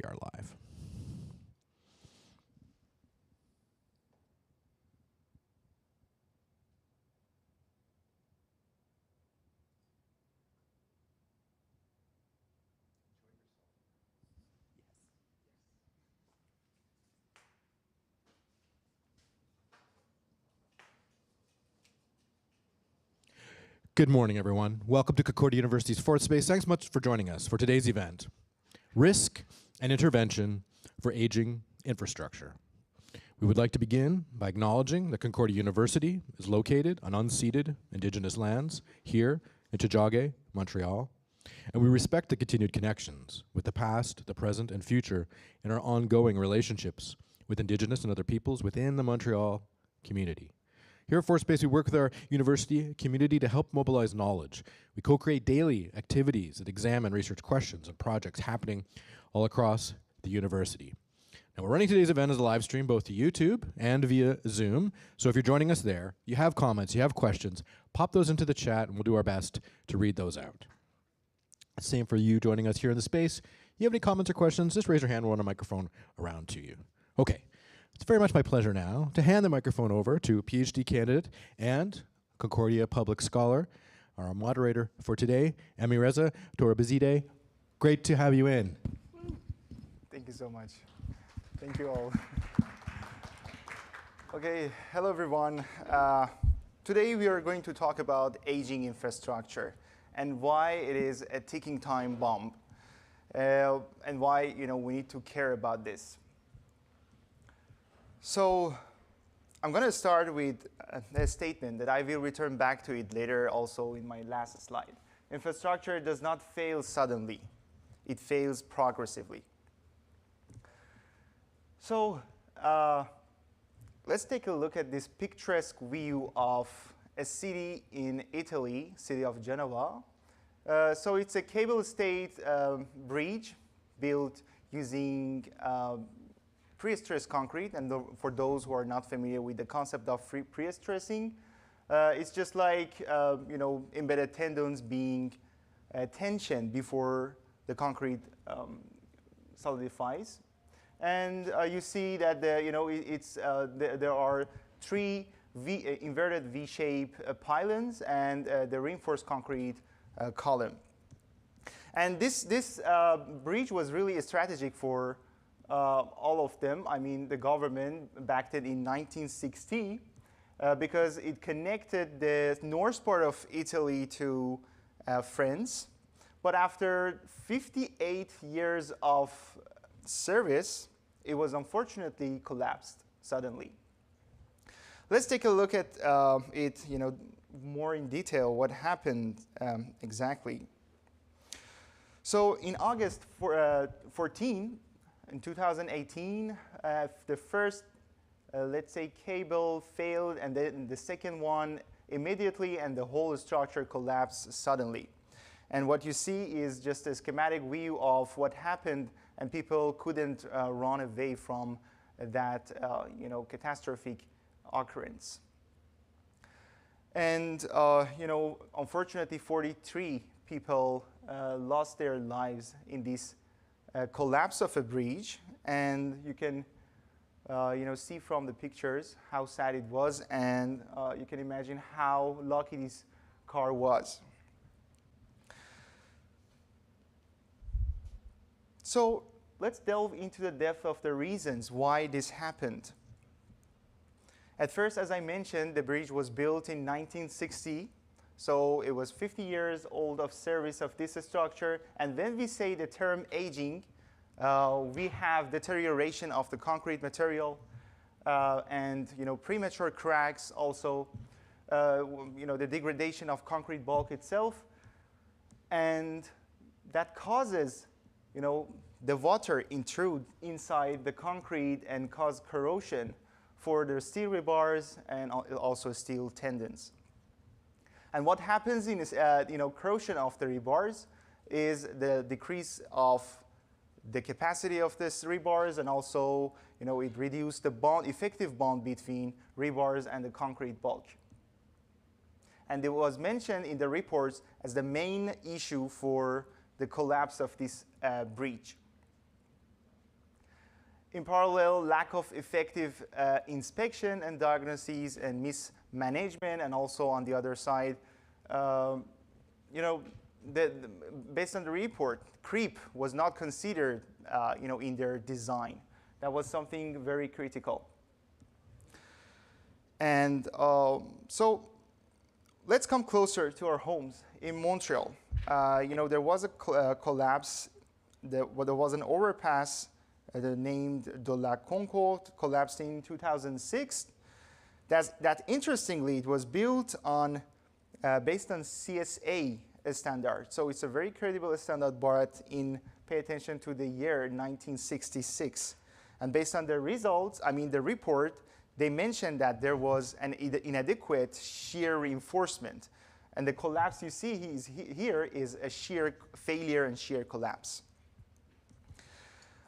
we are live. Good morning, everyone. Welcome to Concordia University's Fourth Space. Thanks much for joining us for today's event, Risk and Intervention for Aging Infrastructure. We would like to begin by acknowledging that Concordia University is located on unceded Indigenous lands here in Tiohtià:ke, Montreal, and we respect the continued connections with the past, the present, and future in our ongoing relationships with Indigenous and other peoples within the Montreal community. Here at Force Space, we work with our university community to help mobilize knowledge. We co-create daily activities that examine research questions and projects happening all across the university. Now, we're running today's event as a live stream, both to YouTube and via Zoom. So if you're joining us there, you have comments, you have questions, pop those into the chat, and we'll do our best to read those out. Same for you joining us here in the space. You have any comments or questions, just raise your hand, we'll run a microphone around to you. Okay. It's very much my pleasure now to hand the microphone over to PhD candidate and Concordia public scholar, our moderator for today, Emre Erkmen. Great to have you in. Thank you so much. Thank you all. Okay, hello everyone. Today we are going to talk about aging infrastructure and why it is a ticking time bomb and why we need to care about this. So I'm going to start with a statement that I will return back to it later also in my last slide. Infrastructure does not fail suddenly. It fails progressively. So let's take a look at this picturesque view of a city in Italy, city of Genoa. So it's a cable-stayed bridge built using prestressed concrete, and for those who are not familiar with the concept of prestressing, it's just like embedded tendons being tensioned before the concrete solidifies, and you see that there are three inverted V-shaped pylons and the reinforced concrete column, and this bridge was really strategic for all of them. I mean, the government backed it in 1960 because it connected the north part of Italy to France. But after 58 years of service, it was unfortunately collapsed suddenly. Let's take a look at it, more in detail. What happened exactly? So in August 14. In 2018, the first, let's say, cable failed, and then the second one immediately, and the whole structure collapsed suddenly. And what you see is just a schematic view of what happened, and people couldn't run away from that, catastrophic occurrence. And, unfortunately, 43 people lost their lives in this collapse of a bridge, and you can see from the pictures how sad it was, and you can imagine how lucky this car was. So let's delve into the depth of the reasons why this happened. At first, as I mentioned, the bridge was built in 1960. So it was 50 years old of service of this structure. And when we say the term aging, we have deterioration of the concrete material and premature cracks, also the degradation of concrete bulk itself. And that causes the water intrude inside the concrete and cause corrosion for the steel rebars and also steel tendons. And what happens in this, corrosion of the rebars is the decrease of the capacity of this rebars, and also, it reduced the effective bond between rebars and the concrete bulk. And it was mentioned in the reports as the main issue for the collapse of this bridge. In parallel, lack of effective inspection and diagnoses and mismanagement, and also on the other side, you know, based on the report, creep was not considered, you know, in their design. That was something very critical. And so let's come closer to our homes in Montreal. You know, there was a collapse. There was an overpass named de la Concorde, collapsed in 2006. That interestingly, it was built on, based on CSA standard. So it's a very credible standard, but pay attention to the year 1966. And based on the results, I mean the report, they mentioned that there was an inadequate shear reinforcement. And the collapse you see here is a shear failure and shear collapse.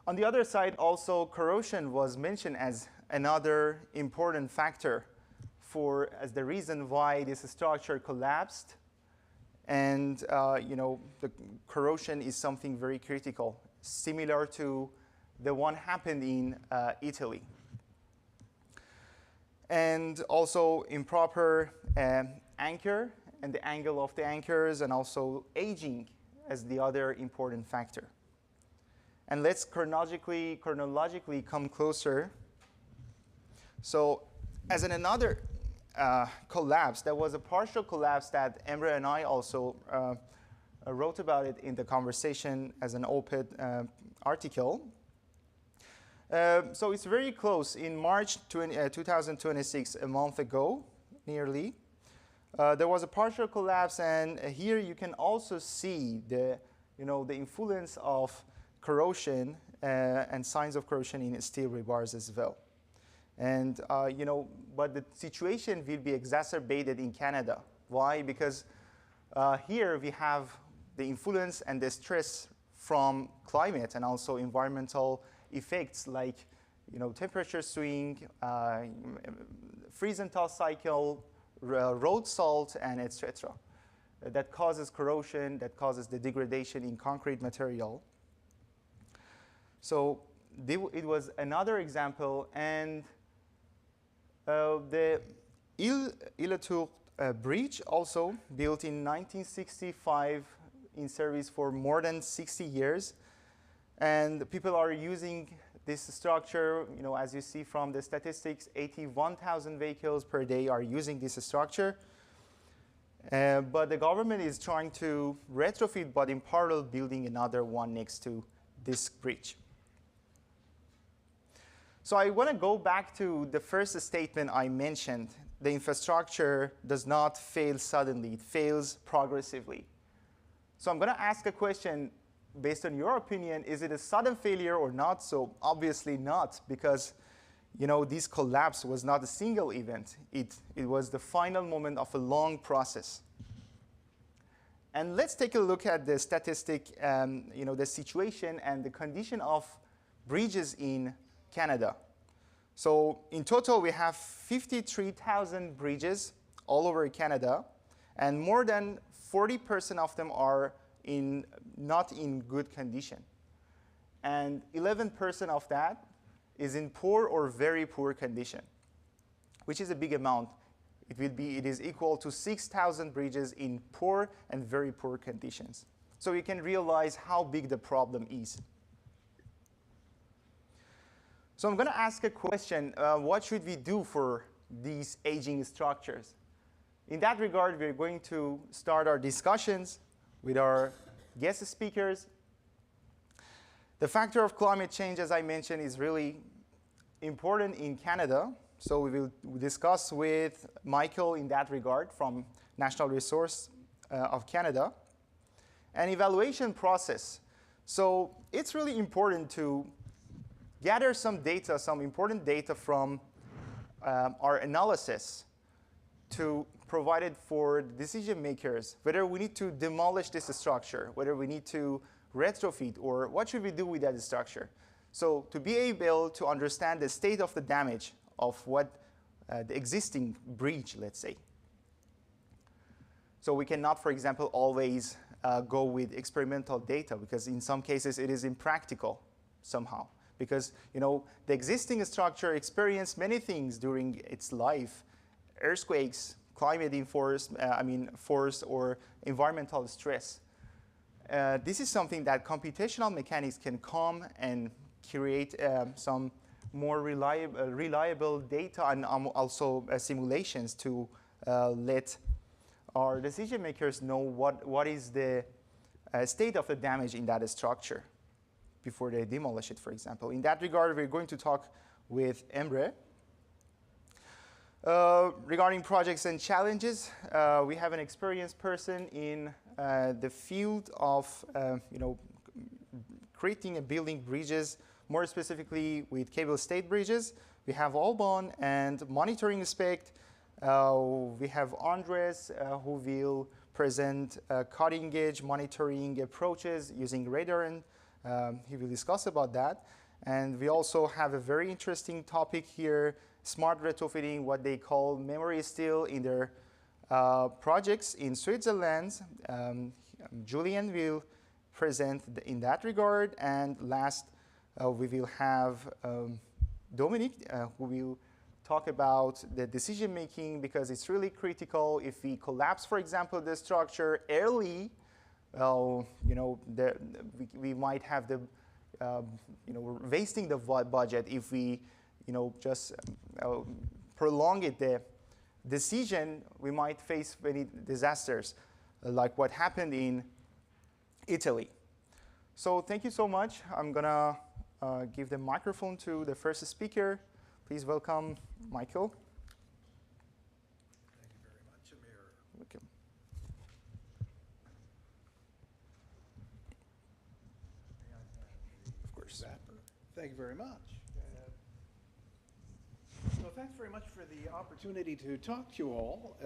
On the other side, also corrosion was mentioned as another important factor as the reason why this structure collapsed. And you know, the corrosion is something very critical, similar to the one happened in Italy. And also improper anchor and the angle of the anchors, and also aging as the other important factor. And let's chronologically come closer. So as in another collapse, there was a partial collapse that Emre and I also wrote about it in the conversation as an op-ed article. So it's very close. In March 2026, a month ago, nearly, there was a partial collapse, and here you can also see the influence of corrosion and signs of corrosion in steel rebars as well. And but the situation will be exacerbated in Canada. Why? Because here we have the influence and the stress from climate and also environmental effects like temperature swing, freeze and thaw cycle, road salt, and etc. That causes corrosion, that causes the degradation in concrete material. So it was another example, and the Ile-Tourte bridge, also built in 1965, in service for more than 60 years. And people are using this structure, as you see from the statistics, 81,000 vehicles per day are using this structure. But the government is trying to retrofit, but in parallel building another one next to this bridge. So I want to go back to the first statement I mentioned. The infrastructure does not fail suddenly, it fails progressively. So I'm going to ask a question based on your opinion. Is it a sudden failure or not? So obviously not, because this collapse was not a single event. It was the final moment of a long process. And let's take a look at the statistic, the situation and the condition of bridges in Canada. So in total, we have 53,000 bridges all over Canada, and more than 40% of them are not in good condition. And 11% of that is in poor or very poor condition, which is a big amount. It is equal to 6,000 bridges in poor and very poor conditions. So you can realize how big the problem is. So I'm going to ask a question. What should we do for these aging structures? In that regard, we're going to start our discussions with our guest speakers. The factor of climate change, as I mentioned, is really important in Canada. So we will discuss with Michael in that regard from National Resource of Canada. An evaluation process. So it's really important to gather some data, some important data from our analysis to provide it for decision makers, whether we need to demolish this structure, whether we need to retrofit, or what should we do with that structure. So to be able to understand the state of the damage of what the existing breach, let's say. So we cannot, for example, always go with experimental data, because in some cases it is impractical somehow. because the existing structure experienced many things during its life: earthquakes, force or environmental stress. This is something that computational mechanics can come and create some more reliable data and also simulations to let our decision makers know what is the state of the damage in that structure before they demolish it, for example. In that regard, we're going to talk with Emre. Regarding projects and challenges, we have an experienced person in the field of creating and building bridges, more specifically with cable-stayed bridges. We have Alban and monitoring aspect. We have Andres, who will present cutting-edge monitoring approaches using radar, and he will discuss about that. And we also have a very interesting topic here: smart retrofitting, what they call memory still in their projects in Switzerland. Julian will present in that regard. And last, we will have Dominic, who will talk about the decision making, because it's really critical. If we collapse, for example, the structure early, we might have the we're wasting the budget if we just prolong it. The decision, we might face many disasters, like what happened in Italy. So thank you so much. I'm gonna give the microphone to the first speaker. Please welcome Michael. Thank you very much, Amir. Okay. Of course. Thank you very much. So thanks very much for the opportunity to talk to you all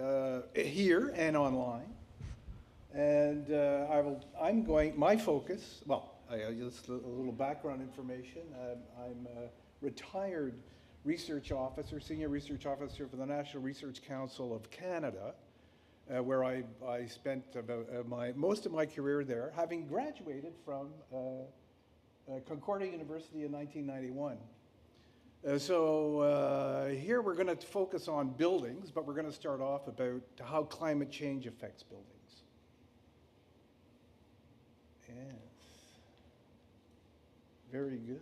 here and online. And my focus, just a little background information. I'm a retired research officer, senior research officer for the National Research Council of Canada, where I spent about most of my career there, having graduated from Concordia University in 1991. Here we're going to focus on buildings, but we're going to start off about how climate change affects buildings. Yes. Very good.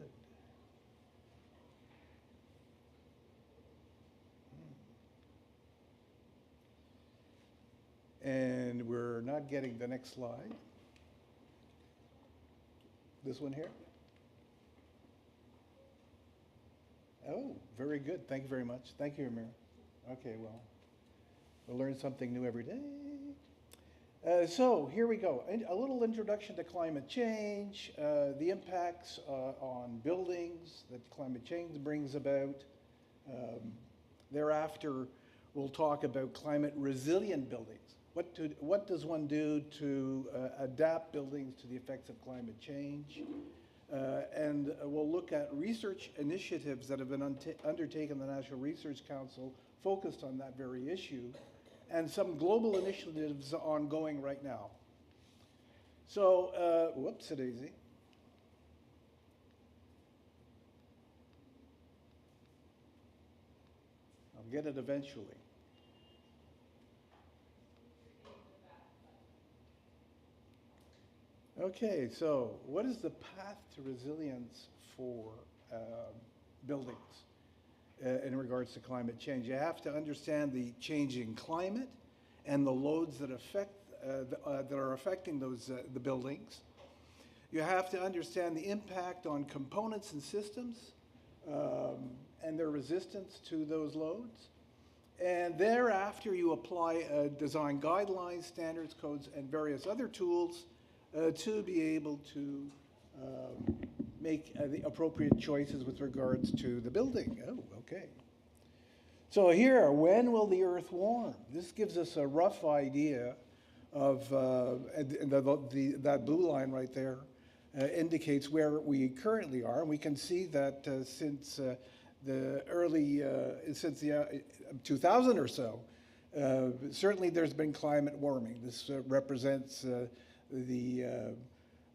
And we're not getting the next slide. This one here? Oh, very good. Thank you very much. Thank you, Amir. Okay, well, we'll learn something new every day. So here we go. A little introduction to climate change, the impacts on buildings that climate change brings about. Thereafter, we'll talk about climate resilient buildings. What does one do to adapt buildings to the effects of climate change? And we'll look at research initiatives that have been undertaken in the National Research Council focused on that very issue, and some global initiatives ongoing right now. So, whoops-a-daisy. I'll get it eventually. Okay, so what is the path to resilience for buildings in regards to climate change? You have to understand the changing climate and the loads that are affecting the buildings. You have to understand the impact on components and systems and their resistance to those loads. And thereafter, you apply design guidelines, standards, codes, and various other tools to be able to make the appropriate choices with regards to the building. Oh, okay. So here, when will the Earth warm? This gives us a rough idea of, that blue line right there indicates where we currently are. And we can see that since the 2000 or so, certainly there's been climate warming. This represents the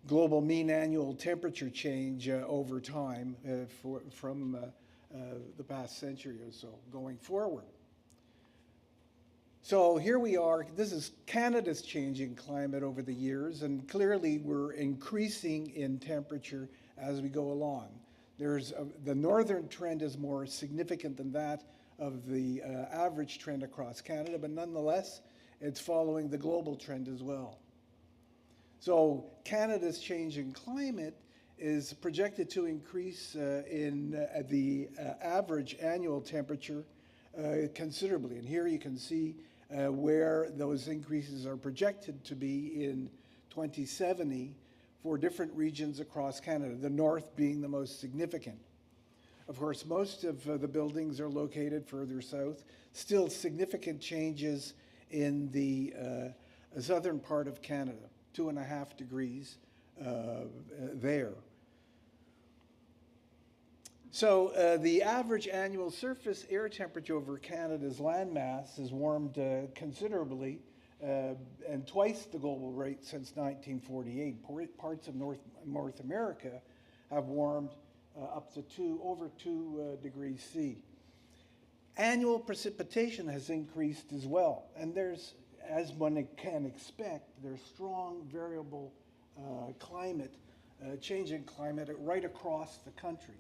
global mean annual temperature change over time from the past century or so going forward. So here we are. This is Canada's changing climate over the years, and clearly we're increasing in temperature as we go along. The northern trend is more significant than that of the average trend across Canada, but nonetheless, it's following the global trend as well. So Canada's changing climate is projected to increase in the average annual temperature considerably. And here you can see where those increases are projected to be in 2070 for different regions across Canada, the north being the most significant. Of course, most of the buildings are located further south. Still significant changes in the southern part of Canada, 2.5 degrees there. So the average annual surface air temperature over Canada's landmass has warmed considerably and twice the global rate since 1948. Parts of North America have warmed up to over 2 degrees C. Annual precipitation has increased as well, and there's, as one can expect, there's strong variable changing climate right across the country.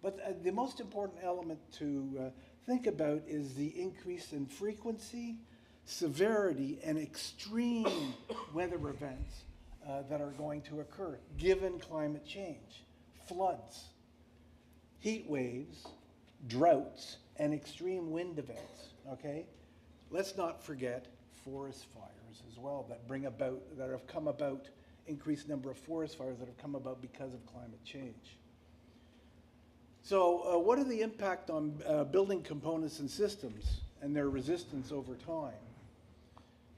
But the most important element to think about is the increase in frequency, severity, and extreme weather events that are going to occur given climate change. Floods, heat waves, droughts, and extreme wind events, okay? Let's not forget forest fires as well that have come about, increased number of forest fires that have come about because of climate change. So what are the impact on building components and systems and their resistance over time?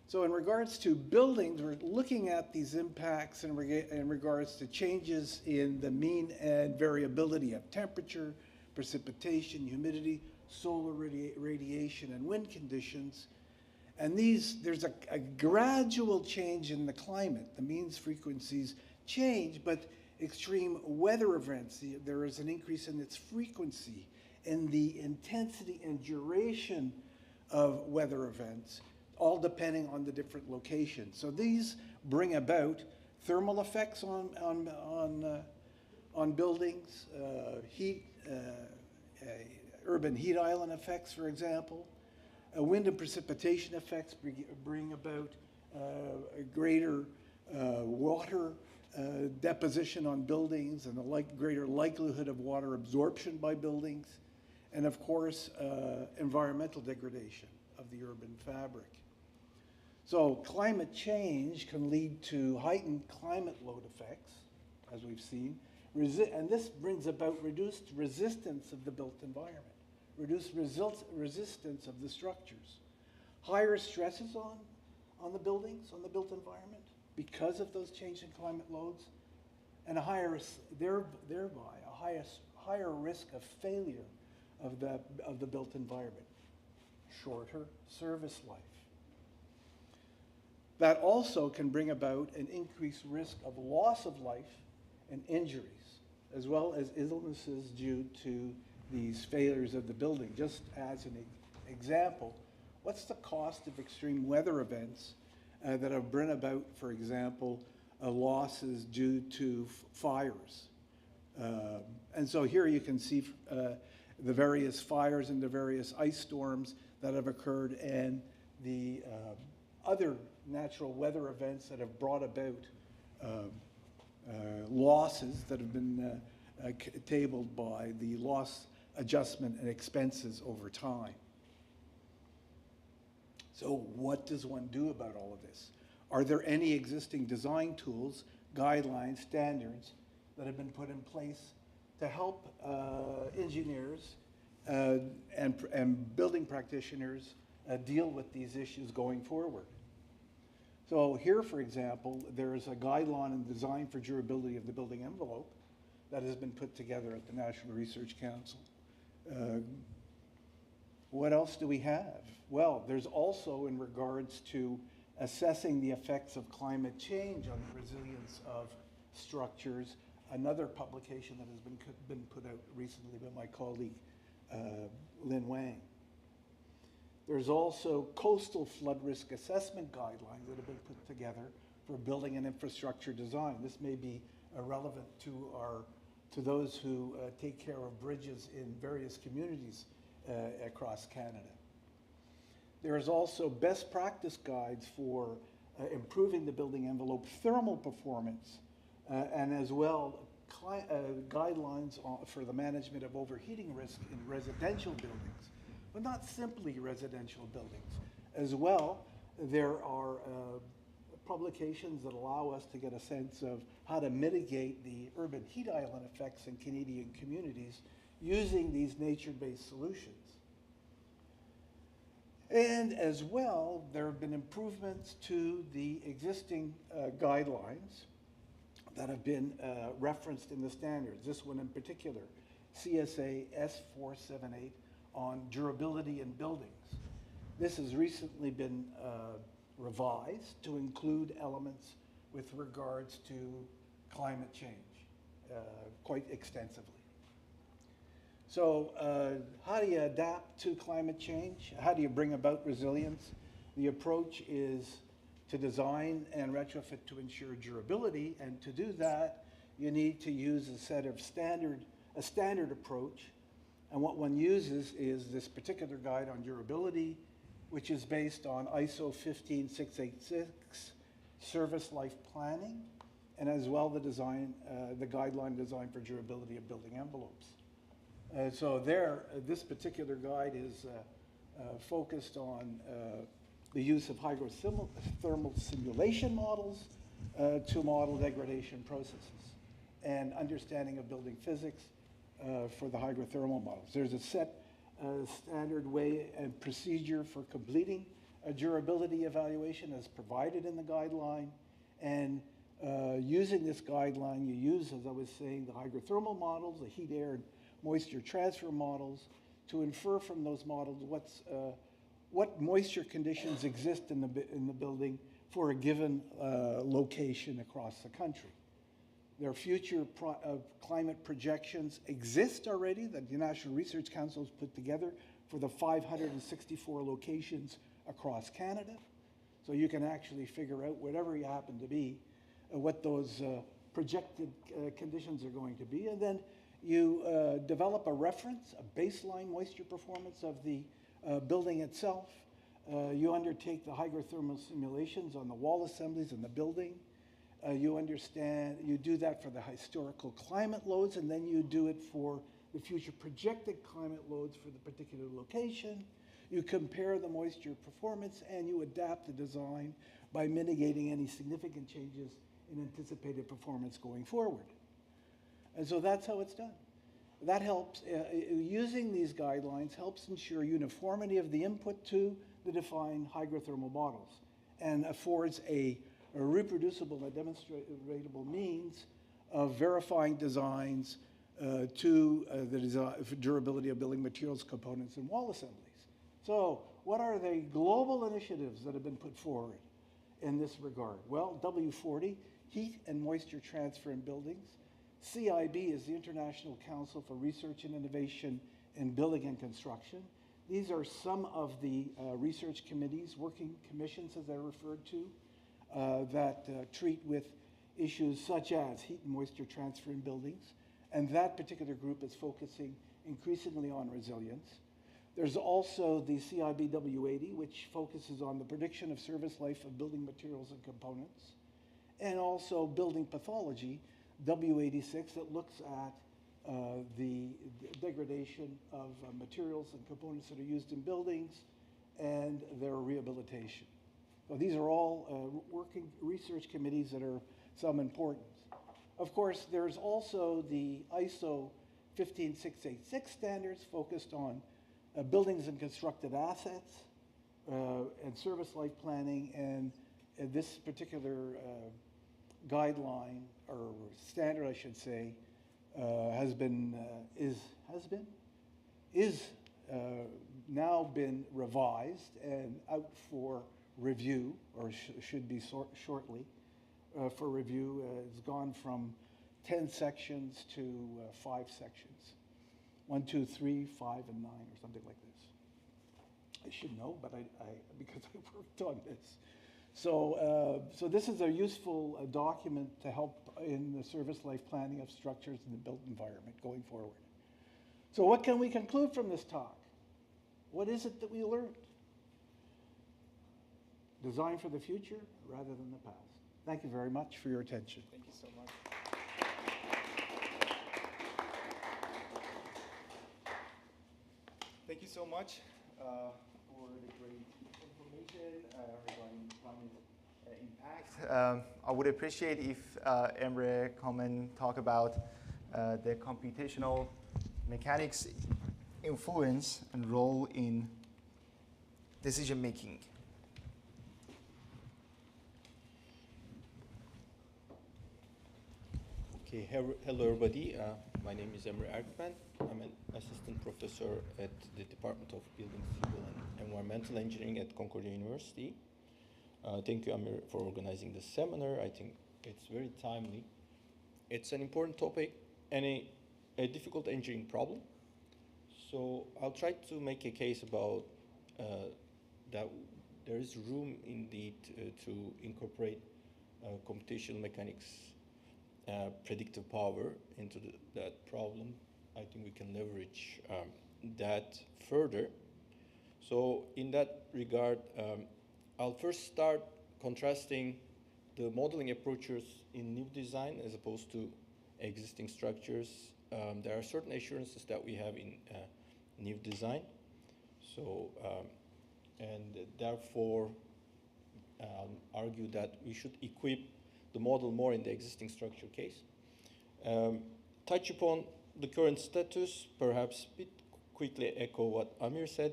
So in regards to buildings, we're looking at these impacts in regards to changes in the mean and variability of temperature, precipitation, humidity, solar radiation, and wind conditions. And there's a gradual change in the climate. The means frequencies change, but extreme weather events, there is an increase in its frequency, in the intensity and duration of weather events, all depending on the different locations. So these bring about thermal effects on buildings, urban heat island effects, for example. Wind and precipitation effects bring about a greater water deposition on buildings and a greater likelihood of water absorption by buildings, and of course, environmental degradation of the urban fabric. So climate change can lead to heightened climate load effects, as we've seen, and this brings about reduced resistance of the built environment, reduced resistance of the structures, higher stresses on the buildings, on the built environment, because of those changing climate loads, and thereby a higher risk of failure of the built environment, shorter service life. That also can bring about an increased risk of loss of life and injuries, as well as illnesses due to these failures of the building. Just as an example, what's the cost of extreme weather events that have brought about, for example, losses due to fires? And so here you can see the various fires and the various ice storms that have occurred and the other natural weather events that have brought about losses that have been tabled by the loss adjustment and expenses over time. So what does one do about all of this? Are there any existing design tools, guidelines, standards that have been put in place to help engineers and building practitioners deal with these issues going forward? So here, for example, there's a guideline and design for durability of the building envelope that has been put together at the National Research Council. What else do we have? Well, there's also, in regards to assessing the effects of climate change on the resilience of structures, another publication that has been put out recently by my colleague Lin Wang. There's also coastal flood risk assessment guidelines that have been put together for building and infrastructure design. This may be relevant to those who take care of bridges in various communities across Canada. There is also best practice guides for improving the building envelope thermal performance, and as well guidelines for the management of overheating risk in residential buildings, but not simply residential buildings. As well, there are publications that allow us to get a sense of how to mitigate the urban heat island effects in Canadian communities using these nature-based solutions. And as well, there have been improvements to the existing guidelines that have been referenced in the standards. This one in particular, CSA S478 on durability in buildings. This has recently been revised to include elements with regards to climate change quite extensively. So how do you adapt to climate change? How do you bring about resilience? The approach is to design and retrofit to ensure durability, and to do that, you need to use a standard approach. And what one uses is this particular guide on durability, which is based on ISO 15686 service life planning, and as well the guideline design for durability of building envelopes. So this particular guide is focused on the use of hydrothermal simulation models to model degradation processes, and understanding of building physics for the hydrothermal models. There's a set standard way and procedure for completing a durability evaluation as provided in the guideline. And using this guideline, you use, as I was saying, the hydrothermal models, the heat, air, and moisture transfer models, to infer from those models what moisture conditions exist in the building for a given location across the country. Their future climate projections exist already that the National Research Council has put together for the 564 locations across Canada. So you can actually figure out, whatever you happen to be, what those projected conditions are going to be. And then you develop a reference, a baseline moisture performance of the building itself. You undertake the hydrothermal simulations on the wall assemblies in the building. You do that for the historical climate loads, and then you do it for the future projected climate loads for the particular location. You compare the moisture performance, and you adapt the design by mitigating any significant changes in anticipated performance going forward. And so that's how it's done. That helps, using these guidelines helps ensure uniformity of the input to the defined hydrothermal models, and affords a reproducible and demonstratable means of verifying designs to the durability of building materials, components, and wall assemblies. So what are the global initiatives that have been put forward in this regard? Well, W40, heat and moisture transfer in buildings. CIB is the International Council for Research and Innovation in Building and Construction. These are some of the research committees, working commissions as I referred to, that treat with issues such as heat and moisture transfer in buildings. And that particular group is focusing increasingly on resilience. There's also the CIB W80, which focuses on the prediction of service life of building materials and components. And also building pathology, W86, that looks at the degradation of materials and components that are used in buildings and their rehabilitation. So these are all working research committees that are some importance. Of course, there's also the ISO 15686 standards focused on buildings and constructed assets and service life planning, and this particular guideline, or standard I should say, is now been revised and out for review, or should be shortly. for review. It's gone from 10 sections to 5 sections. 1, 2, 3, 5, and 9, or something like this. I should know, but because I worked on this. So this is a useful document to help in the service life planning of structures in the built environment going forward. So what can we conclude from this talk? What is it that we learned? Design for the future rather than the past. Thank you very much for your attention. Thank you so much. Thank you so much for the great information regarding climate impact. I would appreciate if Emre Erkmen talk about the computational mechanics influence and role in decision making. Okay, hello everybody. My name is Emre Erkmen. I'm an assistant professor at the Department of Building, Civil and Environmental Engineering at Concordia University. Thank you, Amir, for organizing this seminar. I think it's very timely. It's an important topic and a difficult engineering problem. So I'll try to make a case about that there is room indeed to incorporate computational mechanics predictive power into that problem. I think we can leverage that further. So in that regard, I'll first start contrasting the modeling approaches in new design as opposed to existing structures. There are certain assurances that we have in new design. So, and therefore, argue that we should equip the model more in the existing structure case. Touch upon the current status, perhaps a bit quickly echo what Amir said,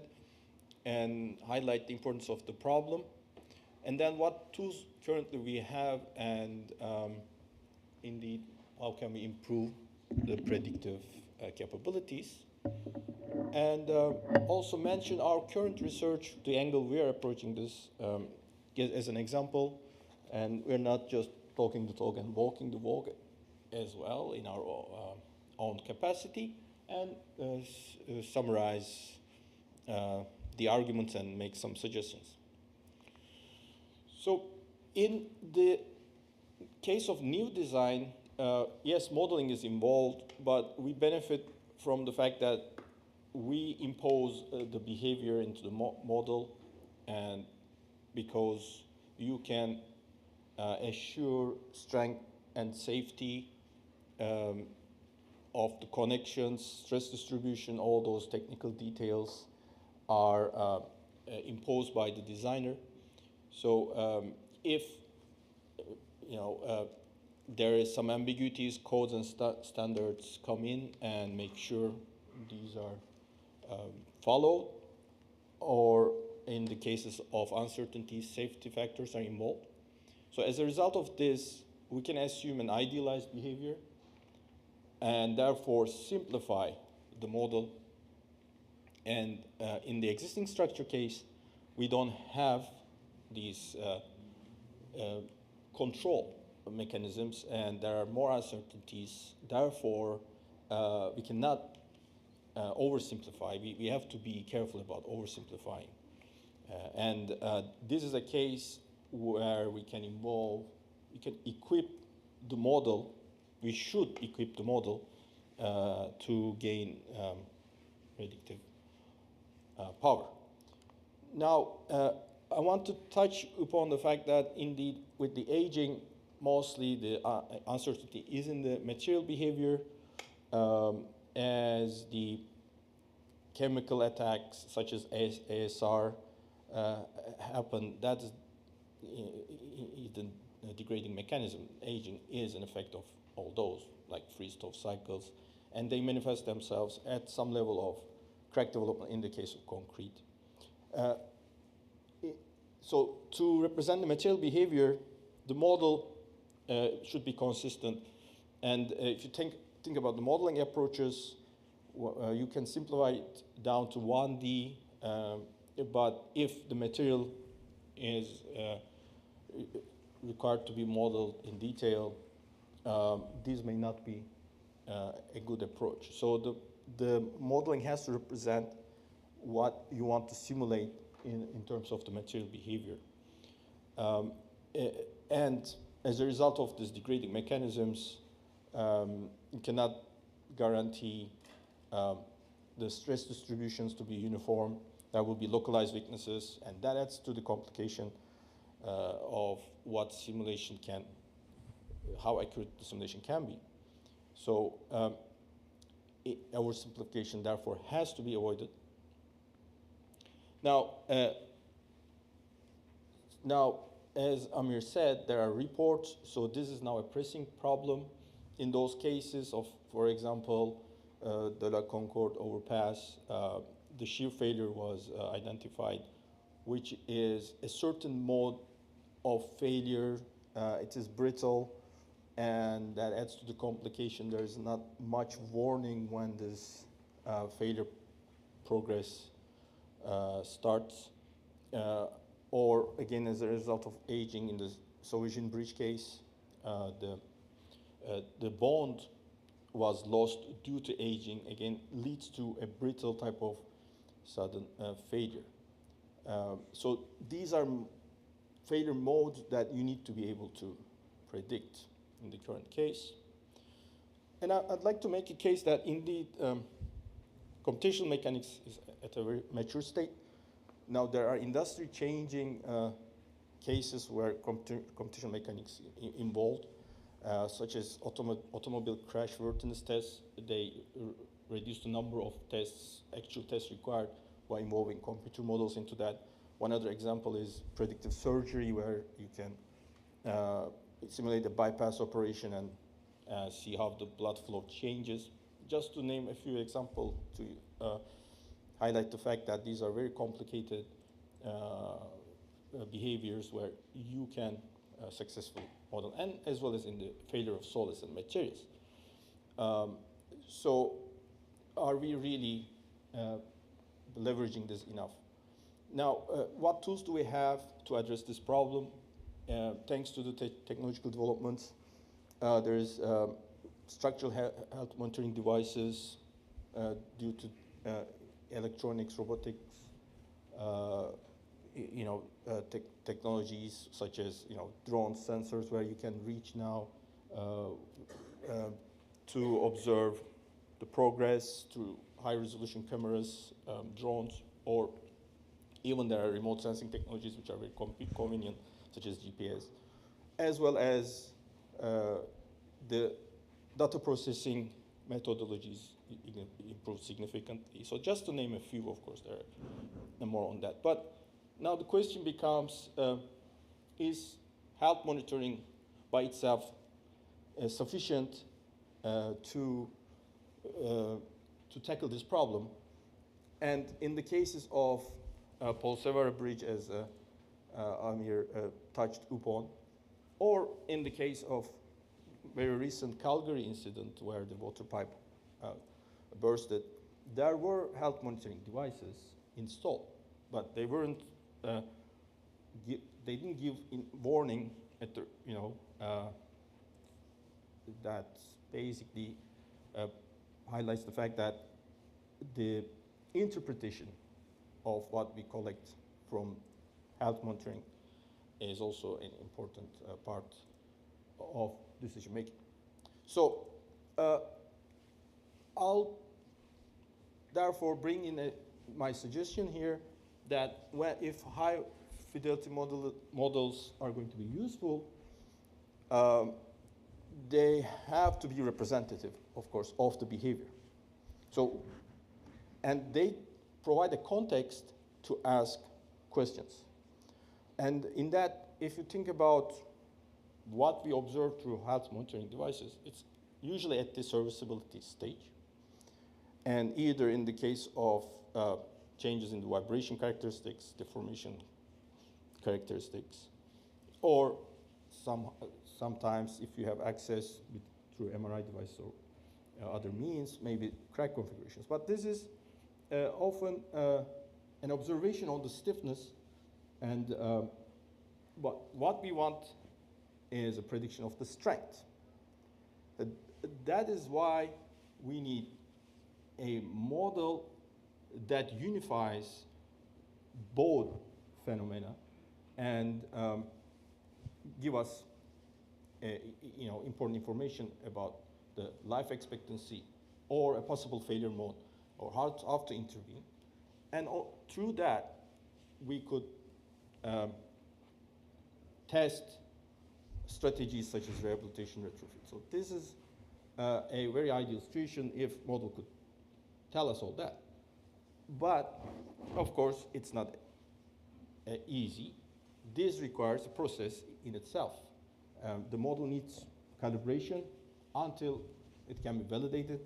and highlight the importance of the problem, and then what tools currently we have, and indeed, how can we improve the predictive capabilities. And also mention our current research, the angle we are approaching this as an example, and we're not just talking the talk and walking the walk as well in our own capacity, and summarize the arguments and make some suggestions. So in the case of new design, yes, modeling is involved, but we benefit from the fact that we impose the behavior into the model, and because you can assure strength and safety of the connections, stress distribution, all those technical details are imposed by the designer. So if there is some ambiguities, codes and standards come in and make sure these are followed, or in the cases of uncertainties, safety factors are involved. So as a result of this, we can assume an idealized behavior and therefore simplify the model. And in the existing structure case, we don't have these control mechanisms, and there are more uncertainties. Therefore, we cannot oversimplify. We have to be careful about oversimplifying. And this is a case where we can equip the model, we should equip the model to gain predictive power. Now, I want to touch upon the fact that indeed with the aging, mostly the uncertainty is in the material behavior, as the chemical attacks such as ASR happen. That is the degrading mechanism. Aging is an effect of all those, like freeze-thaw cycles, and they manifest themselves at some level of crack development in the case of concrete. So to represent the material behavior, the model should be consistent. And if you think about the modeling approaches, you can simplify it down to 1D, but if the material is required to be modeled in detail, these may not be a good approach. So the modeling has to represent what you want to simulate in terms of the material behavior. And as a result of these degrading mechanisms, you cannot guarantee the stress distributions to be uniform. There will be localized weaknesses, and that adds to the complication of what simulation can, how accurate the simulation can be. So oversimplification, therefore, has to be avoided. Now, as Amir said, there are reports, so this is now a pressing problem. In those cases of, for example, the La Concorde overpass, the shear failure was identified, which is a certain mode of failure. It is brittle, and that adds to the complication. There is not much warning when this failure progress starts. Or again, as a result of aging in the Soviet bridge case, the bond was lost due to aging, again, leads to a brittle type of sudden failure. So these are failure modes that you need to be able to predict in the current case. And I'd like to make a case that indeed computational mechanics is at a very mature state. Now there are industry-changing cases where computational mechanics involved, such as automobile crash worthiness tests. They reduced the number of tests, actual tests required by involving computer models into that. One other example is predictive surgery, where you can simulate a bypass operation and see how the blood flow changes. Just to name a few examples to highlight the fact that these are very complicated behaviors where you can successfully model, and as well as in the failure of solids and materials. So are we really leveraging this enough? Now, what tools do we have to address this problem? Thanks to the technological developments, there's structural health monitoring devices due to electronics, robotics, technologies such as drone sensors, where you can reach now to observe the progress through high-resolution cameras, drones, or even there are remote sensing technologies which are very convenient, such as GPS, as well as the data processing methodologies improve significantly. So just to name a few, of course, there are more on that. But now the question becomes, is health monitoring by itself sufficient to tackle this problem? And in the cases of Polsevera Bridge, as Amir touched upon, or in the case of very recent Calgary incident where the water pipe bursted, there were health monitoring devices installed, but they weren't. They didn't give warning at the that basically highlights the fact that the interpretation of what we collect from health monitoring is also an important part of decision making. So I'll therefore bring in my suggestion here that if high fidelity models are going to be useful, they have to be representative, of course, of the behavior. So, and they provide a context to ask questions. And in that, if you think about what we observe through health monitoring devices, it's usually at the serviceability stage. And either in the case of changes in the vibration characteristics, deformation characteristics, or sometimes if you have access through MRI device or other means, maybe crack configurations. But this is often an observation on the stiffness, and what we want is a prediction of the strength. That is why we need a model that unifies both phenomena and give us important information about the life expectancy or a possible failure mode or how to intervene. And through that, we could test strategies such as rehabilitation retrofit. So this is a very ideal situation if model could tell us all that. But of course, it's not easy. This requires a process in itself. The model needs calibration until it can be validated.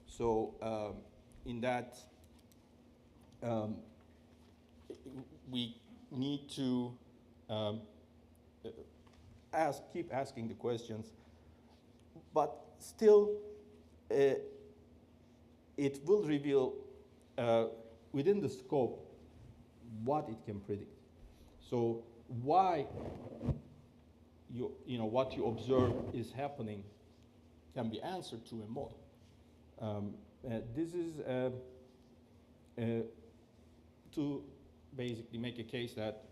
So in that, we need to keep asking the questions, but still it will reveal within the scope what it can predict. So why what you observe is happening can be answered through a model. This is to basically make a case that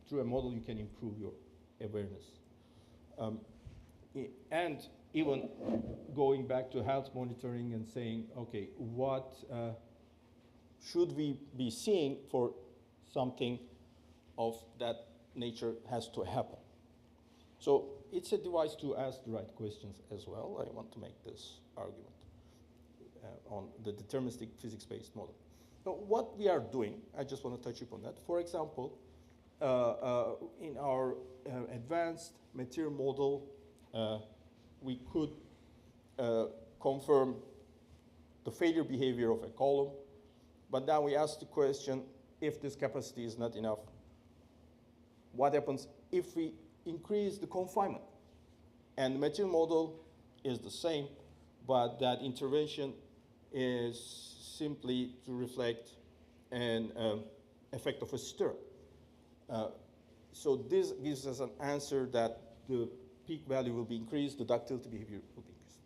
through a model you can improve your awareness. And even going back to health monitoring and saying, okay, what should we be seeing for something of that nature has to happen? So it's a device to ask the right questions as well. I want to make this argument on the deterministic physics-based model. So what we are doing, I just want to touch upon that. For example, in our advanced material model, we could confirm the failure behavior of a column, but then we ask the question, if this capacity is not enough, what happens if we increase the confinement? And the material model is the same, but that intervention is simply to reflect an effect of a stir. So this gives us an answer that the peak value will be increased, the ductility behavior will be increased.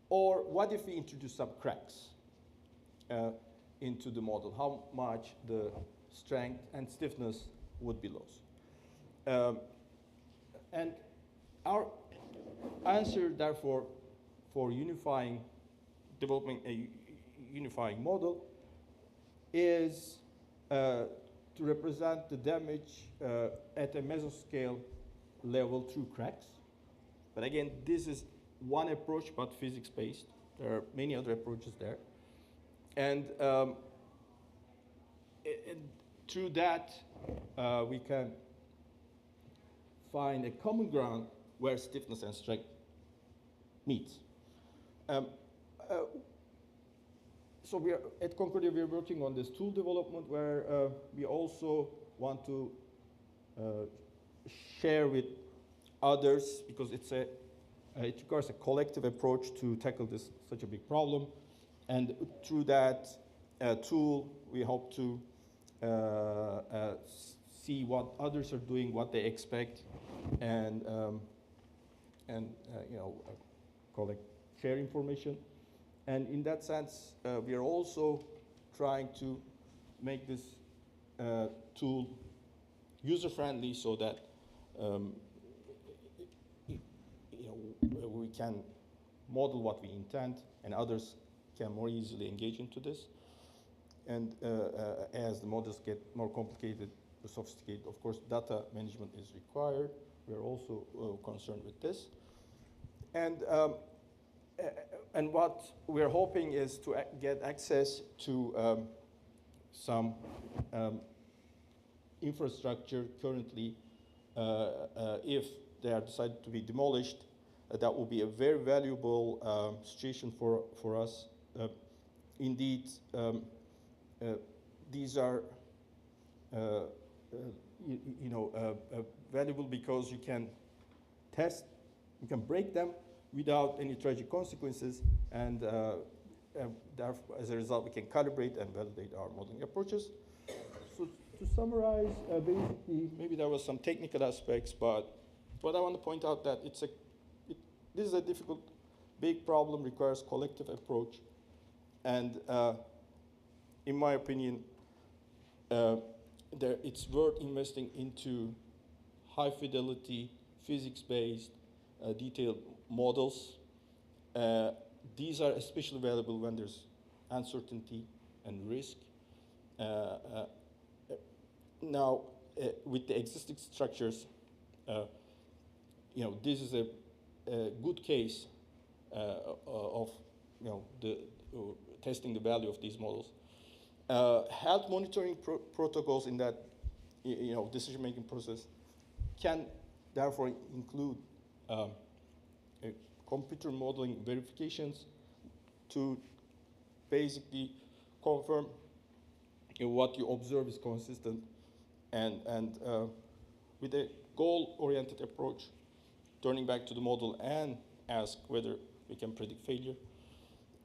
Or what if we introduce some cracks into the model? How much the strength and stiffness would be lost? And our answer, therefore, for developing a unifying model is to represent the damage at a mesoscale level through cracks. But again, this is one approach, but physics-based. There are many other approaches there. And through that, we can find a common ground where stiffness and strength meet. So we are, at Concordia, we are working on this tool development where we also want to share with others, because it requires a collective approach to tackle such a big problem. And through that tool, we hope to see what others are doing, what they expect, and share information. And in that sense, we are also trying to make this tool user-friendly so that we can model what we intend, and others can more easily engage into this. And as the models get more complicated, sophisticated, of course, data management is required. We are also concerned with this. And what we're hoping is to get access to some infrastructure currently, if they are decided to be demolished, that will be a very valuable situation for us. Indeed, these are valuable because you can test, you can break them without any tragic consequences, and therefore, as a result, we can calibrate and validate our modeling approaches. So to summarize, basically, maybe there was some technical aspects, but But I want to point out that this is a difficult, big problem, requires collective approach. And in my opinion, it's worth investing into high fidelity, physics-based, detailed models. These are especially valuable when there's uncertainty and risk. Now, with the existing structures, this is a good case of testing the value of these models. Health monitoring protocols in that decision-making process can therefore include computer modeling verifications to basically confirm what you observe is consistent, and with a goal-oriented approach, turning back to the model and ask whether we can predict failure.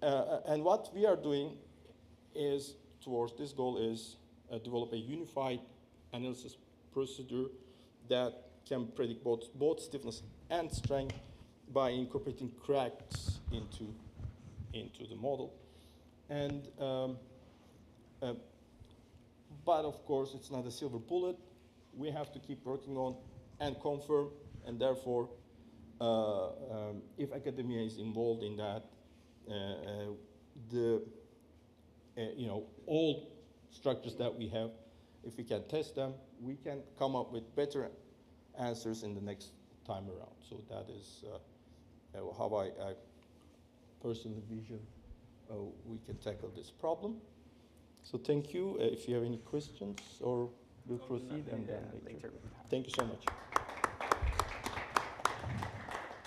And what we are doing is, towards this goal, is develop a unified analysis procedure that can predict both stiffness and strength by incorporating cracks into the model. And but of course, it's not a silver bullet. We have to keep working on and confirm, and therefore, if academia is involved in that, all structures that we have, if we can test them, we can come up with better answers in the next time around. So that is how I personally vision we can tackle this problem. So thank you. If you have any questions, or we'll proceed and then later. Thank you so much.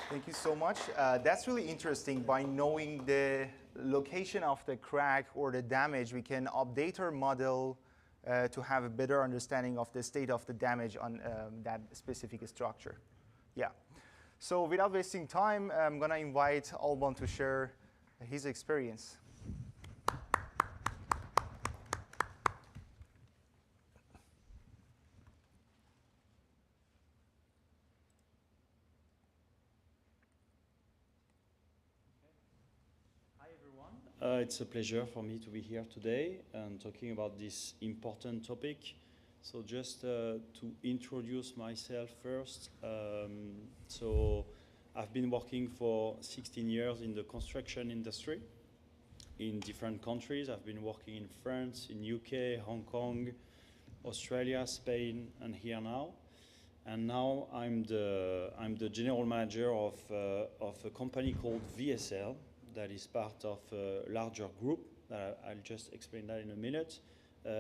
Thank you so much. That's really interesting. By knowing the location of the crack or the damage, we can update our model to have a better understanding of the state of the damage on that specific structure. Yeah. So without wasting time, I'm going to invite Alban to share his experience. It's a pleasure for me to be here today and talking about this important topic. So just to introduce myself first, so I've been working for 16 years in the construction industry in different countries. I've been working in France, in UK, Hong Kong, Australia, Spain, and here now. And now I'm the general manager of a company called VSL, that is part of a larger group, I'll just explain that in a minute,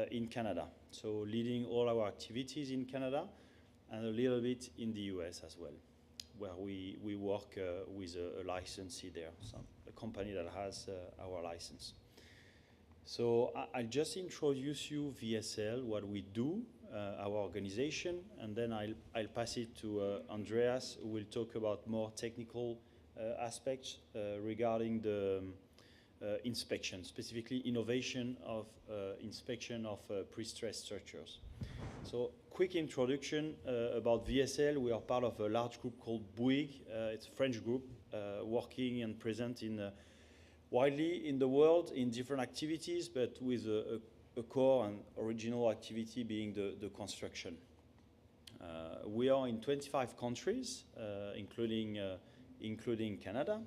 in Canada. So leading all our activities in Canada and a little bit in the US as well, where we work with a licensee there, so a company that has our license. So I'll just introduce you VSL, what we do, our organization, and then I'll pass it to Andreas, who will talk about more technical aspects regarding the inspection, specifically innovation of inspection of prestressed structures. So quick introduction about VSL. We are part of a large group called Bouygues. It's a French group working and present widely in the world in different activities, but with a core and original activity being the construction. We are in 25 countries, including Canada,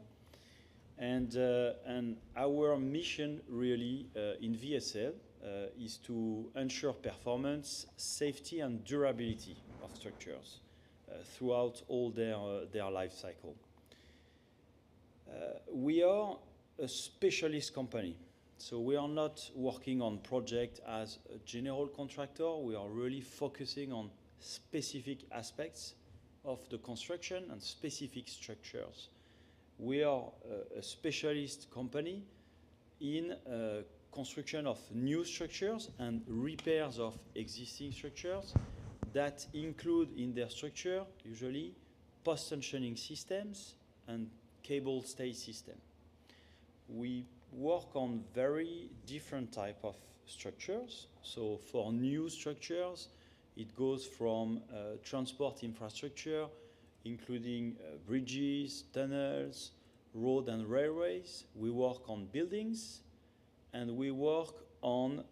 and our mission really in VSL is to ensure performance, safety, and durability of structures throughout all their life cycle. We are a specialist company, so we are not working on project as a general contractor. We are really focusing on specific aspects of the construction and specific structures. We are a specialist company in construction of new structures and repairs of existing structures that include in their structure usually post-tensioning systems and cable stay system. We work on very different type of structures. So for new structures, it goes from transport infrastructure, including bridges, tunnels, road and railways. We work on buildings, and we work on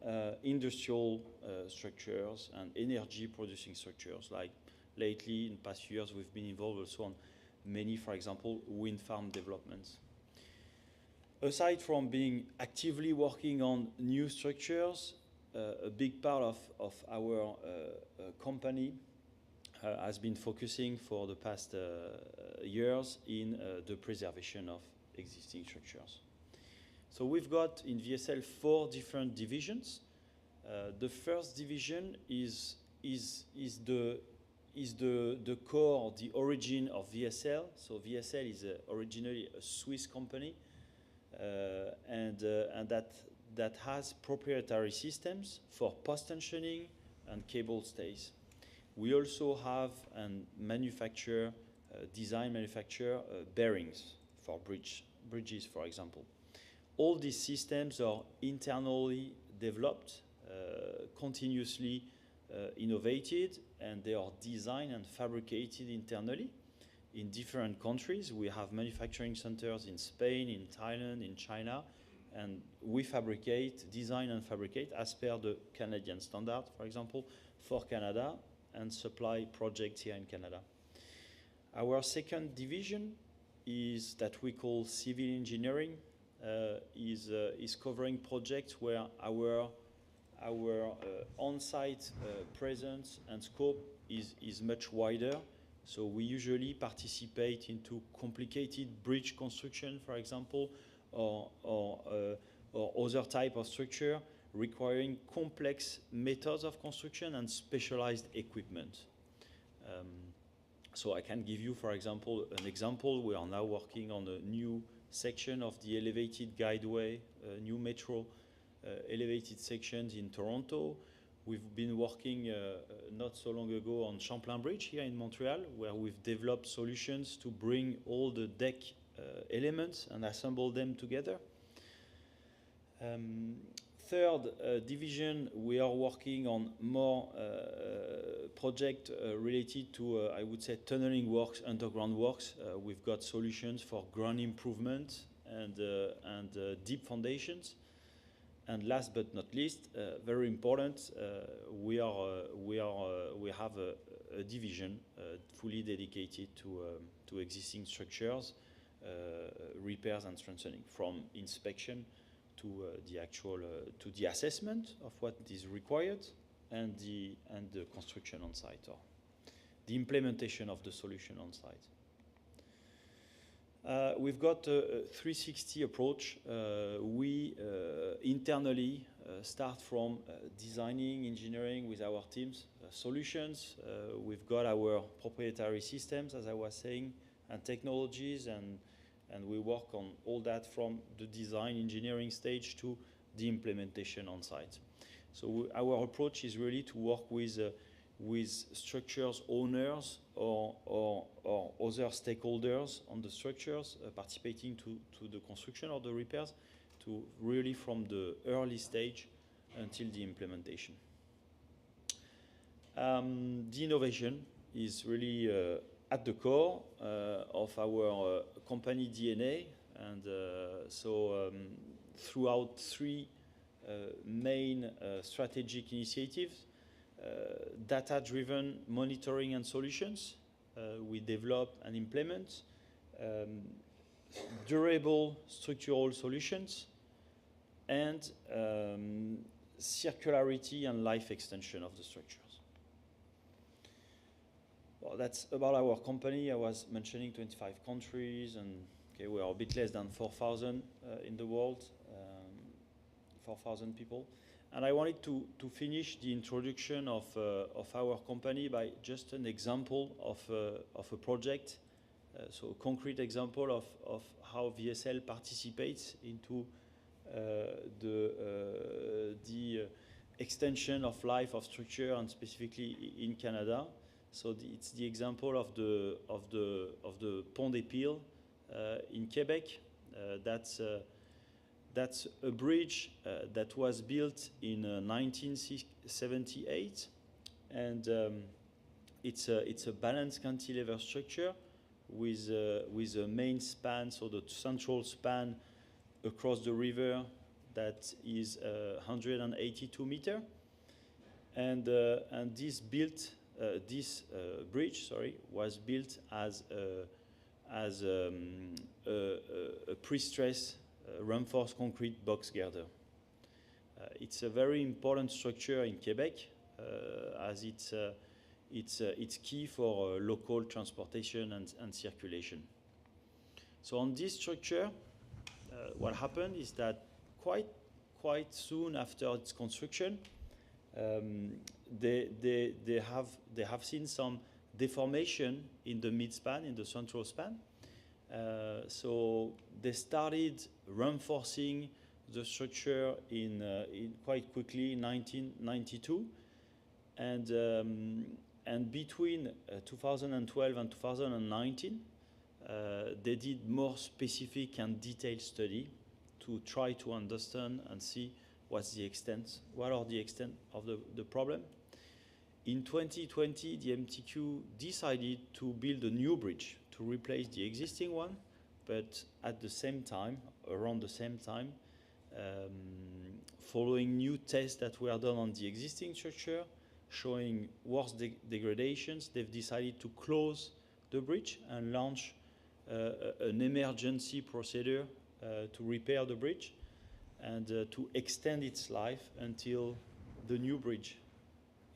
industrial structures and energy producing structures. Like lately, in past years, we've been involved also on many, for example, wind farm developments. Aside from being actively working on new structures, a big part of our company has been focusing for the past years in the preservation of existing structures. So we've got in VSL 4 different divisions. The first division is the core, the origin of VSL. So VSL is originally a Swiss company, and that has proprietary systems for post-tensioning and cable stays. We also have and design manufacture bearings for bridges, for example. All these systems are internally developed, continuously innovated, and they are designed and fabricated internally in different countries. We have manufacturing centers in Spain, in Thailand, in China, and we design and fabricate as per the Canadian standard, for example, for Canada, and supply projects here in Canada. Our second division is that we call civil engineering, is covering projects where our on-site presence and scope is much wider. So we usually participate into complicated bridge construction, for example, or other type of structure requiring complex methods of construction and specialized equipment. So I can give you, for example, an example. We are now working on a new section of the elevated guideway, new metro elevated sections in Toronto. We've been working not so long ago on Champlain Bridge here in Montreal, where we've developed solutions to bring all the deck elements and assemble them together. Third division, we are working on more project related to, I would say, tunneling works, underground works. We've got solutions for ground improvement and deep foundations. And last but not least, very important, we have a division fully dedicated to existing structures, repairs and strengthening, from inspection to the assessment of what is required and the construction on site, or the implementation of the solution on site. We've got a 360 approach. We internally start from designing, engineering with our teams, solutions. We've got our proprietary systems, as I was saying, and technologies, and we work on all that from the design engineering stage to the implementation on site. So our approach is really to work with structures owners or other stakeholders on the structures participating to the construction or the repairs, to really from the early stage until the implementation. The innovation is really at the core of our company DNA, and throughout three main strategic initiatives: data-driven monitoring and solutions, we develop and implement; durable structural solutions; and circularity and life extension of the structures. Well, that's about our company. I was mentioning 25 countries, and okay, we are a bit less than 4,000 in the world, 4,000 people. And I wanted to finish the introduction of our company by just an example of a project, so a concrete example of how VSL participates into the extension of life of structure, and specifically in Canada. So it's the example of the Pont des Piles in Quebec. That's a bridge that was built in 1978, and it's a balanced cantilever structure with a main span, so the central span across the river that is 182 meters, and this bridge, was built as a prestressed reinforced concrete box girder. It's a very important structure in Quebec, as it's key for local transportation and circulation. So on this structure, what happened is that quite soon after its construction, they have seen some deformation in the mid-span, in the central span. So they started reinforcing the structure in quite quickly in 1992, and between 2012 and 2019, they did more specific and detailed study to try to understand and see what are the extent of the problem. In 2020, the MTQ decided to build a new bridge to replace the existing one, but at the same time, around the same time, following new tests that were done on the existing structure, showing worse degradations, they've decided to close the bridge and launch an emergency procedure to repair the bridge and to extend its life until the new bridge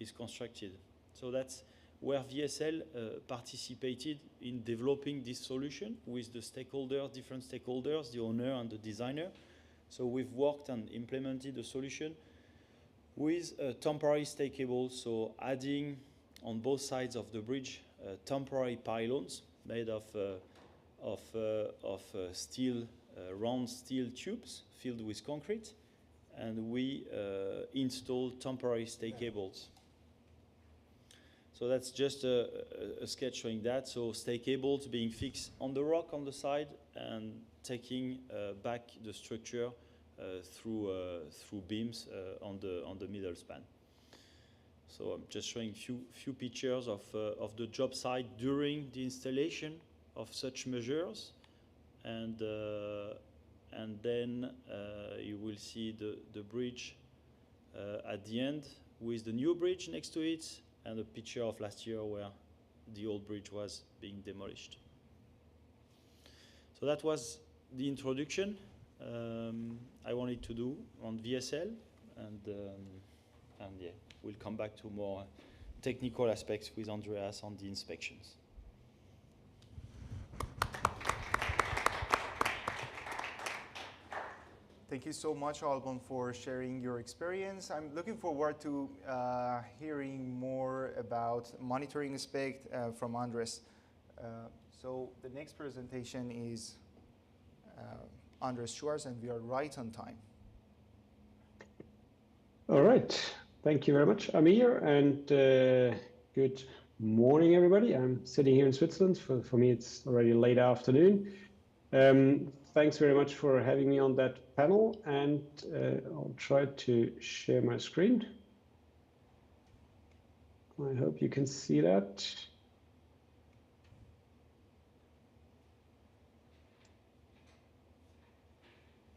is constructed. So that's where VSL participated in developing this solution with the stakeholders, different stakeholders, the owner and the designer. So we've worked and implemented a solution with temporary stay cables, so adding on both sides of the bridge temporary pylons made of steel, round steel tubes filled with concrete, and we installed temporary stay cables. So that's just a sketch showing that. So stay cables being fixed on the rock on the side and taking back the structure through beams on the middle span. So I'm just showing few pictures of the job site during the installation of such measures, and then you will see the bridge at the end with the new bridge next to it, and a picture of last year where the old bridge was being demolished. So that was the introduction I wanted to do on VSL, and yeah, we'll come back to more technical aspects with Andreas on the inspections. Thank you so much, Alban, for sharing your experience. I'm looking forward to hearing more about monitoring aspect from Andres. So the next presentation is Andres Schwartz, and we are right on time. All right. Thank you very much, Amir, and good morning, everybody. I'm sitting here in Switzerland. For me, it's already late afternoon. Thanks very much for having me on that panel, and I'll try to share my screen. I hope you can see that.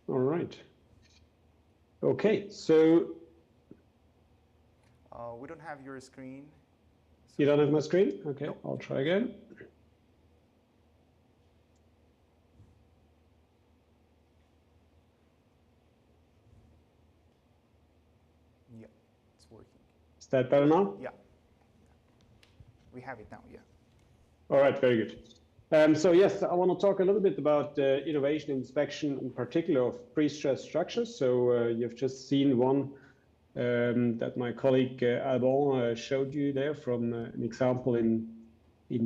All right. Okay, so we don't have your screen. So you don't have my screen? Okay, no. I'll try again. Yeah, it's working. Is that better now? Yeah, we have it now. Yeah. All right, very good. So yes, I want to talk a little bit about innovation inspection, in particular of pre-stressed structures. So you've just seen one that my colleague Alban showed you there from an example in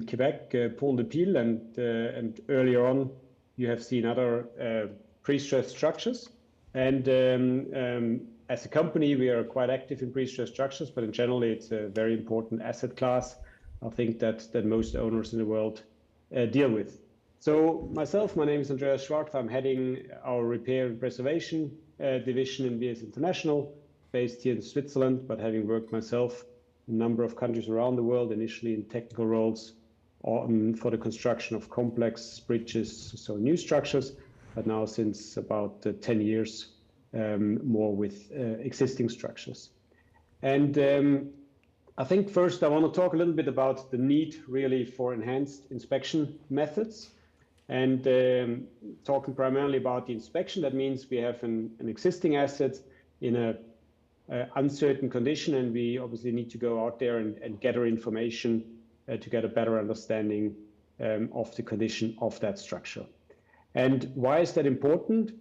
Quebec, Pont de Pile, and earlier on you have seen other pre-stressed structures. And as a company, we are quite active in pre-stressed structures, but in general, it's a very important asset class, I think, that most owners in the world deal with. So myself, my name is Andreas Schwartz. I'm heading our repair and preservation division in VS International, based here in Switzerland, but having worked myself a number of countries around the world, initially in technical roles for the construction of complex bridges, so new structures, but now since about 10 years, more with existing structures. And I think first I want to talk a little bit about the need really for enhanced inspection methods. And talking primarily about the inspection, that means we have an existing asset in a uncertain condition, and we obviously need to go out there and gather information to get a better understanding of the condition of that structure. And why is that important?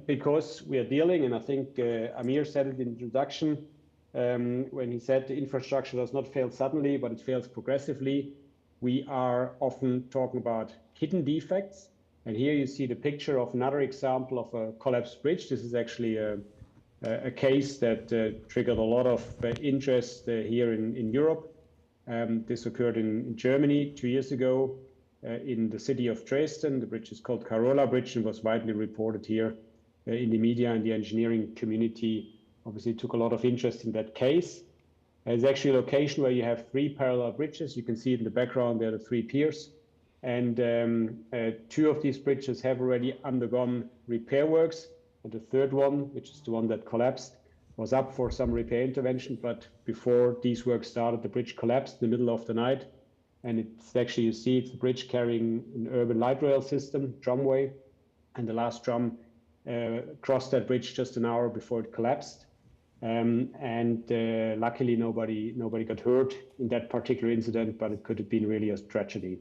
Because we are dealing, and I think Amir said it in the introduction, when he said the infrastructure does not fail suddenly, but it fails progressively. We are often talking about hidden defects. And here you see the picture of another example of a collapsed bridge. This is actually a case that triggered a lot of interest here in Europe. This occurred in Germany 2 years ago in the city of Dresden. The bridge is called Carola Bridge and was widely reported here in the media, and the engineering community obviously took a lot of interest in that case. It's actually a location where you have 3 parallel bridges. You can see it in the background, there are the 3 piers. And 2 of these bridges have already undergone repair works. And the 3rd one, which is the one that collapsed, was up for some repair intervention. But before these works started, the bridge collapsed in the middle of the night. And it's actually, you see, it's the bridge carrying an urban light rail system, tramway. And the last tram crossed that bridge just an hour before it collapsed. Luckily, nobody got hurt in that particular incident, but it could have been really a tragedy.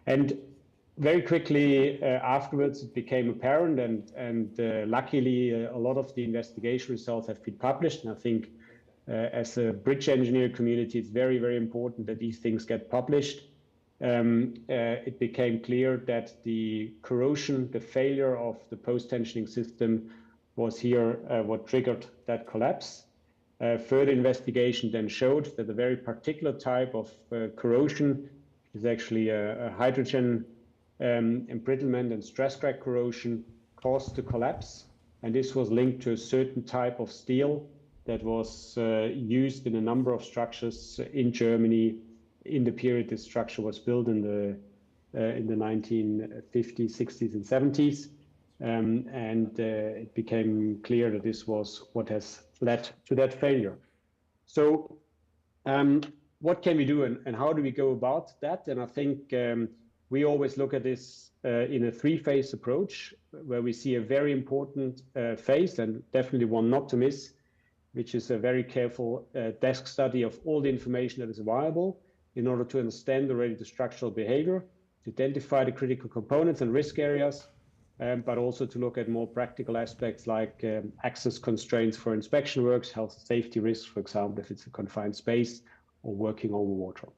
And very quickly afterwards, it became apparent, and luckily, a lot of the investigation results have been published. And I think as a bridge engineer community, it's very, very important that these things get published. It became clear that the corrosion, the failure of the post-tensioning system was here what triggered that collapse. Further investigation then showed that a very particular type of corrosion is actually a hydrogen embrittlement and stress crack corrosion caused the collapse. And this was linked to a certain type of steel that was used in a number of structures in Germany in the period this structure was built in the 1950s, 60s, and 70s. It became clear that this was what has led to that failure. So what can we do and how do we go about that? And I think we always look at this in a 3-phase approach, where we see a very important phase, and definitely one not to miss, which is a very careful desk study of all the information that is available in order to understand already the structural behavior, to identify the critical components and risk areas, but also to look at more practical aspects like access constraints for inspection works, health and safety risks, for example, if it's a confined space or working over water.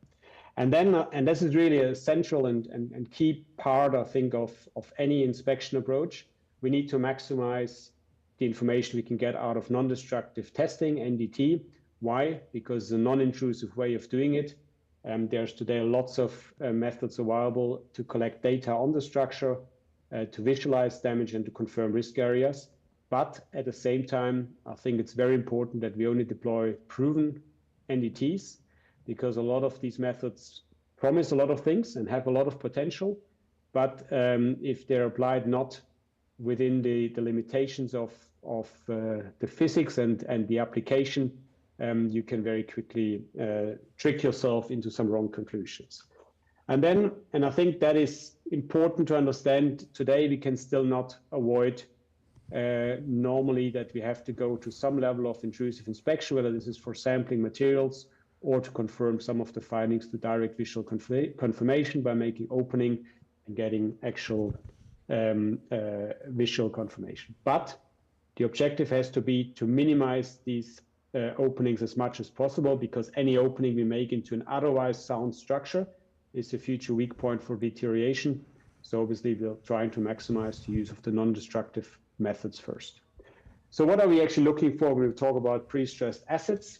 And then, and this is really a central and key part, I think, of any inspection approach, we need to maximize the information we can get out of non-destructive testing, NDT. Why? Because it's a non-intrusive way of doing it. There's today lots of methods available to collect data on the structure, to visualize damage and to confirm risk areas. But at the same time, I think it's very important that we only deploy proven NDTs, because a lot of these methods promise a lot of things and have a lot of potential. But if they're applied not within the limitations of the physics and the application, you can very quickly trick yourself into some wrong conclusions. And I think that is important to understand. Today, we can still not avoid normally that we have to go to some level of intrusive inspection, whether this is for sampling materials or to confirm some of the findings to direct visual confirmation by making opening and getting actual visual confirmation. But the objective has to be to minimize these openings as much as possible, because any opening we make into an otherwise sound structure is a future weak point for deterioration. So obviously we're trying to maximize the use of the non-destructive methods first. So what are we actually looking for when we talk about pre-stressed assets?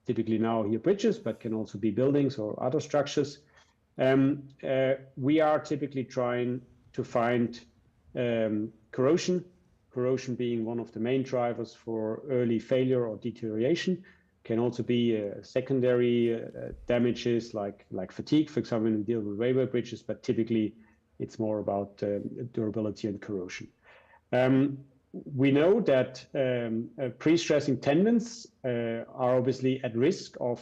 Typically now here bridges, but can also be buildings or other structures. We are typically trying to find corrosion being one of the main drivers for early failure or deterioration. Can also be secondary damages like fatigue, for example, when we deal with railway bridges, but typically it's more about durability and corrosion. We know that pre-stressing tendons are obviously at risk of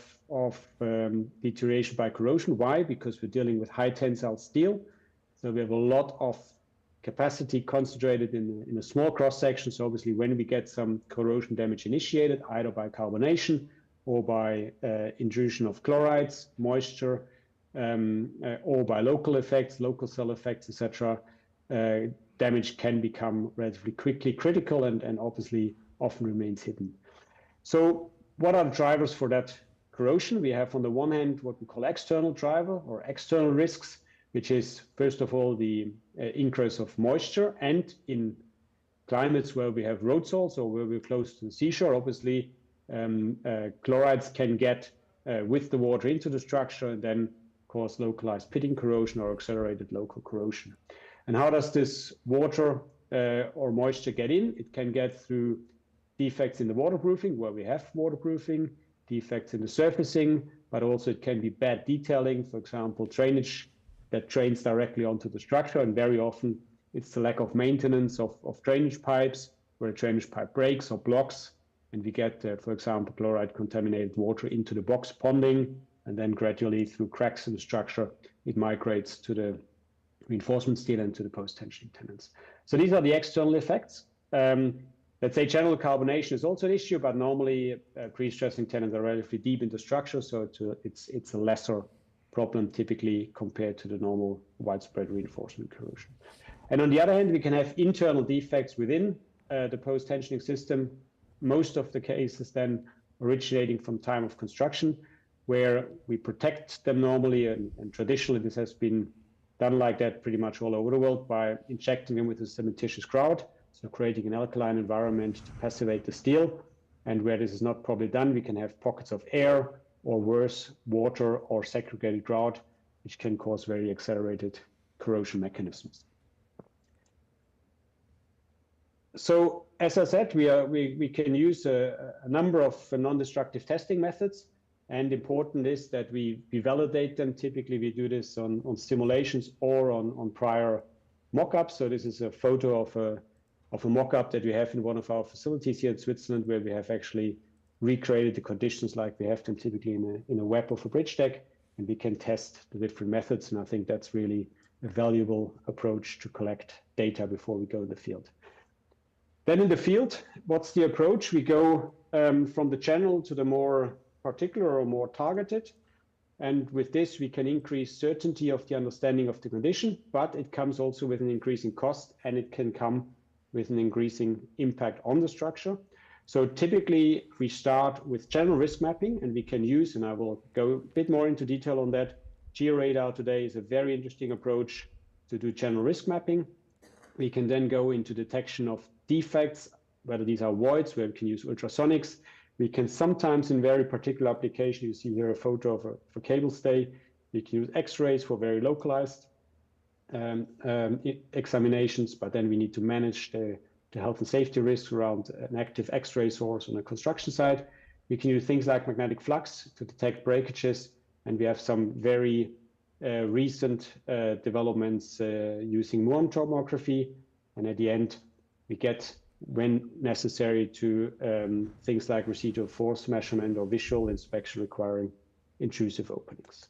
deterioration by corrosion. Why? Because we're dealing with high tensile steel. So we have a lot of capacity concentrated in a small cross section. So obviously when we get some corrosion damage initiated, either by carbonation or by intrusion of chlorides, moisture, or by local effects, local cell effects, etc., damage can become relatively quickly critical and obviously often remains hidden. So what are the drivers for that corrosion? We have on the one hand what we call external driver or external risks, which is first of all the increase of moisture, and in climates where we have road salts or where we're close to the seashore, obviously chlorides can get with the water into the structure and then cause localized pitting corrosion or accelerated local corrosion. And how does this water or moisture get in? It can get through defects in the waterproofing, where we have waterproofing, defects in the surfacing, but also it can be bad detailing, for example, drainage that drains directly onto the structure, and very often it's the lack of maintenance of drainage pipes, where a drainage pipe breaks or blocks, and we get, for example, chloride-contaminated water into the box ponding, and then gradually through cracks in the structure, it migrates to the reinforcement steel and to the post-tensioning tenons. So these are the external effects. Let's say general carbonation is also an issue, but normally pre-stressing tenons are relatively deep in the structure, so it's a lesser problem typically compared to the normal widespread reinforcement corrosion. And on the other hand, we can have internal defects within the post-tensioning system, most of the cases then originating from time of construction, where we protect them normally, and traditionally this has been done like that pretty much all over the world by injecting them with a cementitious grout, so creating an alkaline environment to passivate the steel. And where this is not properly done, we can have pockets of air, or worse, water or segregated grout, which can cause very accelerated corrosion mechanisms. So as I said, we can use a number of non-destructive testing methods, and important is that we validate them. Typically we do this on simulations or on prior mock-ups. So this is a photo of a mock-up that we have in one of our facilities here in Switzerland, where we have actually recreated the conditions like we have them typically in a web of a bridge deck, and we can test the different methods. And I think that's really a valuable approach to collect data before we go in the field. Then in the field, what's the approach? We go from the general to the more particular or more targeted. And with this, we can increase certainty of the understanding of the condition, but it comes also with an increasing cost, and it can come with an increasing impact on the structure. So typically we start with general risk mapping, and we can use, and I will go a bit more into detail on that. GeoRadar today is a very interesting approach to do general risk mapping. We can then go into detection of defects, whether these are voids, where we can use ultrasonics. We can sometimes, in very particular application, you see here a photo of a cable stay, we can use X-rays for very localized examinations, but then we need to manage the health and safety risks around an active X-ray source on a construction site. We can use things like magnetic flux to detect breakages, and we have some very recent developments using muon tomography, and at the end we get, when necessary, to things like residual force measurement or visual inspection requiring intrusive openings.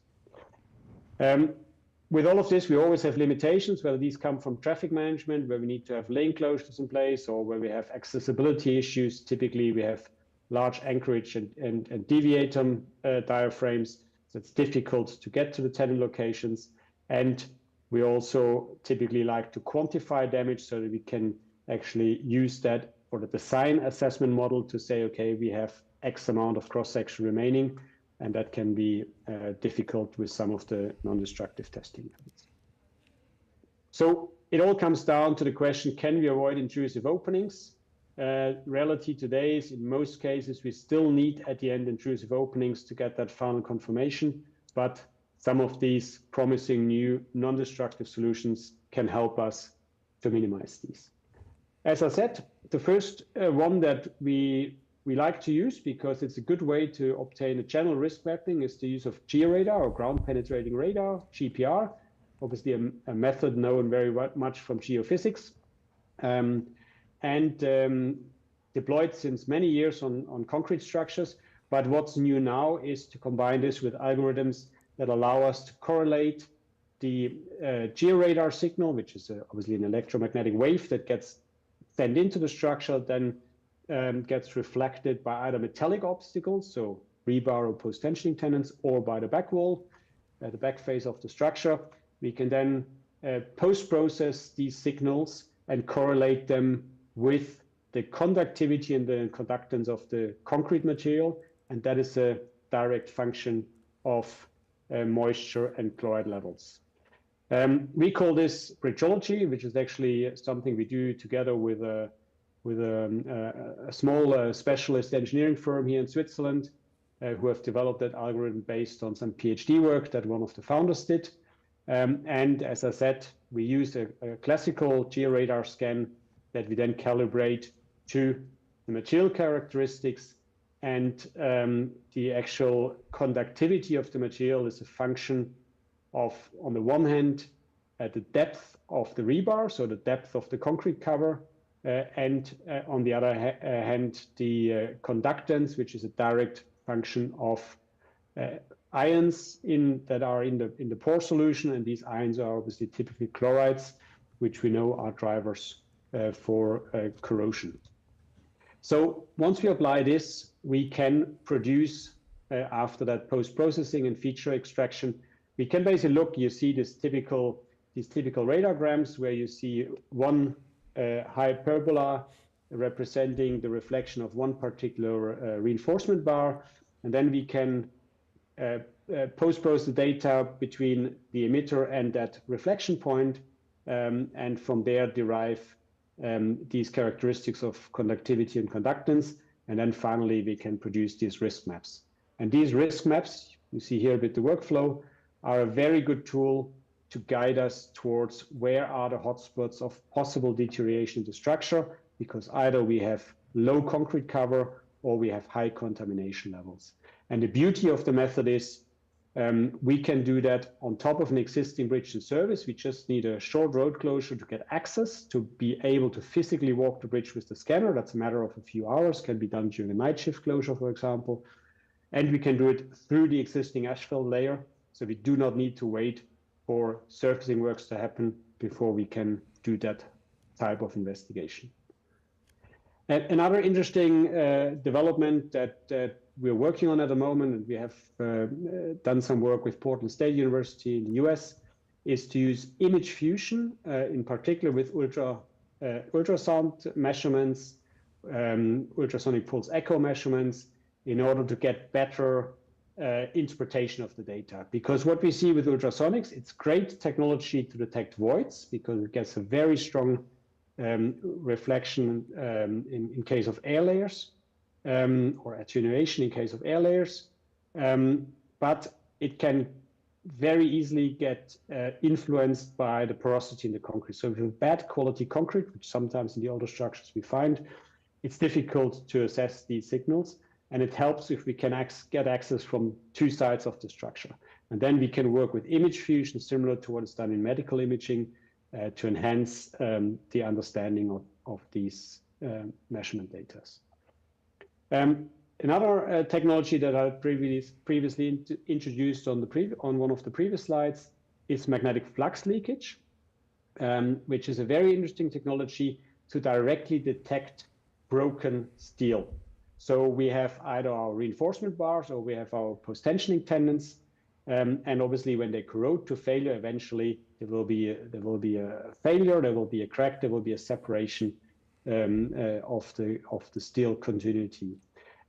With all of this, we always have limitations, whether these come from traffic management, where we need to have lane closures in place, or where we have accessibility issues. Typically, we have large anchorage and deviatum diaphragms, so it's difficult to get to the tenon locations. And we also typically like to quantify damage so that we can actually use that for the design assessment model to say, okay, we have X amount of cross-section remaining, and that can be difficult with some of the non-destructive testing methods. So it all comes down to the question, can we avoid intrusive openings? Reality today is, in most cases, we still need at the end intrusive openings to get that final confirmation, but some of these promising new non-destructive solutions can help us to minimize these. As I said, the first one that we we like to use because it's a good way to obtain a general risk mapping is the use of georadar or ground penetrating radar, GPR, obviously a method known very much from geophysics, and deployed since many years on concrete structures. But what's new now is to combine this with algorithms that allow us to correlate the georadar signal, which is obviously an electromagnetic wave that gets sent into the structure, then gets reflected by either metallic obstacles, so rebar or post-tensioning tenons, or by the back wall, the back face of the structure. We can then post-process these signals and correlate them with the conductivity and the conductance of the concrete material, and that is a direct function of moisture and chloride levels. We call this bridgeology, which is actually something we do together with a small specialist engineering firm here in Switzerland, who have developed that algorithm based on some PhD work that one of the founders did. And as I said, we use a classical georadar scan that we then calibrate to the material characteristics, and the actual conductivity of the material is a function of, on the one hand, the depth of the rebar, so the depth of the concrete cover, and on the other hand, the conductance, which is a direct function of ions that are in the pore solution, and these ions are obviously typically chlorides, which we know are drivers for corrosion. So once we apply this, we can produce, after that post-processing and feature extraction, we can basically look, you see these typical radargrams where you see one hyperbola representing the reflection of one particular reinforcement bar, and then we can post-process the data between the emitter and that reflection point, and from there derive these characteristics of conductivity and conductance, and then finally we can produce these risk maps. And these risk maps, you see here a bit the workflow, are a very good tool to guide us towards where are the hotspots of possible deterioration in the structure, because either we have low concrete cover or we have high contamination levels. And the beauty of the method is we can do that on top of an existing bridge and service. We just need a short road closure to get access, to be able to physically walk the bridge with the scanner. That's a matter of a few hours, can be done during a night shift closure, for example. And we can do it through the existing asphalt layer. So we do not need to wait for surfacing works to happen before we can do that type of investigation. And another interesting development that we're working on at the moment, and we have done some work with Portland State University in the US, is to use image fusion, in particular with ultrasound measurements, ultrasonic pulse echo measurements, in order to get better interpretation of the data. Because what we see with ultrasonics, it's great technology to detect voids because it gets a very strong reflection in case of air layers, or attenuation in case of air layers, but it can very easily get influenced by the porosity in the concrete. So if you have bad quality concrete, which sometimes in the older structures we find, it's difficult to assess these signals, and it helps if we can get access from two sides of the structure. And then we can work with image fusion, similar to what is done in medical imaging, to enhance the understanding of these measurement data. Another technology that I previously introduced on one of the previous slides is magnetic flux leakage, which is a very interesting technology to directly detect broken steel. So we have either our reinforcement bars or we have our post-tensioning tenons, and obviously when they corrode to failure, eventually there will be a failure, there will be a crack, there will be a separation of the steel continuity.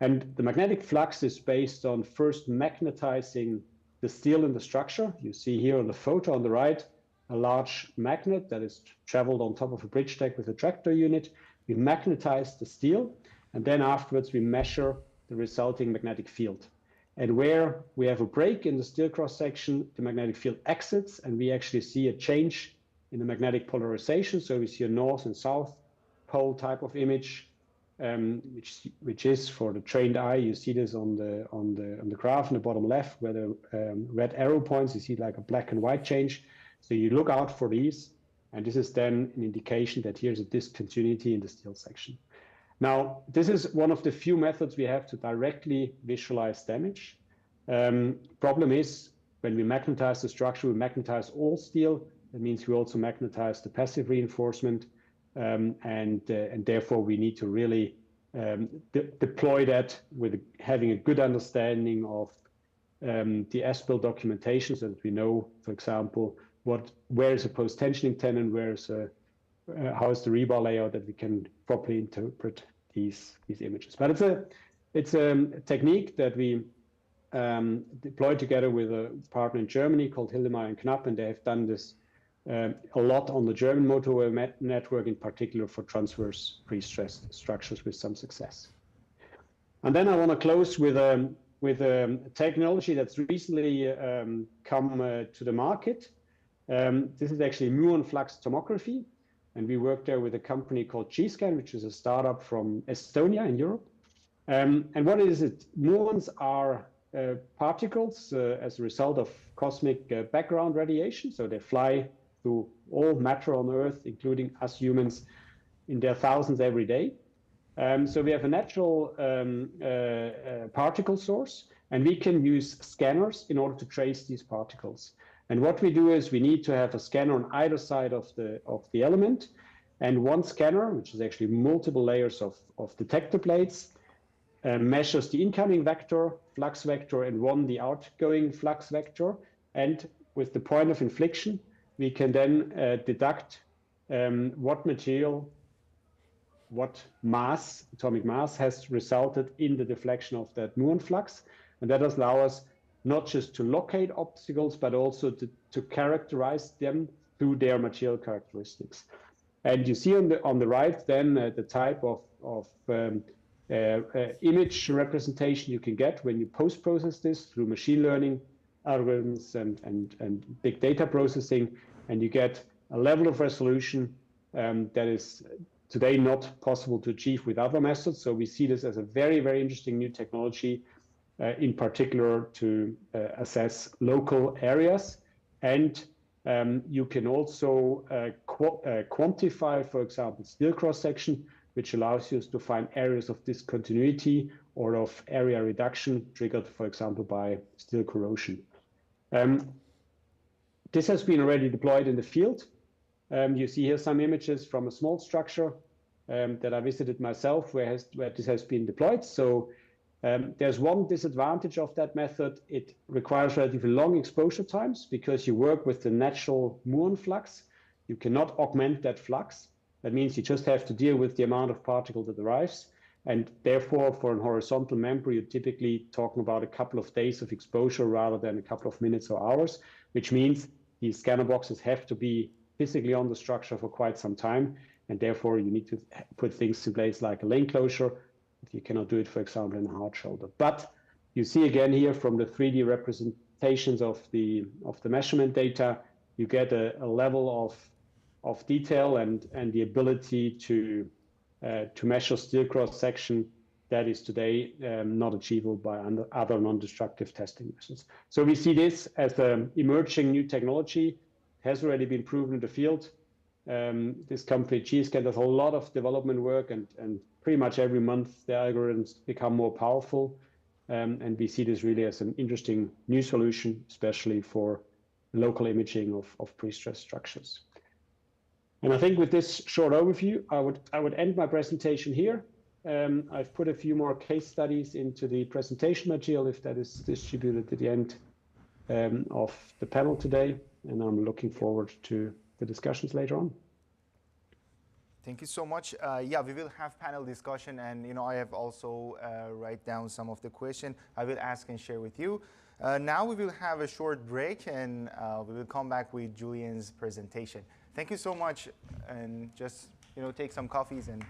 And the magnetic flux is based on first magnetizing the steel in the structure. You see here on the photo on the right, a large magnet that is traveled on top of a bridge deck with a tractor unit. We magnetize the steel, and then afterwards we measure the resulting magnetic field. And where we have a break in the steel cross section, the magnetic field exits, and we actually see a change in the magnetic polarization. So we see a north and south pole type of image which is for the trained eye. You see this on the graph in the bottom left, where the red arrow points. You see like a black and white change. So you look out for these, and this is then an indication that here's a discontinuity in the steel section. Now, this is one of the few methods we have to directly visualize damage. Problem is, when we magnetize the structure, we magnetize all steel. That means we also magnetize the passive reinforcement, and therefore we need to really deploy that with having a good understanding of the as-built documentation, so that we know, for example, where is a post-tensioning tenon, how is the rebar layout, that we can properly interpret these images. But it's a technique that we deployed together with a partner in Germany called Hildemeyer and Knapp, and they have done this a lot on the German motorway network, in particular for transverse pre-stressed structures, with some success. And then I want to close with a technology that's recently come to the market. This is actually muon flux tomography, and we work there with a company called G-Scan, which is a startup from Estonia in Europe. And what is it? Muons are particles as a result of cosmic background radiation. So they fly through all matter on Earth, including us humans, in their thousands every day. So we have a natural particle source, and we can use scanners in order to trace these particles. And what we do is we need to have a scanner on either side of the element, and one scanner, which is actually multiple layers of detector plates, measures the incoming vector, flux vector, and one the outgoing flux vector. And with the point of inflection, we can then deduct what material, what mass, atomic mass, has resulted in the deflection of that muon flux. And that allows us not just to locate obstacles, but also to characterize them through their material characteristics. And you see on the right then the type of image representation you can get when you post-process this through machine learning algorithms and big data processing, and you get a level of resolution that is today not possible to achieve with other methods. So we see this as a very, very interesting new technology, in particular to assess local areas. And you can also quantify, for example, steel cross-section, which allows you to find areas of discontinuity or of area reduction triggered, for example, by steel corrosion. This has been already deployed in the field. You see here some images from a small structure that I visited myself where this has been deployed. So there's one disadvantage of that method. It requires relatively long exposure times because you work with the natural muon flux. You cannot augment that flux. That means you just have to deal with the amount of particle that arrives. And therefore, for a horizontal member, you're typically talking about a couple of days of exposure rather than a couple of minutes or hours, which means these scanner boxes have to be physically on the structure for quite some time. And therefore, you need to put things in place like a lane closure. You cannot do it, for example, in a hard shoulder. But you see again here from the 3D representations of the measurement data, you get a level of detail and the ability to measure steel cross section that is today not achievable by other non-destructive testing methods. So we see this as an emerging new technology, has already been proven in the field. This company, G-Scan, does a lot of development work, and pretty much every month the algorithms become more powerful. And we see this really as an interesting new solution, especially for local imaging of pre-stressed structures. And I think with this short overview, I would end my presentation here. I've put a few more case studies into the presentation material, if that is distributed at the end of the panel today. And I'm looking forward to the discussions later on. Thank you so much. Yeah, we will have panel discussion, and I have also write down some of the questions I will ask and share with you. Now we will have a short break, and we will come back with Julian's presentation. Thank you so much, and just take some coffees and.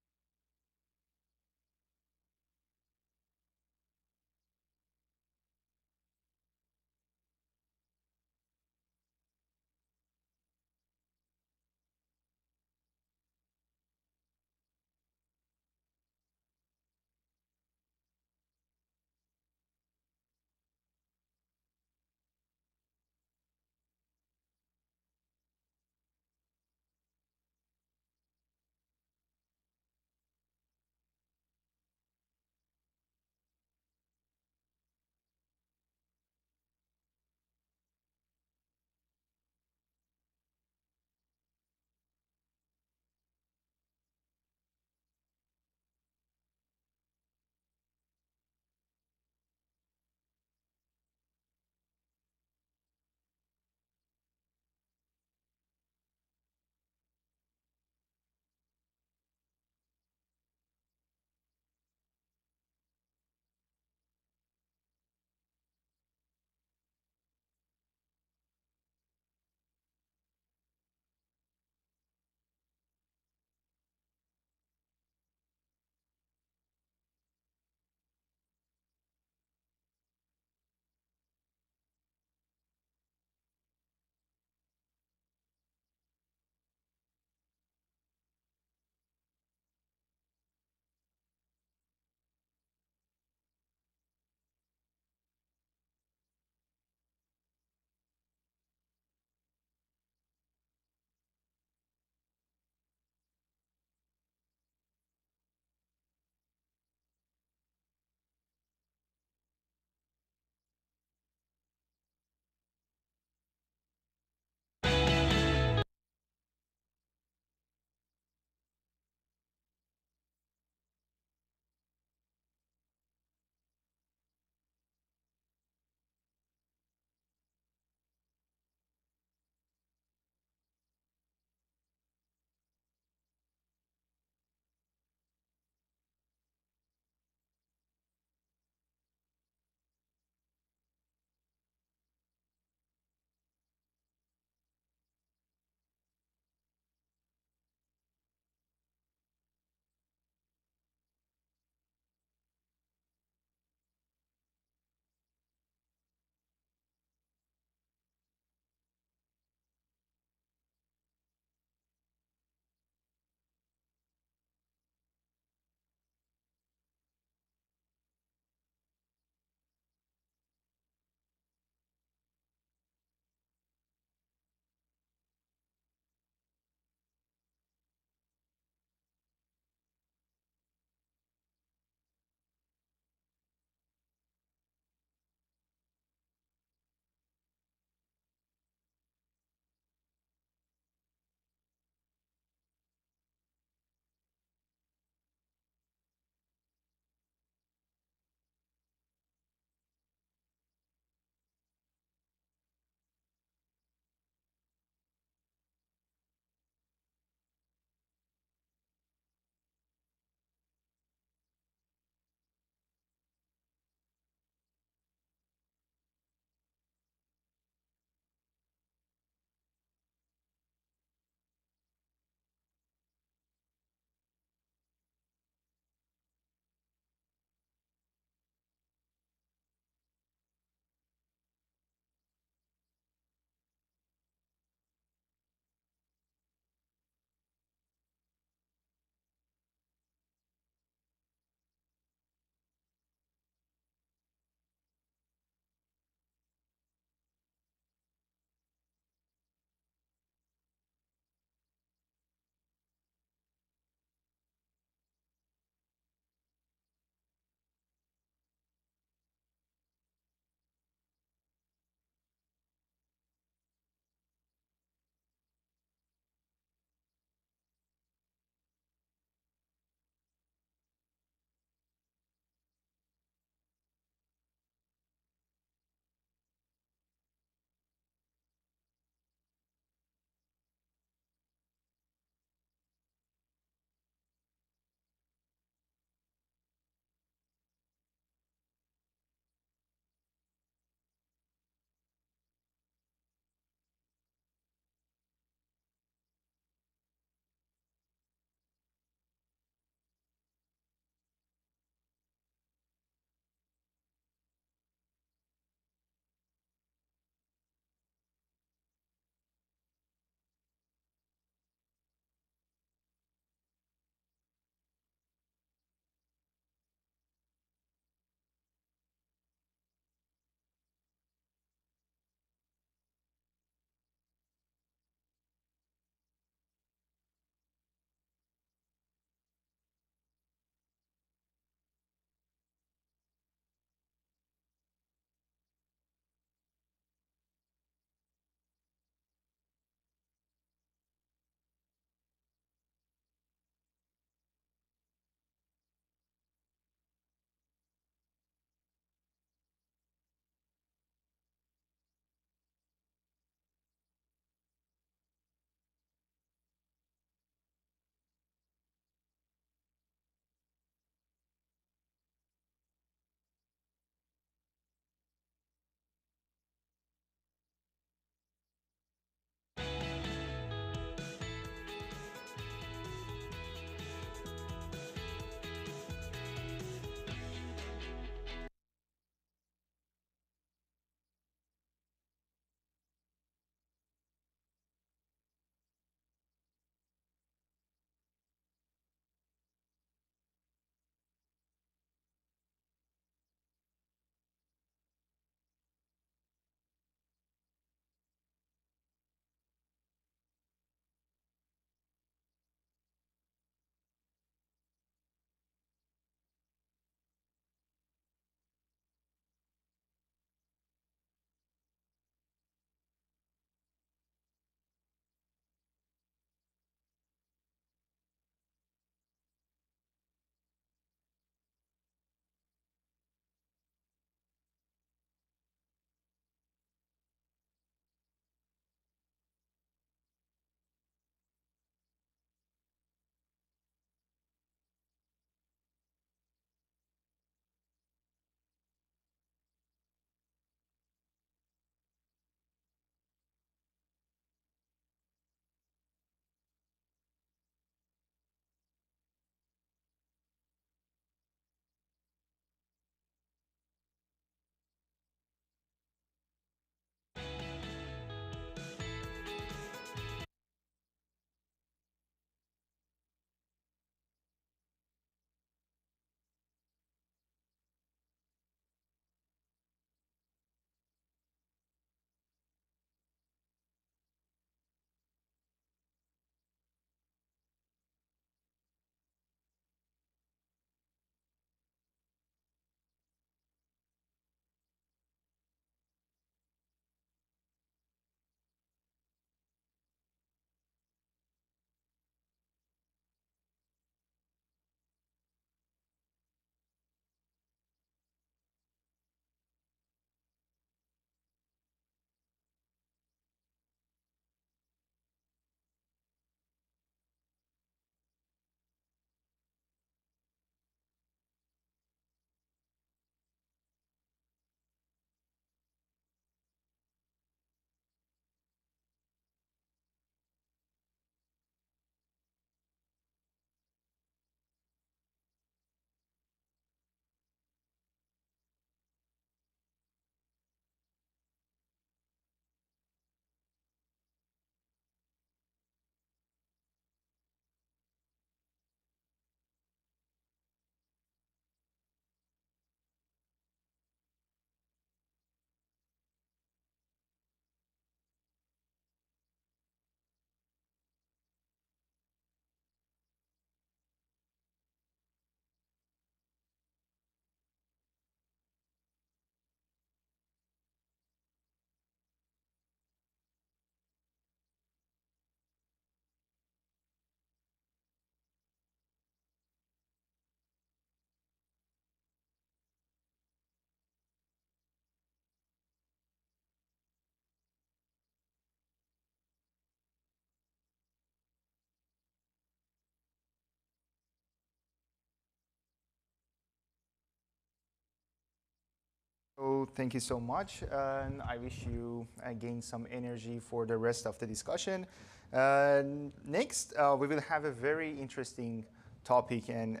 So thank you so much, and I wish you gain some energy for the rest of the discussion. Next, we will have a very interesting topic and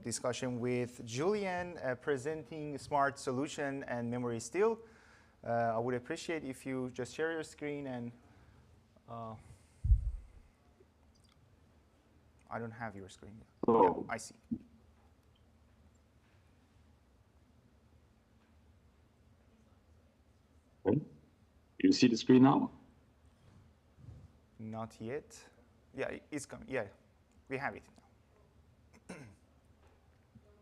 discussion with Julian presenting smart solution and memory steel. I would appreciate if you just share your screen and I don't have your screen yet. Oh. Yeah, I see. Okay. You see the screen now? Not yet. Yeah, it's coming. Yeah, we have it now.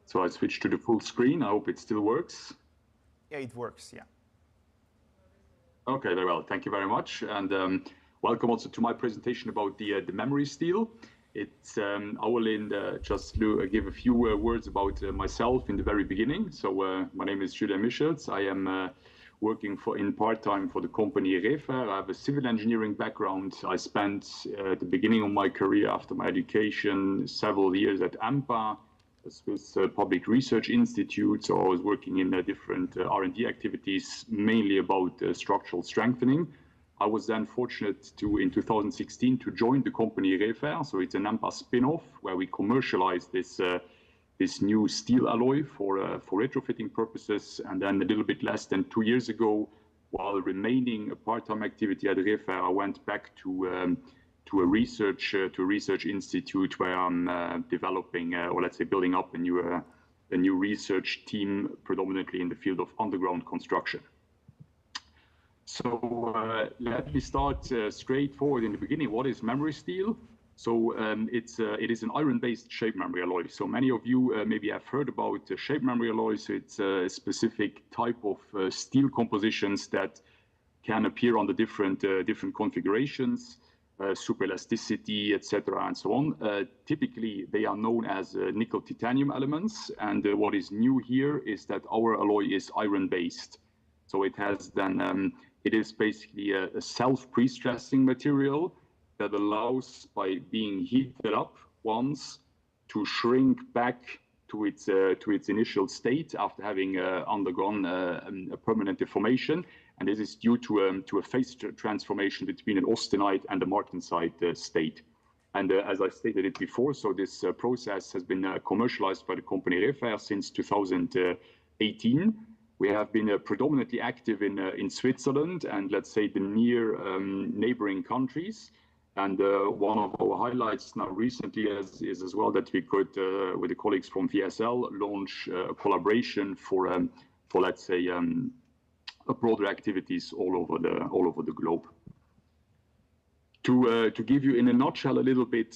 So I switched to the full screen. I hope it still works. Yeah, it works. Yeah. Okay, very well. Thank you very much. And welcome also to my presentation about the memory steel. It's I will just give a few words about myself in the very beginning. So my name is Julian Michels. I am working in part-time for the company Re-Fer. I have a civil engineering background. I spent the beginning of my career after my education several years at AMPA, a Swiss public research institute. So I was working in different R&D activities, mainly about structural strengthening. I was then fortunate to, in 2016, to join the company Re-Fer. So it's an AMPA spin-off where we commercialized this new steel alloy for retrofitting purposes. And then a little bit less than 2 years ago, while remaining a part-time activity at Re-Fer, I went back to a research institute where I'm developing, or let's say building up a new research team, predominantly in the field of underground construction. So let me start straightforward in the beginning. What is memory steel? So it is an iron-based shape memory alloy. So many of you maybe have heard about shape memory alloys. It's a specific type of steel compositions that can appear on the different configurations, super elasticity, etc., and so on. Typically, they are known as nickel titanium elements. And what is new here is that our alloy is iron-based. So it has then it is basically a self-pre-stressing material that allows, by being heated up once, to shrink back to its initial state after having undergone a permanent deformation. And this is due to a phase transformation between an austenite and a martensite state. And as I stated it before, so this process has been commercialized by the company Re-Fer since 2018. We have been predominantly active in Switzerland and, let's say, the near neighboring countries. And one of our highlights now recently is as well that we could, with the colleagues from VSL, launch a collaboration for let's say, broader activities all over the globe. To give you in a nutshell a little bit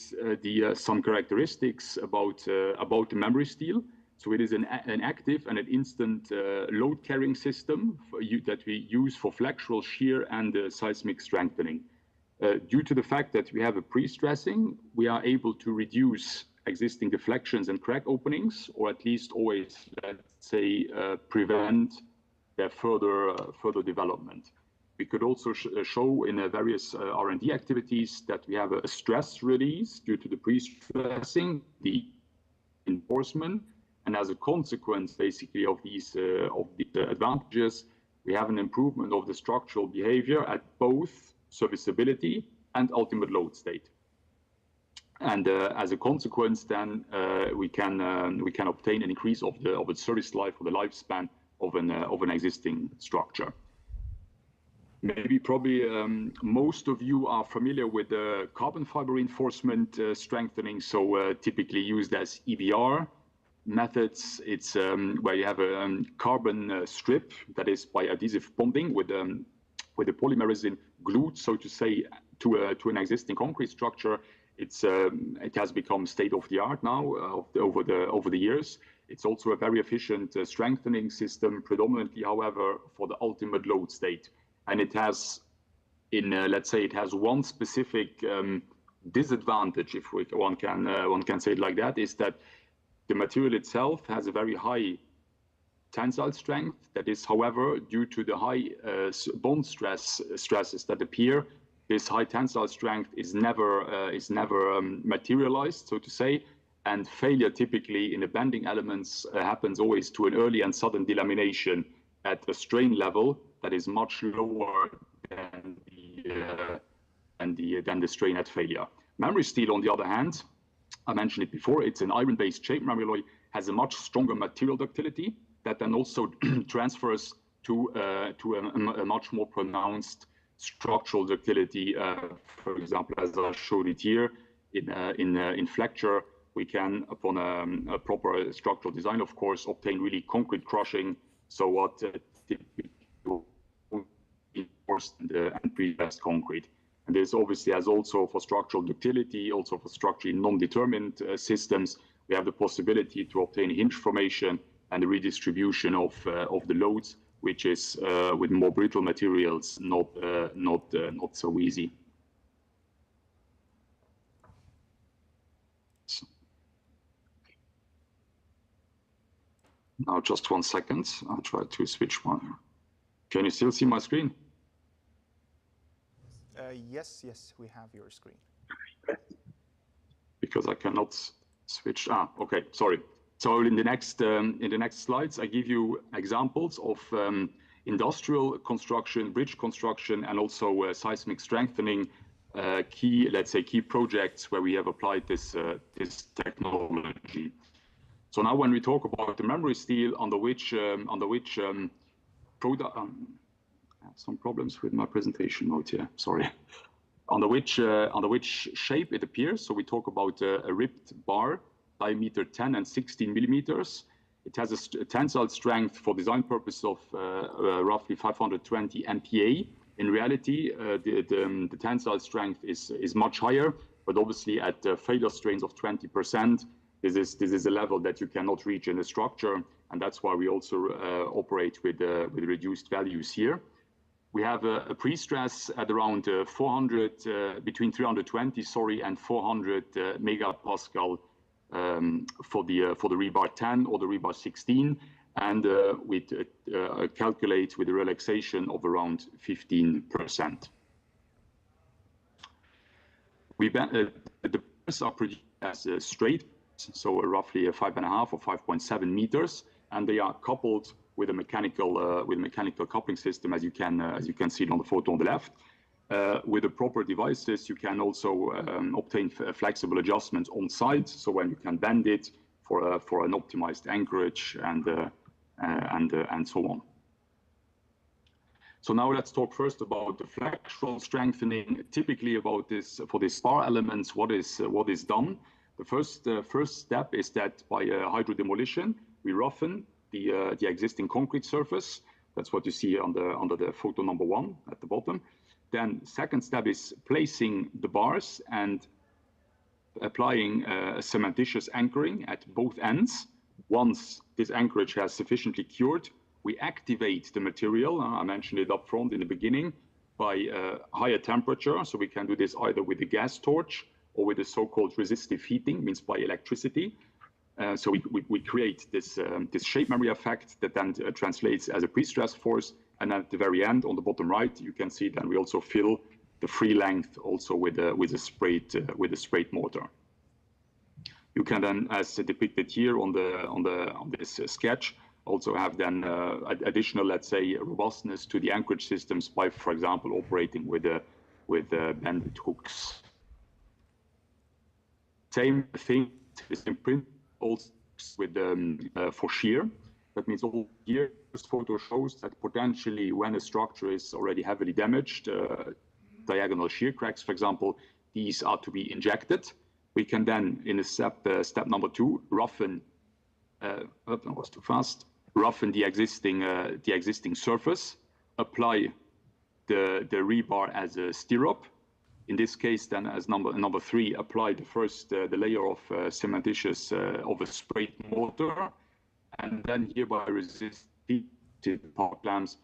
some characteristics about the memory steel. So it is an active and an instant load carrying system that we use for flexural shear and seismic strengthening. Due to the fact that we have a pre-stressing, we are able to reduce existing deflections and crack openings, or at least always, let's say, prevent their further development. We could also show in various R&D activities that we have a stress release due to the pre-stressing, the enforcement, and as a consequence, basically, of these advantages, we have an improvement of the structural behavior at both serviceability and ultimate load state. And as a consequence, then we can obtain an increase of the service life or the lifespan of an existing structure. Maybe probably most of you are familiar with the carbon fiber reinforcement strengthening, so typically used as EBR methods. It's where you have a carbon strip that is by adhesive bonding with the polymer resin glued, so to say, to an existing concrete structure. It has become state of the art now over the years. It's also a very efficient strengthening system, predominantly, however, for the ultimate load state. And it has, let's say, it has one specific disadvantage, if one can say it like that, is that the material itself has a very high tensile strength. That is, however, due to the high bond stresses that appear, this high tensile strength is never materialized, so to say, and failure typically in the bending elements happens always to an early and sudden delamination at a strain level that is much lower than the strain at failure. Memory steel, on the other hand, I mentioned it before, it's an iron-based shape memory alloy, has a much stronger material ductility that then also transfers to a much more pronounced structural ductility. For example, as I showed it here, in flexure, we can, upon a proper structural design, of course, obtain really concrete crushing. So what typically reinforced and prestressed concrete. And this obviously has also for structural ductility, also for structurally non-determined systems, we have the possibility to obtain hinge formation and the redistribution of the loads, which is with more brittle materials not so easy. So, now just 1 second. I'll try to switch one. Can you still see my screen? Yes, we have your screen. Because I cannot switch. Okay, sorry. So in the next slides, I give you examples of industrial construction, bridge construction, and also seismic strengthening key projects where we have applied this technology. So now, when we talk about the memory steel, under which product. Some problems with my presentation note here, sorry. Under which shape it appears. So we talk about a ribbed bar, diameter 10 and 16 millimeters. It has a tensile strength for design purpose of roughly 520 MPa. In reality, the tensile strength is much higher, but obviously at failure strains of 20%, this is a level that you cannot reach in a structure, and that's why we also operate with reduced values here. We have a pre-stress at around 400, between 320, and 400 megapascal for the rebar 10 or the rebar 16, and we calculate with a relaxation of around 15%. The bars are produced as straight, so roughly 5.5 or 5.7 meters, and they are coupled with a mechanical coupling system, as you can see it on the photo on the left. With the proper devices, you can also obtain flexible adjustments on site, so when you can bend it for an optimized anchorage and so on. So now let's talk first about the flexural strengthening. Typically, about this for the spar elements, what is done? The first step is that by hydro demolition, we roughen the existing concrete surface. That's what you see under the photo number 1 at the bottom. Then second step is placing the bars and applying a cementitious anchoring at both ends. Once this anchorage has sufficiently cured, we activate the material. I mentioned it up front in the beginning by higher temperature. So we can do this either with a gas torch or with the so-called resistive heating, means by electricity. So we create this shape memory effect that then translates as a pre-stress force. And at the very end, on the bottom right, you can see that we also fill the free length also with a sprayed mortar. You can then, as depicted here on this sketch, also have then additional, let's say, robustness to the anchorage systems by, for example, operating with bended hooks. Same thing is in print also with for shear. That means all here, this photo shows that potentially when a structure is already heavily damaged, diagonal shear cracks, for example, these are to be injected. We can then, in a step number 2, roughen. That was too fast. Roughen the existing surface. Apply the rebar as a stirrup. In this case, then, as number 3, apply the layer of cementitious of a sprayed mortar, and then hereby resist heat to park lamps,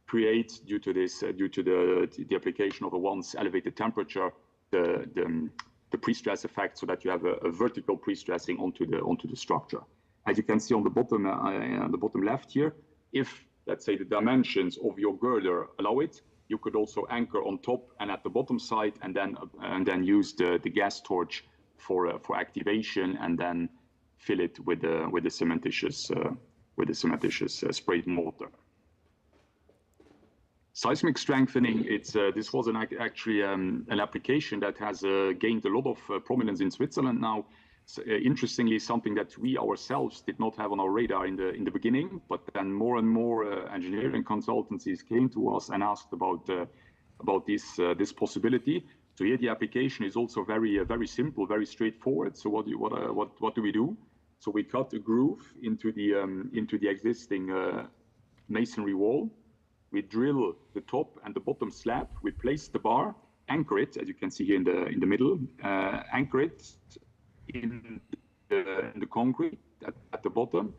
create due to the application of a once elevated temperature the pre-stress effect, so that you have a vertical pre-stressing onto the structure. As you can see on the bottom left here, if, let's say, the dimensions of your girder allow it, you could also anchor on top and at the bottom side, and then use the gas torch for activation, and then fill it with the cementitious sprayed mortar. Seismic strengthening, this was actually an application that has gained a lot of prominence in Switzerland now. So, interestingly, something that we ourselves did not have on our radar in the beginning, but then more and more engineering consultancies came to us and asked about this possibility. So here the application is also very simple, very straightforward. So what do we do? So we cut a groove into the existing masonry wall. We drill the top and the bottom slab. We place the bar, anchor it, as you can see here in the middle, anchor it in the concrete at the bottom.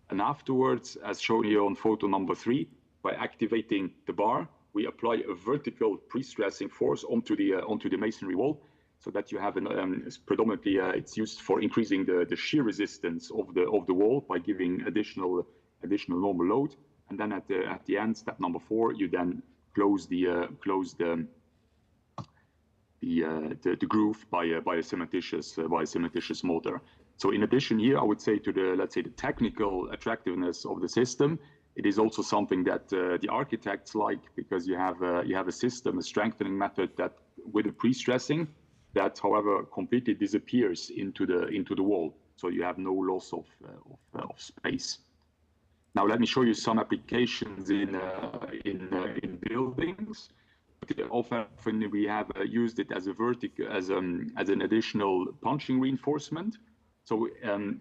And afterwards, as shown here on photo number 3, by activating the bar, we apply a vertical pre-stressing force onto the masonry wall, so that you have predominantly it's used for increasing the shear resistance of the wall by giving additional normal load. And then at the end, step number 4, you then close the groove by a cementitious mortar. So in addition here, I would say to the technical attractiveness of the system, it is also something that the architects like, because you have a system, a strengthening method that with a pre-stressing that, however, completely disappears into the wall. So you have no loss of space. Now let me show you some applications in buildings. Often we have used it as an additional punching reinforcement. So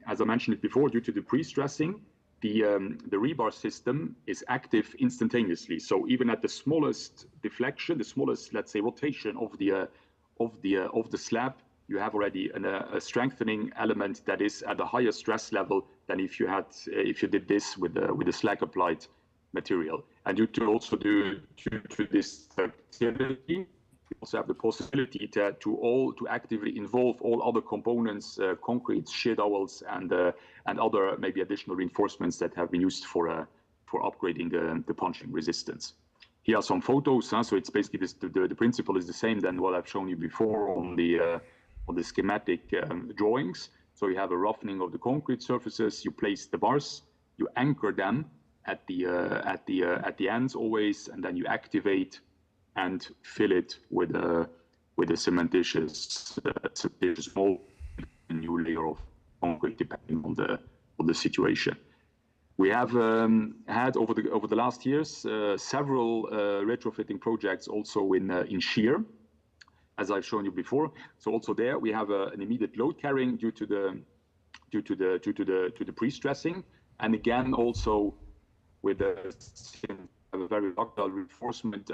as I mentioned it before, due to the pre-stressing, the rebar system is active instantaneously. So even at the smallest deflection, the smallest, let's say, rotation of the slab, you have already a strengthening element that is at a higher stress level than if you did this with the slag applied material. And due to this activity, we also have the possibility to actively involve all other components, concrete, shear dowels, and other maybe additional reinforcements that have been used for upgrading the punching resistance. Here are some photos. So it's basically the principle is the same than what I've shown you before on the schematic drawings. So you have a roughening of the concrete surfaces. You place the bars, you anchor them at the ends always, and then you activate and fill it with a cementitious mold, a new layer of concrete depending on the situation. We have had over the last years several retrofitting projects also in shear, as I've shown you before. So also there we have an immediate load carrying due to the pre-stressing, and again also with a very ductile reinforcement.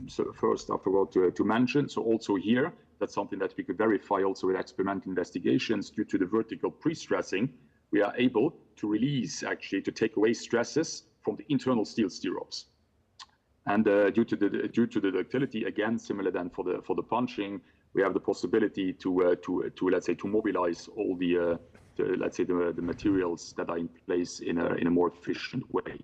So first I forgot to mention. So also here, that's something that we could verify also with experimental investigations. Due to the vertical pre-stressing, we are able to release, actually, to take away stresses from the internal steel stirrups. And due to the ductility, again, similar than for the punching, we have the possibility to let's say to mobilize all the materials that are in place in a more efficient way.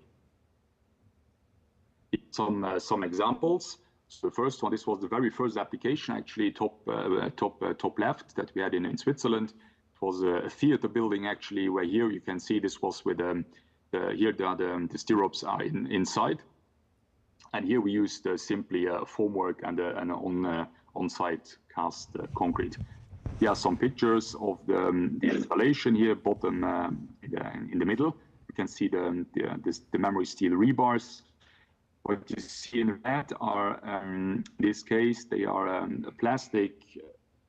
Some examples. So the first one, this was the very first application, actually top left, that we had in Switzerland. It was a theater building, actually, where here you can see this was with here the stirrups are inside, and here we used simply formwork and an on-site cast concrete. Here are some pictures of the installation here, bottom in the middle. You can see the memory steel rebars. What you see in red are, in this case, they are plastic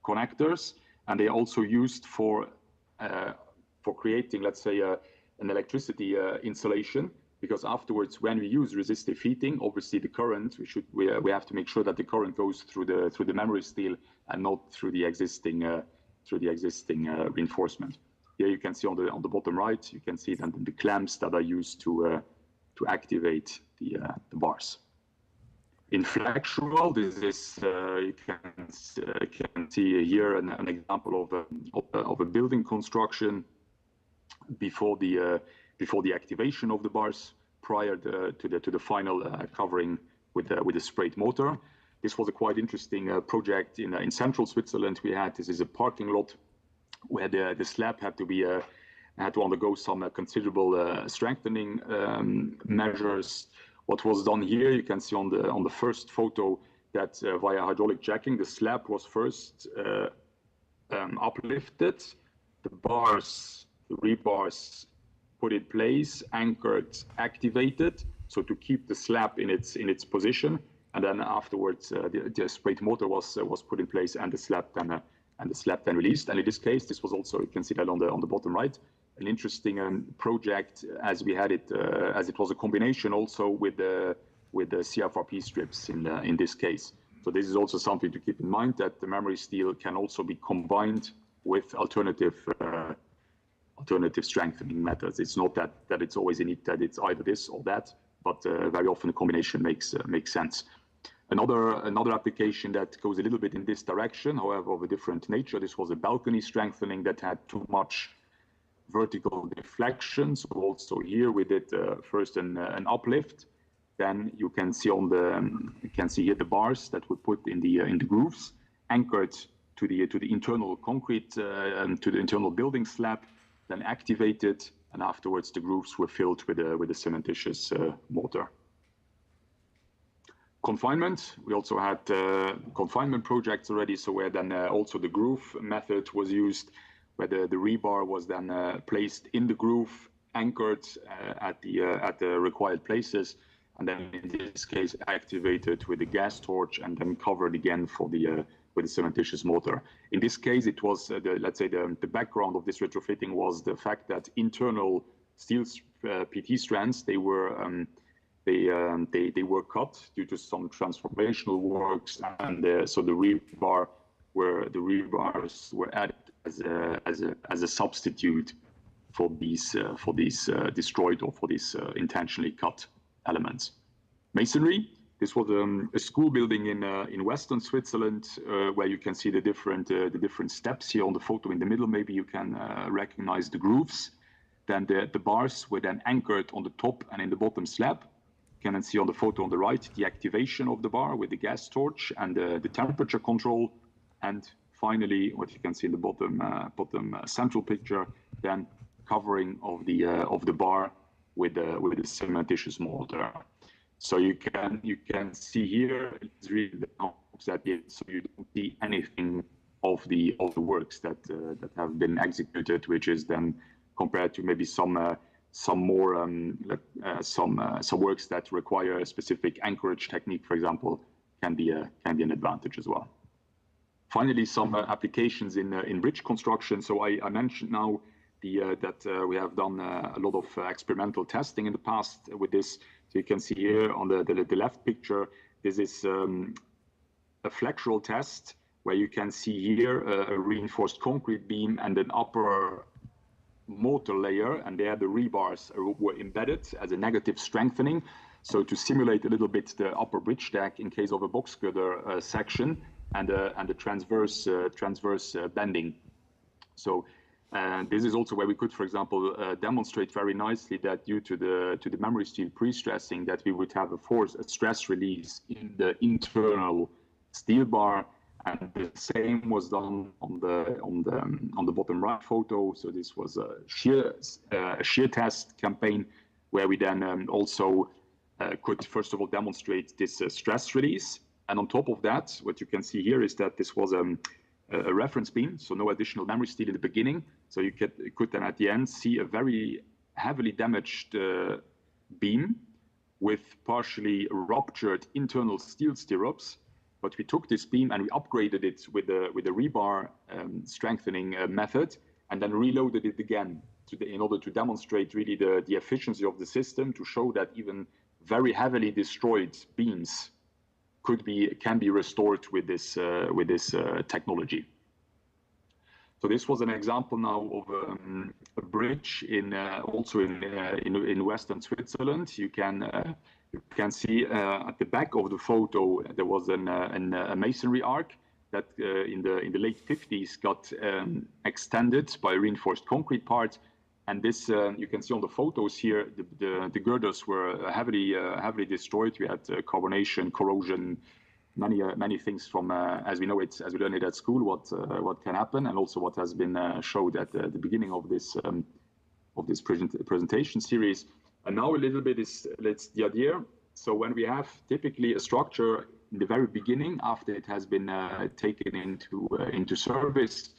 connectors, and they are also used for creating, let's say, an electricity insulation. Because afterwards, when we use resistive heating, obviously the current we have to make sure that the current goes through the memory steel and not through the existing reinforcement. Here you can see on the bottom right, you can see then the clamps that are used to activate the bars. In flexural, this is you can see here an example of a building construction before the activation of the bars, prior to the final covering with a sprayed mortar. This was a quite interesting project in central Switzerland. This is a parking lot where the slab had to undergo some considerable strengthening measures. What was done here, you can see on the first photo that via hydraulic jacking, the slab was first uplifted, the rebars put in place, anchored, activated, so to keep the slab in its position, and then afterwards the straight motor was put in place, and the slab then released. And in this case, this was also, you can see that on the bottom right, an interesting project, as we had it as it was a combination also with the CFRP strips in this case. So this is also something to keep in mind, that the memory steel can also be combined with alternative strengthening methods. It's not that it's always in it that it's either this or that, but very often a combination makes sense. Another application that goes a little bit in this direction, however of a different nature, this was a balcony strengthening that had too much vertical deflection. So also here we did first an uplift. Then you can see here the bars that were put in the grooves, anchored to the internal concrete and to the internal building slab, then activated, and afterwards the grooves were filled with a cementitious mortar. Confinement, we also had confinement projects already, so where then also the groove method was used, where the rebar was then placed in the groove, anchored at the required places, and then in this case activated with a gas torch and then covered again with the cementitious mortar. In this case, it was let's say the background of this retrofitting was the fact that internal steel PT strands, they were cut due to some transformational works, and so the rebars were added as a substitute for these destroyed or for these intentionally cut elements. Masonry. This was a school building in Western Switzerland, where you can see the different steps here on the photo in the middle. Maybe you can recognize the grooves. Then the bars were then anchored on the top and in the bottom slab. You can see on the photo on the right the activation of the bar with the gas torch and the temperature control. And finally, what you can see in the bottom central picture, then covering of the bar with the cementitious mortar. So you can see here it's really the that so you don't see anything of the works that have been executed, which is then compared to maybe some works that require a specific anchorage technique, for example, can be an advantage as well. Finally, some applications in bridge construction. So I mentioned now that we have done a lot of experimental testing in the past with this. So you can see here on the left picture, this is a flexural test where you can see here a reinforced concrete beam and an upper mortar layer, and there the rebars were embedded as a negative strengthening. So to simulate a little bit the upper bridge deck in case of a box girder section and the transverse bending. So this is also where we could, for example, demonstrate very nicely that due to the memory steel pre-stressing, that we would have a stress release in the internal steel bar, and the same was done on the bottom right photo. So this was a shear test campaign where we then also could first of all demonstrate this stress release, and on top of that, what you can see here is that this was a reference beam, so no additional memory steel in the beginning. So you could then at the end see a very heavily damaged beam with partially ruptured internal steel stirrups. But we took this beam and we upgraded it with the rebar strengthening method, and then reloaded it again in order to demonstrate really the efficiency of the system, to show that even very heavily destroyed beams can be restored with this technology. So this was an example now of a bridge also in Western Switzerland. You can see at the back of the photo there was a masonry arc that in the late 50s got extended by a reinforced concrete part. And this you can see on the photos here, the girders were heavily destroyed. We had carbonation, corrosion, many things from as we learn it at school, what can happen, and also what has been showed at the beginning of this presentation series. And now a little bit is the idea So when we have typically a structure in the very beginning, after it has been taken into service,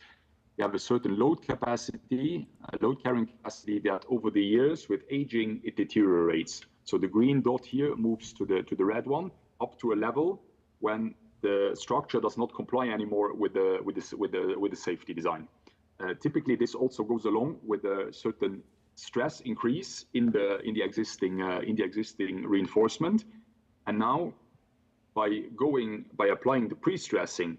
we have a certain load capacity, load carrying capacity that over the years with aging, it deteriorates. So the green dot here moves to the red one up to a level when the structure does not comply anymore with the safety design. Typically, this also goes along with a certain stress increase in the existing reinforcement. And now, by applying the pre-stressing,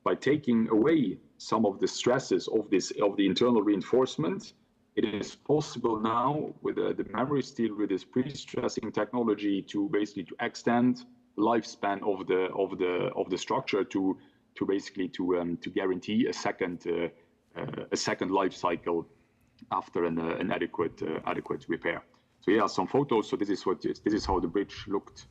by taking away some of the stresses of the internal reinforcement, it is possible now with the memory steel, with this pre-stressing technology, to basically to extend the lifespan of the structure to guarantee a second life cycle after an adequate repair. So here are some photos. So this is how the bridge looked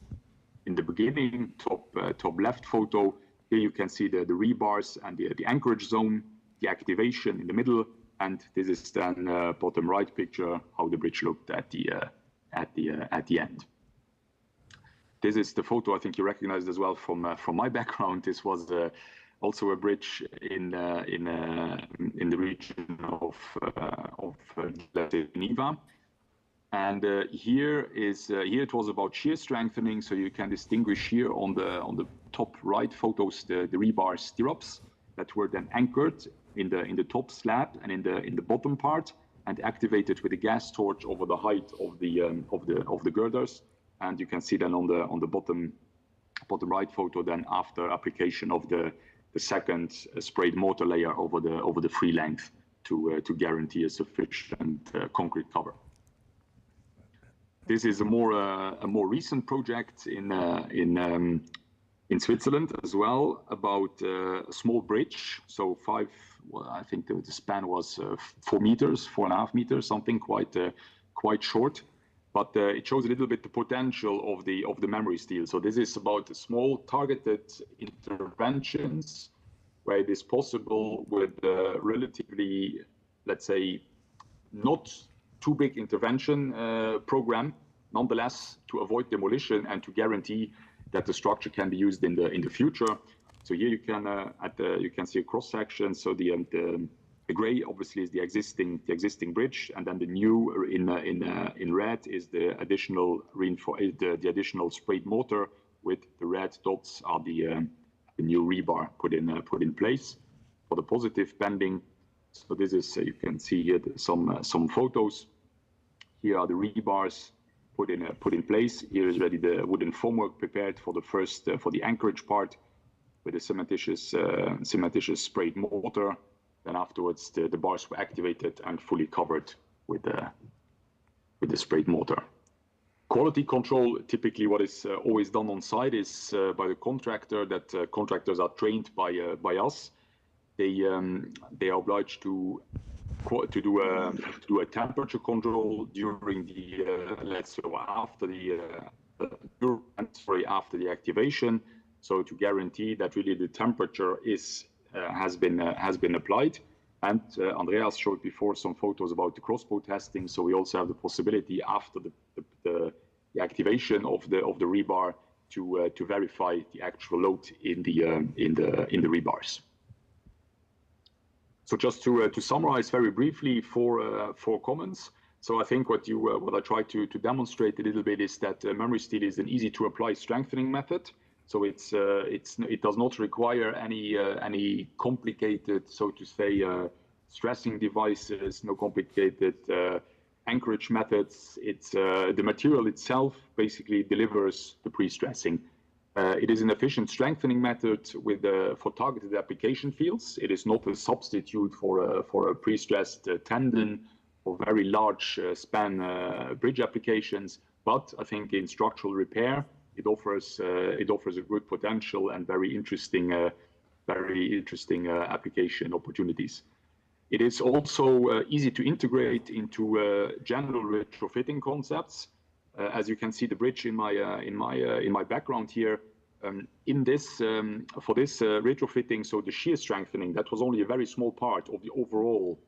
in the beginning. Top left photo. Here you can see the rebars and the anchorage zone, the activation in the middle, and this is then bottom right picture how the bridge looked at the end. This is the photo I think you recognized as well from my background. This was also a bridge in the region of Geneva. And here it was about shear strengthening. So you can distinguish here on the top right photos the rebar stirrups that were then anchored in the top slab and in the bottom part and activated with a gas torch over the height of the girders. And you can see then on the bottom right photo then after application of the second sprayed mortar layer over the free length to guarantee a sufficient concrete cover. This is a more recent project in Switzerland as well, about a small bridge. So I think the span was 4 meters, 4.5 meters, something quite short. But it shows a little bit the potential of the memory steel. So this is about small targeted interventions where it is possible with relatively, let's say, not too big intervention program, nonetheless, to avoid demolition and to guarantee that the structure can be used in the future. So here you can see a cross section. So the gray obviously is the existing bridge, and then the new in red is the additional the additional sprayed mortar, with the red dots are the new rebar put in place for the positive bending. So this is you can see here some photos. Here are the rebars put in place. Here is already the wooden formwork prepared for the anchorage part with a cementitious sprayed mortar. Then afterwards, the bars were activated and fully covered with the sprayed mortar. Quality control, typically what is always done on site is by the contractor, that contractors are trained by us. They are obliged to do a temperature control during after the activation, so to guarantee that really the temperature has been applied. And Andreas showed before some photos about the crossbow testing. So we also have the possibility after the activation of the rebar to verify the actual load in the rebars. So just to summarize very briefly four comments. So I think what I try to demonstrate a little bit is that memory steel is an easy to apply strengthening method. So it does not require any complicated, so to say, stressing devices, no complicated anchorage methods. The material itself basically delivers the pre-stressing. It is an efficient strengthening method for targeted application fields. It is not a substitute for a pre-stressed tendon or very large span bridge applications. But I think in structural repair, it offers a good potential and very interesting application opportunities. It is also easy to integrate into general retrofitting concepts. As you can see, the bridge in my background here. For this retrofitting, so the shear strengthening, that was only a very small part of the overall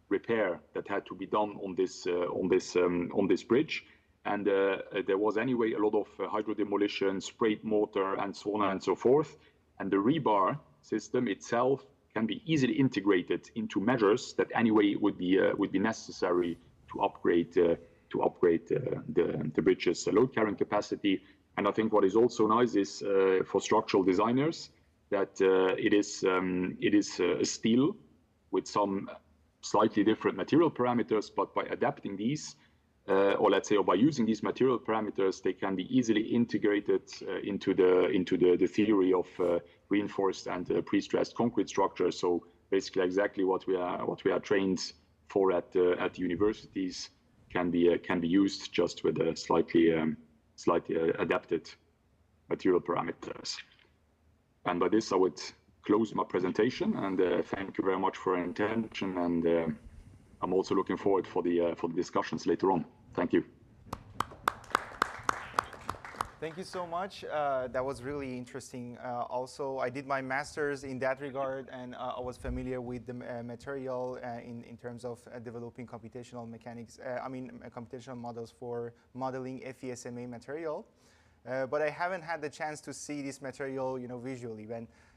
repair that had to be done on this bridge. and there was anyway a lot of hydro demolition, sprayed mortar, and so on and so forth. And the rebar system itself can be easily integrated into measures that anyway would be necessary to upgrade the bridge's load carrying capacity. And I think what is also nice is for structural designers that it is a steel with some slightly different material parameters, but by adapting these, or let's say, or by using these material parameters, they can be easily integrated into the theory of reinforced and pre-stressed concrete structures. So basically, exactly what we are trained for at the universities can be used just with a slightly adapted material parameters. And by this, I would close my presentation, and thank you very much for your attention. And I'm also looking forward for the discussions later on. Thank you. Thank you so much. That was really interesting. Also, I did my master's in that regard, and I was familiar with the material in terms of developing computational mechanics. Computational models for modeling FESMA material. But I haven't had the chance to see this material, visually.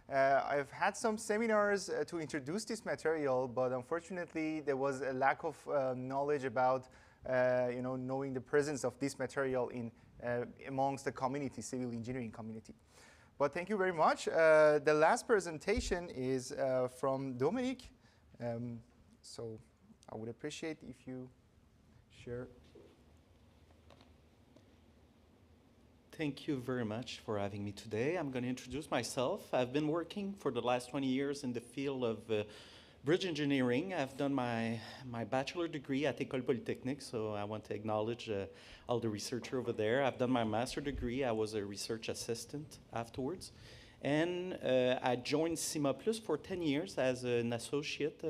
I've had some seminars to introduce this material, but unfortunately there was a lack of knowledge about, knowing the presence of this material in amongst the community, civil engineering community. But thank you very much. The last presentation is from Dominic. So I would appreciate if you share. Thank you very much for having me today. I'm going to introduce myself. I've been working for the last 20 years in the field of bridge engineering. I've done my bachelor degree at École Polytechnique, so I want to acknowledge all the researchers over there. I've done my master degree. I was a research assistant afterwards. And I joined CIMA Plus for 10 years as an associate,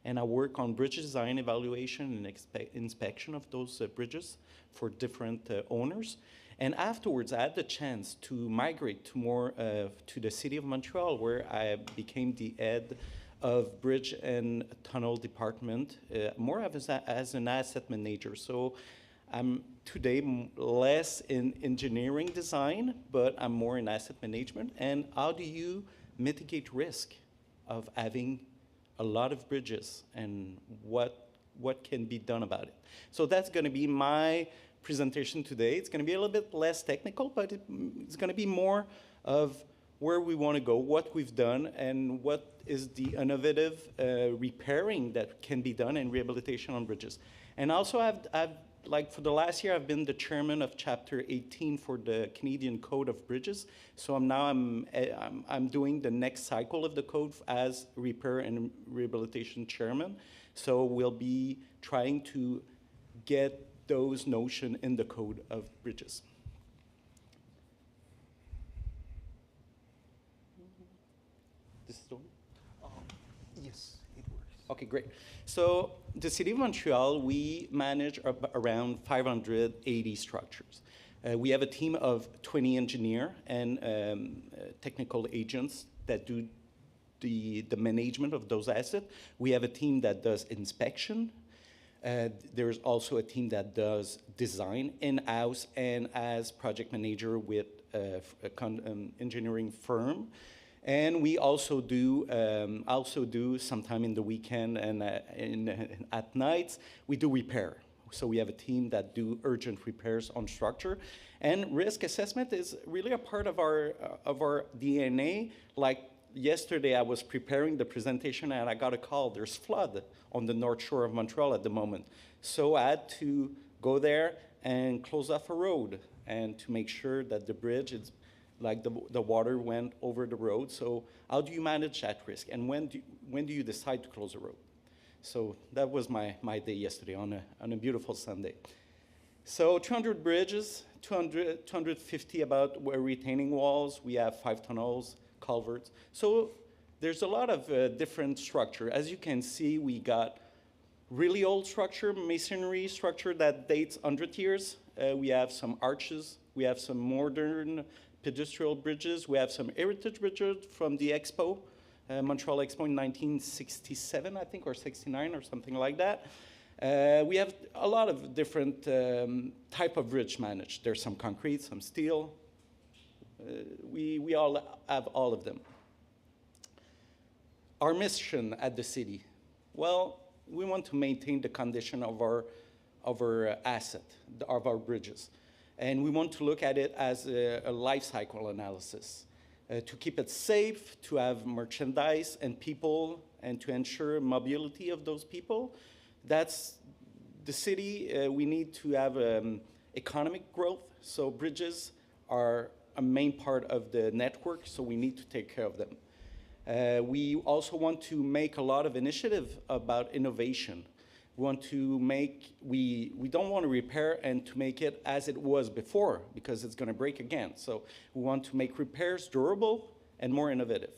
and I work on bridge design, evaluation, and inspection of those bridges for different owners. And afterwards, I had the chance to migrate to more to the city of Montreal, where I became the head of bridge and tunnel department, more as an asset manager. So I'm today less in engineering design, but I'm more in asset management. And how do you mitigate risk of having a lot of bridges, and what can be done about it? So that's going to be my presentation today. It's going to be a little bit less technical, but it's going to be more of where we want to go, what we've done, and what is the innovative repairing that can be done in rehabilitation on bridges. And also, for the last year, I've been the chairman of Chapter 18 for the Canadian Code of Bridges. So I'm doing the next cycle of the code as repair and rehabilitation chairman. So we'll be trying to get those notions in the code of bridges. This is the one? Yes, it works. Okay, great. So the City of Montreal, we manage around 580 structures. We have a team of 20 engineers and technical agents that do the management of those assets. We have a team that does inspection. There's also a team that does design in-house and as project manager with an engineering firm. And we also do sometime in the weekend and at nights, we do repair. So we have a team that do urgent repairs on structure. And risk assessment is really a part of our DNA. Like yesterday, I was preparing the presentation and I got a call. There's flood on the north shore of Montreal at the moment. So I had to go there and close off a road and to make sure that the bridge is the water went over the road. So how do you manage that risk? And when do you decide to close a road? So that was my day yesterday on a beautiful Sunday. So 200 bridges, 250 about retaining walls. We have 5 tunnels, culverts. So there's a lot of different structure. As you can see, we got really old structure, masonry structure that dates 100 years. We have some arches. We have some modern pedestrian bridges. We have some heritage bridges from the Expo, Montreal Expo in 1967, I think, or 69 or something like that. We have a lot of different type of bridge managed. There's some concrete, some steel. We all have all of them. Our mission at the city, well, we want to maintain the condition of our asset, of our bridges. And we want to look at it as a life cycle analysis to keep it safe, to have merchandise and people, and to ensure mobility of those people. That's the city. We need to have economic growth. So bridges are a main part of the network, so we need to take care of them. We also want to make a lot of initiative about innovation. We want to make, we don't want to repair and to make it as it was before, because it's going to break again. So we want to make repairs durable and more innovative.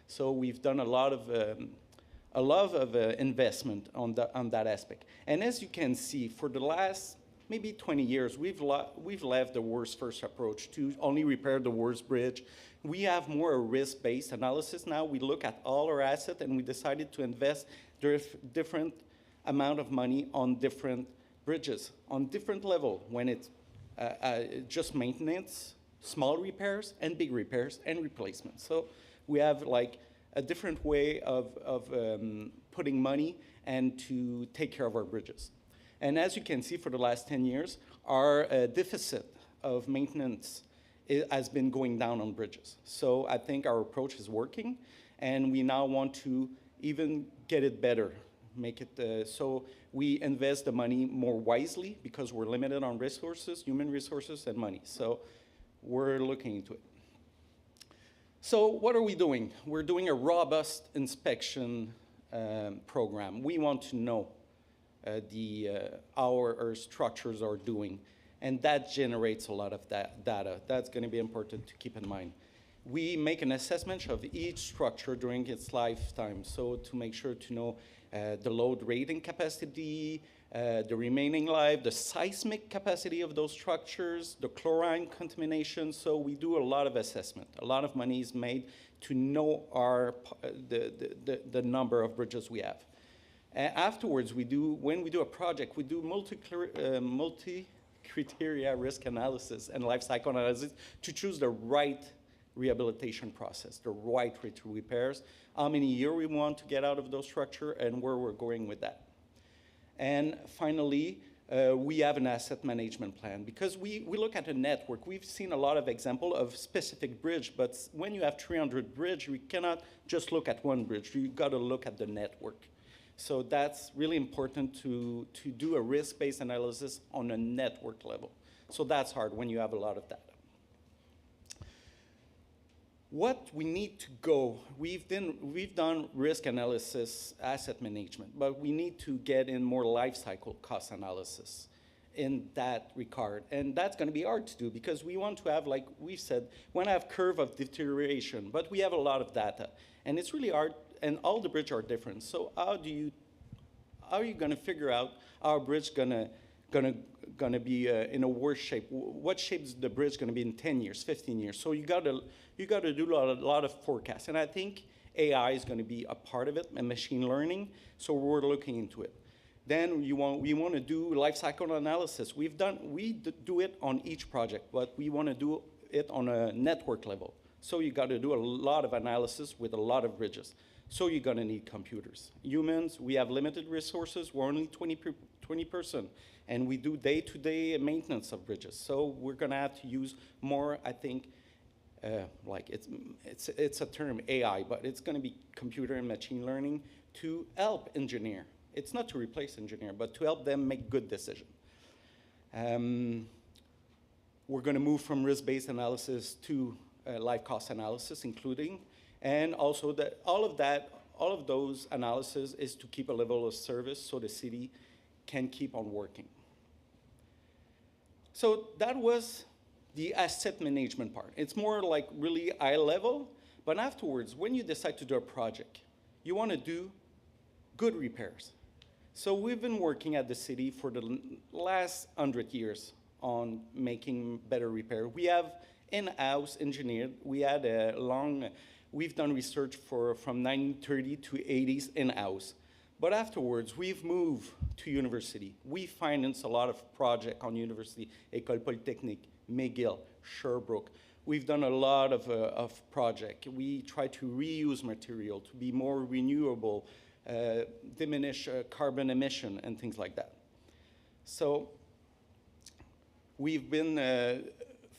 So we've done a lot of investment on that aspect. And as you can see, for the last maybe 20 years, we've left the worst first approach to only repair the worst bridge. We have more a risk-based analysis now. We look at all our assets, and we decided to invest different amount of money on different bridges, on different level, when it's just maintenance, small repairs, and big repairs, and replacements. So we have like a different way of putting money and to take care of our bridges. And as you can see, for the last 10 years, our deficit of maintenance has been going down on bridges. So I think our approach is working, and we now want to even get it better, make it so we invest the money more wisely, because we're limited on resources, human resources, and money. So we're looking into it. So what are we doing? We're doing a robust inspection program. We want to know how our structures are doing, and that generates a lot of data. That's going to be important to keep in mind. We make an assessment of each structure during its lifetime, so to make sure to know the load rating capacity, the remaining life, the seismic capacity of those structures, the chlorine contamination. So we do a lot of assessment. A lot of money is made to know the number of bridges we have. Afterwards, when we do a project, we do multi-criteria risk analysis and life cycle analysis to choose the right rehabilitation process, the right way to repairs, how many years we want to get out of those structure, and where we're going with that. And finally, we have an asset management plan, because we look at a network. We've seen a lot of examples of specific bridge, but when you have 300 bridges, we cannot just look at one bridge. You've got to look at the network. So that's really important to do a risk-based analysis on a network level. So that's hard when you have a lot of data. What we need to go, we've done risk analysis, asset management, but we need to get in more life cycle cost analysis in that regard. And that's going to be hard to do, because we want to have, like we said, we want to have curve of deterioration, but we have a lot of data. And it's really hard, and all the bridges are different. So how are you going to figure out how a bridge gonna be in a worse shape? What shape is the bridge going to be in 10 years, 15 years? So you got to do a lot of forecasts. And I think AI is going to be a part of it, and machine learning. So we're looking into it. Then we want to do life cycle analysis. We do it on each project, but we want to do it on a network level. So you got to do a lot of analysis with a lot of bridges. So you're going to need computers. Humans, we have limited resources. We're only 20%. And we do day-to-day maintenance of bridges. So we're going to have to use more, I think, like it's a term, AI, but it's going to be computer and machine learning to help engineer. It's not to replace engineer, but to help them make good decisions. We're going to move from risk-based analysis to life cost analysis, including, and also that all of those analysis is to keep a level of service so the city can keep on working. So that was the asset management part. It's more like really high level, but afterwards, when you decide to do a project, you want to do good repairs. So we've been working at the city for the last 100 years on making better repair. We have in-house engineered. We've done research from 1930 to 80s in-house. But afterwards, we've moved to university. We finance a lot of projects on university, École Polytechnique, McGill, Sherbrooke. We've done a lot of projects. We try to reuse material to be more renewable, diminish carbon emission and things like that. So we've been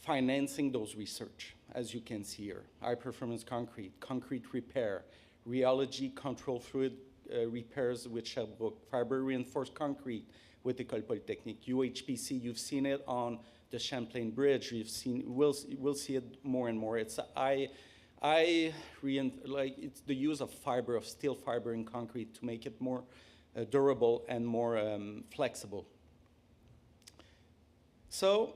financing those research, as you can see here. High performance concrete, concrete repair, rheology control fluid repairs with Sherbrooke, fiber reinforced concrete with École Polytechnique, UHPC, you've seen it on the Champlain Bridge, we'll see it more and more. It's it's the use of fiber, of steel fiber in concrete to make it more durable and more flexible. So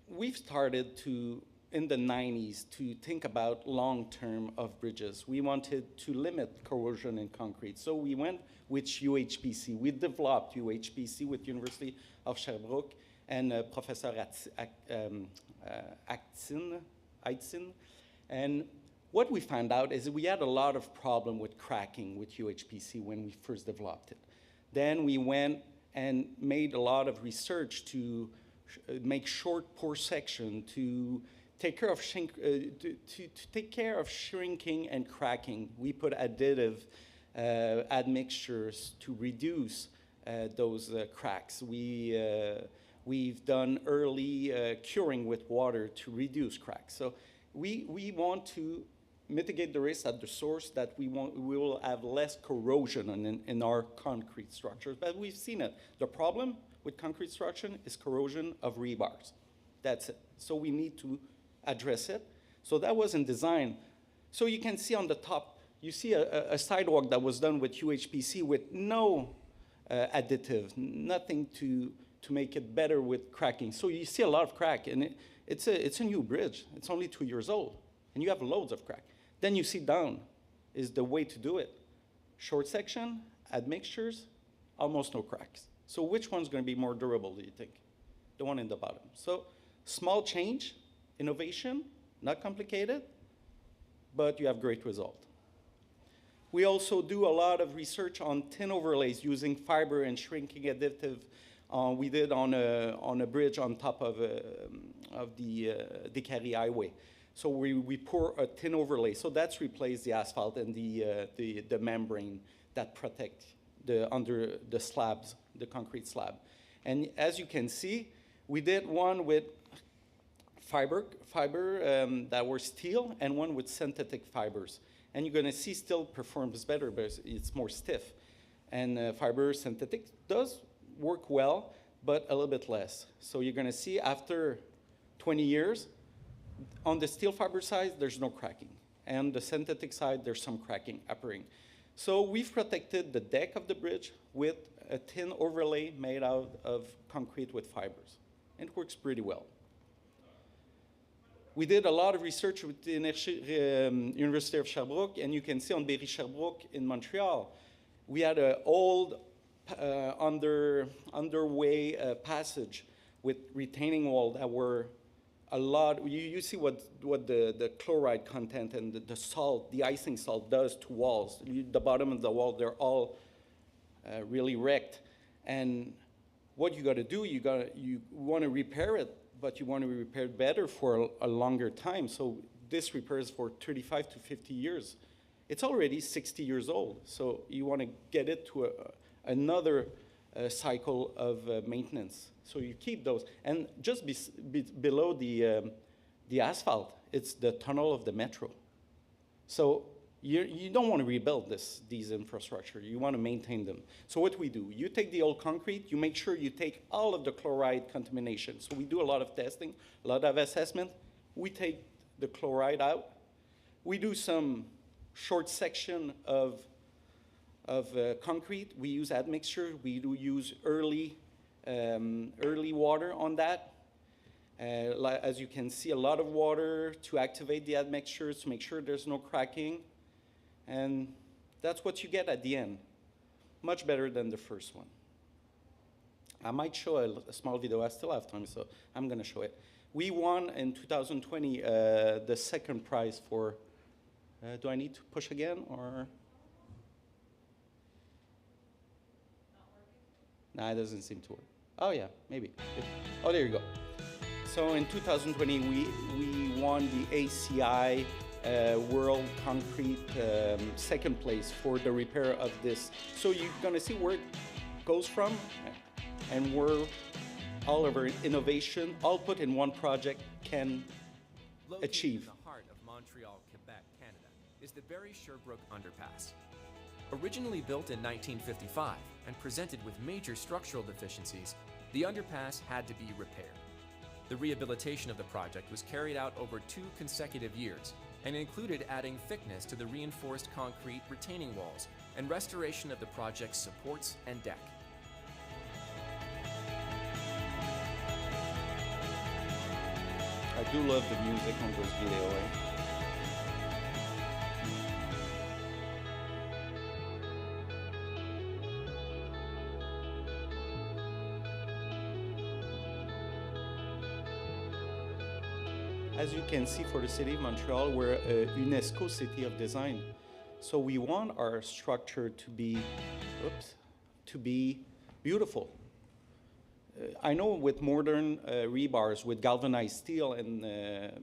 we've started to, in the 90s, to think about long-term of bridges. We wanted to limit corrosion in concrete. So we went with UHPC. We developed UHPC with University of Sherbrooke and Professor Aitzin. And what we found out is that we had a lot of problem with cracking with UHPC when we first developed it. Then we went and made a lot of research to make short pore section, to take care of take care of shrinking and cracking. We put additive admixtures to reduce those cracks. We've done early curing with water to reduce cracks. So we want to mitigate the risk at the source, that we will have less corrosion in our concrete structures. But we've seen it. The problem with concrete structure is corrosion of rebars. That's it. So we need to address it. So that was in design. So you can see on the top, you see a sidewalk that was done with UHPC with no additive, nothing to make it better with cracking. So you see a lot of crack, and it's a new bridge. It's only 2 years old, and you have loads of crack. Then you see down is the way to do it. Short section, admixtures, almost no cracks. So which one's going to be more durable, do you think? The one in the bottom. So small change, innovation, not complicated, but you have great result. We also do a lot of research on thin overlays using fiber and shrinking additive. We did on a bridge on top of the Descaries Highway. So we pour a thin overlay. So that's replaced the asphalt and the membrane that protect under the slabs, the concrete slab. And as you can see, we did one with fiber that were steel and one with synthetic fibers. And you're going to see steel performs better, but it's more stiff. And fiber synthetic does work well, but a little bit less. So you're going to see after 20 years, on the steel fiber side, there's no cracking. And the synthetic side, there's some cracking appearing. So we've protected the deck of the bridge with a thin overlay made out of concrete with fibers. And it works pretty well. We did a lot of research with the University of Sherbrooke, and you can see on Berry-Sherbrooke in Montreal, we had an old underway passage with retaining wall that were a lot. You see what the chloride content and the salt, the icing salt does to walls. The bottom of the wall, they're all really wrecked. And what you got to do, you want to repair it, but you want to repair it better for a longer time. So this repairs for 35 to 50 years. It's already 60 years old. So you want to get it to another cycle of maintenance. So you keep those. And just below the asphalt, it's the tunnel of the metro. So you don't want to rebuild these infrastructure. You want to maintain them. So what we do, you take the old concrete, you make sure you take all of the chloride contamination. So we do a lot of testing, a lot of assessment. We take the chloride out. We do some short section of concrete. We use admixture. We do use early water on that. As you can see, a lot of water to activate the admixtures, to make sure there's no cracking. And that's what you get at the end. Much better than the first one. I might show a small video. I still have time, so I'm going to show it. We won in 2020 the second prize for, do I need to push again, or? Nah, it doesn't seem to work. Oh yeah, maybe. Oh, there you go. So in 2020, we won the ACI World Concrete second place for the repair of this. So you're gonna see where it goes from, and where all of our innovation, all put in one project, can achieve. In the heart of Montreal, Quebec, Canada, is the Barry-Sherbrooke Underpass. Originally built in 1955 and presented with major structural deficiencies, the underpass had to be repaired. The rehabilitation of the project was carried out over 2 consecutive years and included adding thickness to the reinforced concrete retaining walls and restoration of the project's supports and deck. I do love the music on those videos. As you can see, for the city of Montreal, we're a UNESCO City of Design. So we want our structure to be, beautiful. I know with modern rebars, with galvanized steel and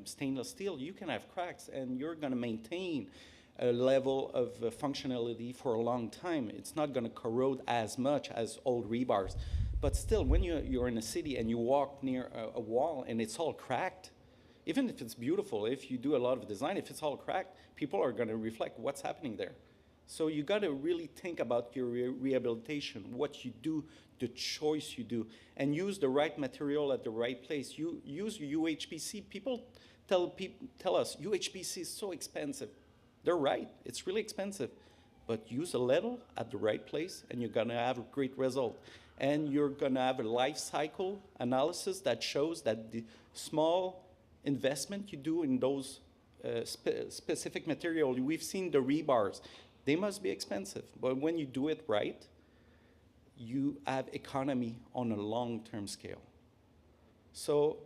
stainless steel, you can have cracks and you're gonna maintain a level of functionality for a long time. It's not gonna corrode as much as old rebars. But still, when you're in a city and you walk near a wall and it's all cracked, even if it's beautiful, if you do a lot of design, if it's all cracked, people are gonna reflect what's happening there. So you gotta really think about your rehabilitation, what you do, the choice you do, and use the right material at the right place. You use UHPC. People tell us UHPC is so expensive. They're right, it's really expensive. But use a little at the right place and you're gonna have a great result. And you're gonna have a life cycle analysis that shows that the small investment you do in those specific material, we've seen the rebars, they must be expensive, but when you do it right, you have economy on a long-term scale. So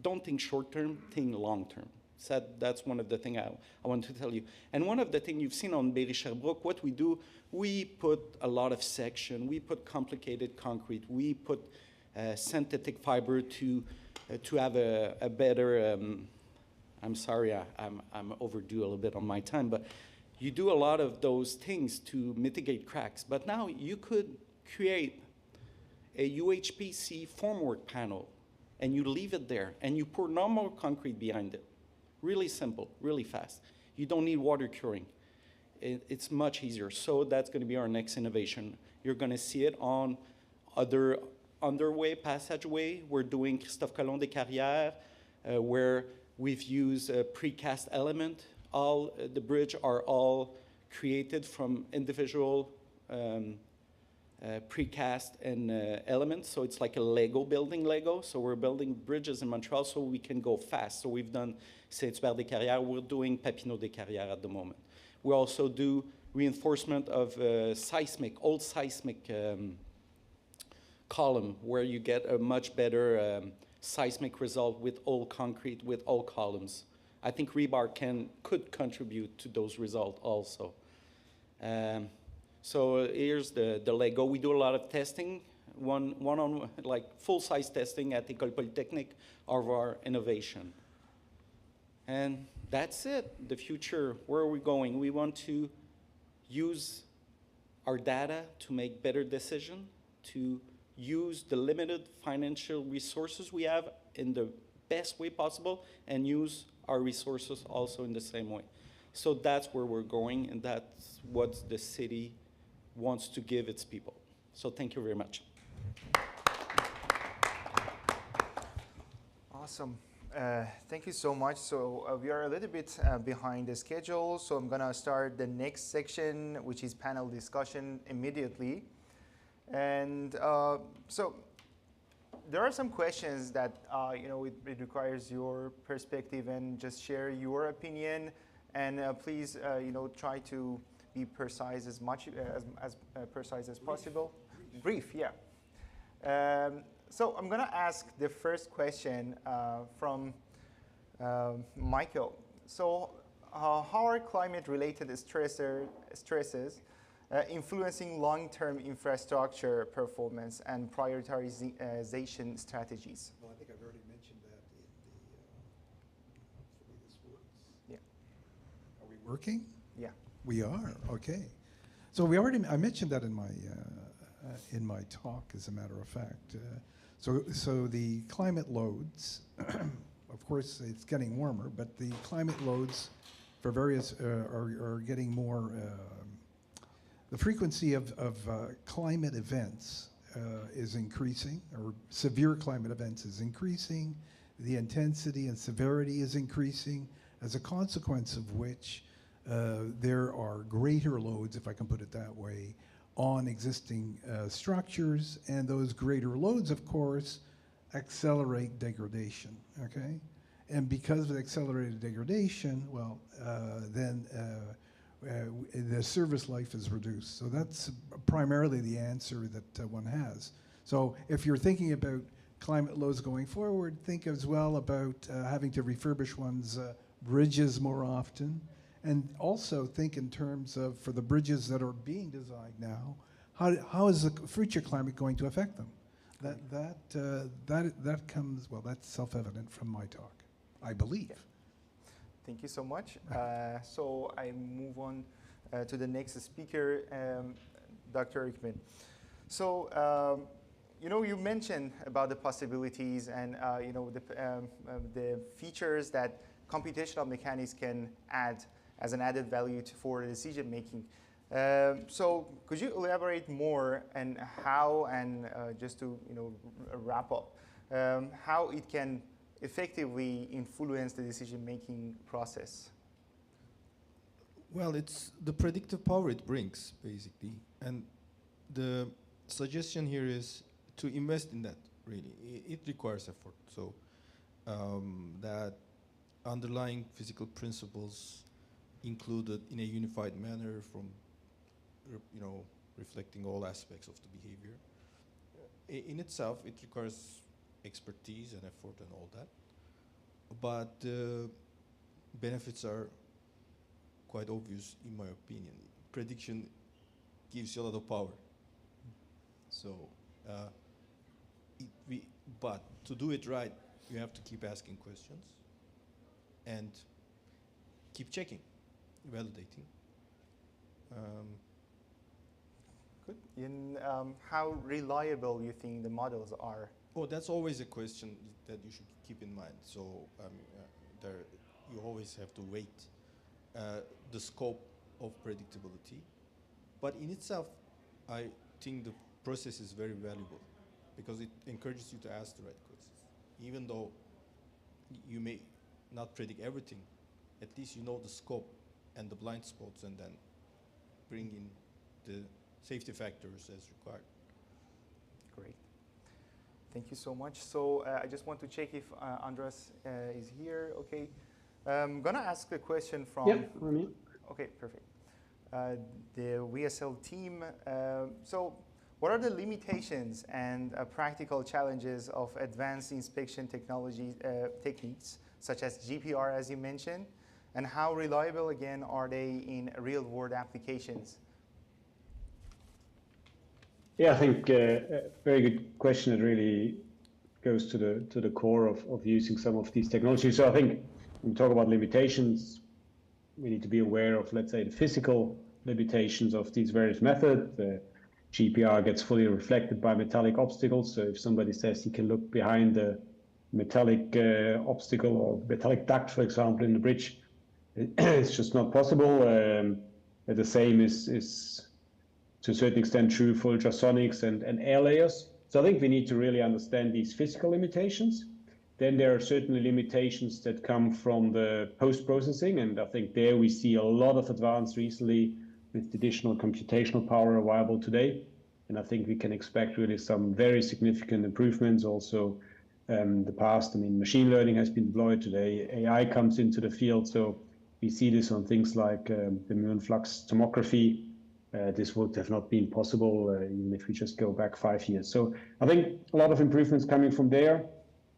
don't think short-term, think long-term. So that's one of the things I want to tell you. And one of the things you've seen on Barry-Sherbrooke, what we do, we put a lot of section, we put complicated concrete, we put synthetic fiber to have a better, I'm sorry, I'm overdue a little bit on my time, but you do a lot of those things to mitigate cracks. But now you could create a UHPC formwork panel and you leave it there and you pour normal concrete behind it. Really simple, really fast. You don't need water curing. It's much easier. So that's gonna be our next innovation. You're gonna see it on other underway, passageway. We're doing Christophe Colomb des Carrières, where we've used a precast element. All the bridge are all created from individual precast and elements. So it's like a Lego building Lego. So we're building bridges in Montreal so we can go fast. So we've done Saint-Hubert des Carrières. We're doing Papineau des Carrières at the moment. We also do reinforcement of old seismic column, where you get a much better seismic result with old concrete, with old columns. I think rebar could contribute to those results also. So here's the Lego. We do a lot of testing, one on like full-size testing at École Polytechnique of our innovation. And that's it, the future, where are we going? We want to use our data to make better decisions, to use the limited financial resources we have in the best way possible, and use our resources also in the same way. So that's where we're going, and that's what the city wants to give its people. So thank you very much. Awesome. Thank you so much. So we are a little bit behind the schedule, so I'm gonna start the next section, which is panel discussion, immediately. And so there are some questions that it requires your perspective and just share your opinion. And please try to be precise as precise as possible. Brief, yeah. So I'm gonna ask the first question from Michael. So how are climate-related stresses influencing long-term infrastructure performance and prioritization strategies. Well, I think I've already mentioned that in the, hopefully this works. Yeah. Are we working? Yeah. We are, okay. So I mentioned that in my talk, as a matter of fact. So the climate loads, of course, it's getting warmer, but the climate loads for various are getting more. The frequency of climate events is increasing, or severe climate events is increasing. The intensity and severity is increasing, as a consequence of which there are greater loads, if I can put it that way, on existing structures, and those greater loads, of course, accelerate degradation, okay? And because of accelerated degradation, well, then the service life is reduced. So that's primarily the answer that one has. So if you're thinking about climate loads going forward, think as well about having to refurbish one's bridges more often, and also think in terms of, for the bridges that are being designed now, how is the future climate going to affect them? That comes, well, that's self-evident from my talk, I believe. Yeah. Thank you so much. So I move on to the next speaker, Dr. Erkmen. So, you know, you mentioned about the possibilities and, you know, the features that computational mechanics can add as an added value for decision making. So could you elaborate more on how, and just to, you know, wrap up, how it can effectively influence the decision-making process? Well, it's the predictive power it brings, basically. And the suggestion here is to invest in that, really. It requires effort. So that underlying physical principles included in a unified manner from, you know, reflecting all aspects of the behavior. In itself, it requires expertise and effort and all that. But the benefits are quite obvious, in my opinion. Prediction gives you a lot of power. So, but to do it right, you have to keep asking questions and keep checking, validating. Good. And how reliable you think the models are? Oh, that's always a question that you should keep in mind. So you always have to weight the scope of predictability. But in itself, I think the process is very valuable because it encourages you to ask the right questions. Even though you may not predict everything, at least you know the scope and the blind spots, and then bring in the safety factors as required. Great. Thank you so much. So I just want to check if Andras is here. Okay. I'm going to ask a question from... Yeah, for me. Okay, perfect. The VSL team. So what are the limitations and practical challenges of advanced inspection technology techniques, such as GPR, as you mentioned, and how reliable, again, are they in real-world applications? Yeah, I think a very good question. It really goes to the core of using some of these technologies. So I think when we talk about limitations, we need to be aware of, let's say, the physical limitations of these various methods. The GPR gets fully reflected by metallic obstacles. So if somebody says he can look behind the metallic obstacle or metallic duct, for example, in the bridge, it's just not possible. The same is to a certain extent true for ultrasonics and air layers. So I think we need to really understand these physical limitations. Then there are certainly limitations that come from the post-processing, and I think there we see a lot of advance recently with the additional computational power available today. And I think we can expect really some very significant improvements also the past. I mean, machine learning has been deployed today. AI comes into the field. So we see this on things like the muon flux tomography. This would have not been possible even if we just go back 5 years. So I think a lot of improvements coming from there,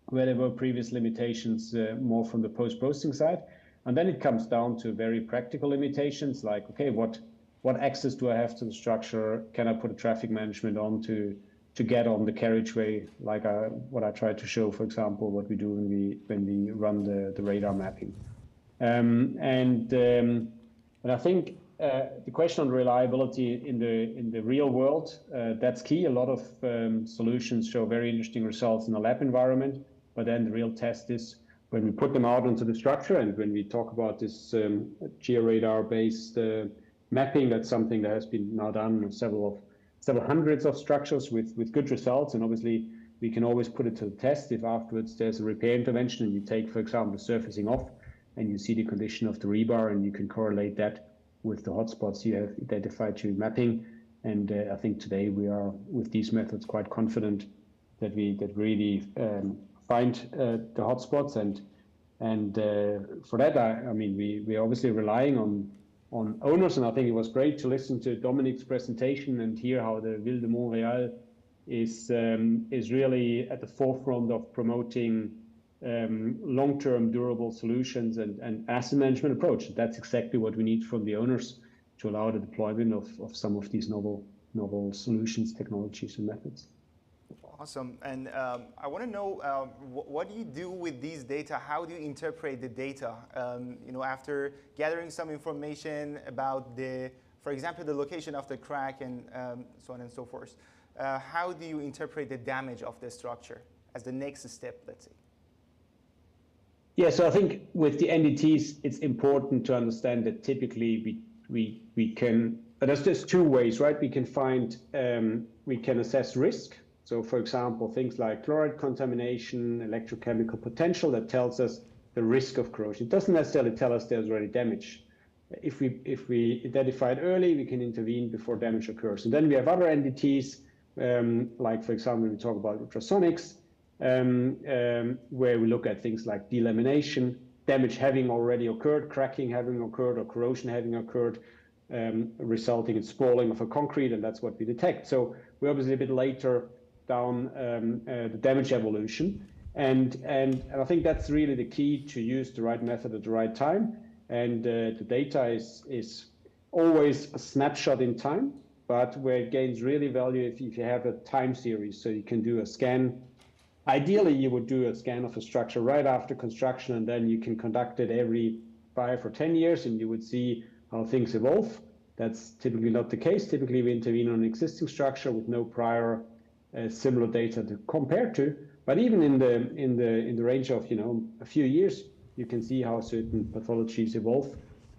where there were previous limitations more from the post-processing side. And then it comes down to very practical limitations like, okay, what what access do I have to the structure? Can I put a traffic management on to get on the carriageway, like what I tried to show, for example, what we do when we run the radar mapping. And I think the question on reliability in the real world, that's key. A lot of solutions show very interesting results in a lab environment, but then the real test is when we put them out onto the structure, and when we talk about this georadar-based mapping, that's something that has been now done on several hundreds of structures with good results. And obviously, we can always put it to the test if afterwards there's a repair intervention and you take, for example, the surfacing off and you see the condition of the rebar and you can correlate that with the hotspots you have identified through mapping. And I think today we are, with these methods, quite confident that we really find the hotspots. And for that, I mean, we're obviously relying on owners, and I think it was great to listen to Dominic's presentation and hear how the Ville de Montréal is really at the forefront of promoting long-term durable solutions and asset management approach. That's exactly what we need from the owners to allow the deployment of some of these novel solutions, technologies, and methods. Awesome. And I want to know what do you do with these data? How do you interpret the data? You know, after gathering some information about for example, the location of the crack and so on and so forth, how do you interpret the damage of the structure as the next step, let's say? Yeah, so I think with the NDTs, it's important to understand that typically we can, there's two ways, right? We can assess risk. So for example, things like chloride contamination, electrochemical potential, that tells us the risk of corrosion. It doesn't necessarily tell us there's already damage. If we identify it early, we can intervene before damage occurs. And then we have other NDTs, like for example, we talk about ultrasonics, where we look at things like delamination, damage having already occurred, cracking having occurred, or corrosion having occurred, resulting in spalling of a concrete, and that's what we detect. So we're obviously a bit later down the damage evolution, and I think that's really the key, to use the right method at the right time. And the data is always a snapshot in time, but where it gains really value if you have a time series. So you can do a scan. Ideally, you would do a scan of a structure right after construction, and then you can conduct it every 5 or 10 years, and you would see how things evolve. That's typically not the case. Typically, we intervene on an existing structure with no prior similar data to compare to. But even in the range of a few years, you can see how certain pathologies evolve,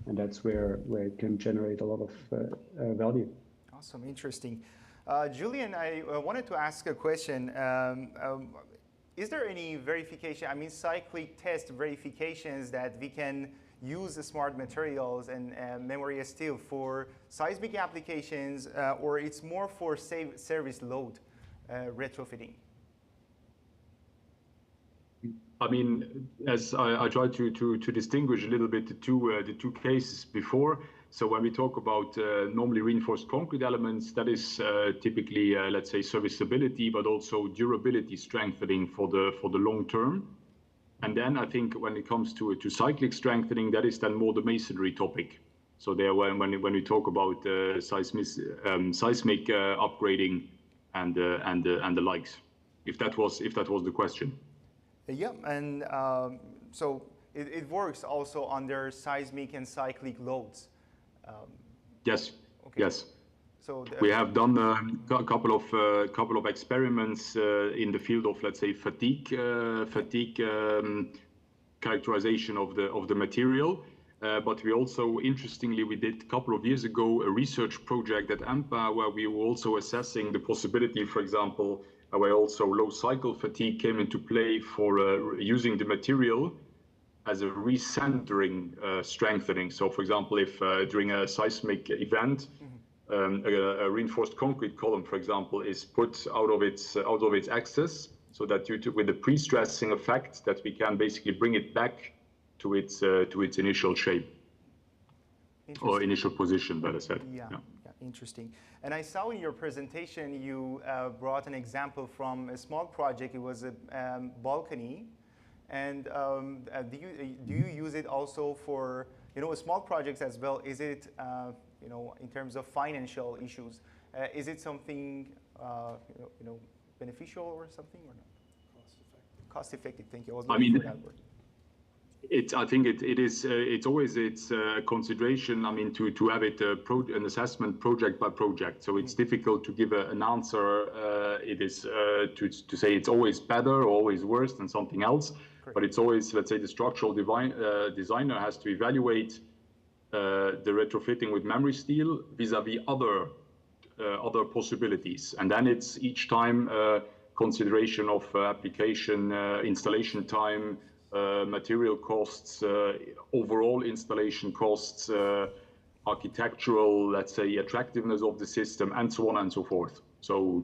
and that's where it can generate a lot of value. Awesome, interesting. Julian, I wanted to ask a question. Is there any verification, I mean cyclic test verifications, that we can use the smart materials and memory steel for seismic applications, or it's more for service load retrofitting? I mean, as I tried to distinguish a little bit the two cases before. So when we talk about normally reinforced concrete elements, that is typically, let's say, serviceability, but also durability strengthening for the long term. And then I think when it comes to cyclic strengthening, that is then more the masonry topic. So there, when we talk about seismic upgrading and the likes, if that was the question. Yeah, and so it works also under seismic and cyclic loads. Yes. Okay. Yes. So we have done a couple of experiments in the field of, let's say, fatigue characterization of the material. But we also, interestingly, we did a couple of years ago a research project at AMPA where we were also assessing the possibility, for example, where also low cycle fatigue came into play for using the material as a recentering strengthening. So, for example, if during a seismic event, a reinforced concrete column, for example, is put out of its axis, so that with the pre-stressing effect, that we can basically bring it back to its initial shape or initial position, better said. Yeah, interesting. And I saw in your presentation you brought an example from a small project. It was a balcony. And do you use it also for small projects as well? Is it in terms of financial issues. Is it something beneficial or something or not? Cost effective. Cost effective. Thank you. I was I looking mean, for that word. I think it is. It's always a consideration. I mean, to have it an assessment project by project. So it's difficult to give an answer. It is to say it's always better or always worse than something else. Correct. But it's always, let's say, the structural designer has to evaluate the retrofitting with memory steel vis-a-vis other possibilities, and then it's each time consideration of application, installation time, material costs, overall installation costs, architectural, let's say, attractiveness of the system, and so on and so forth. So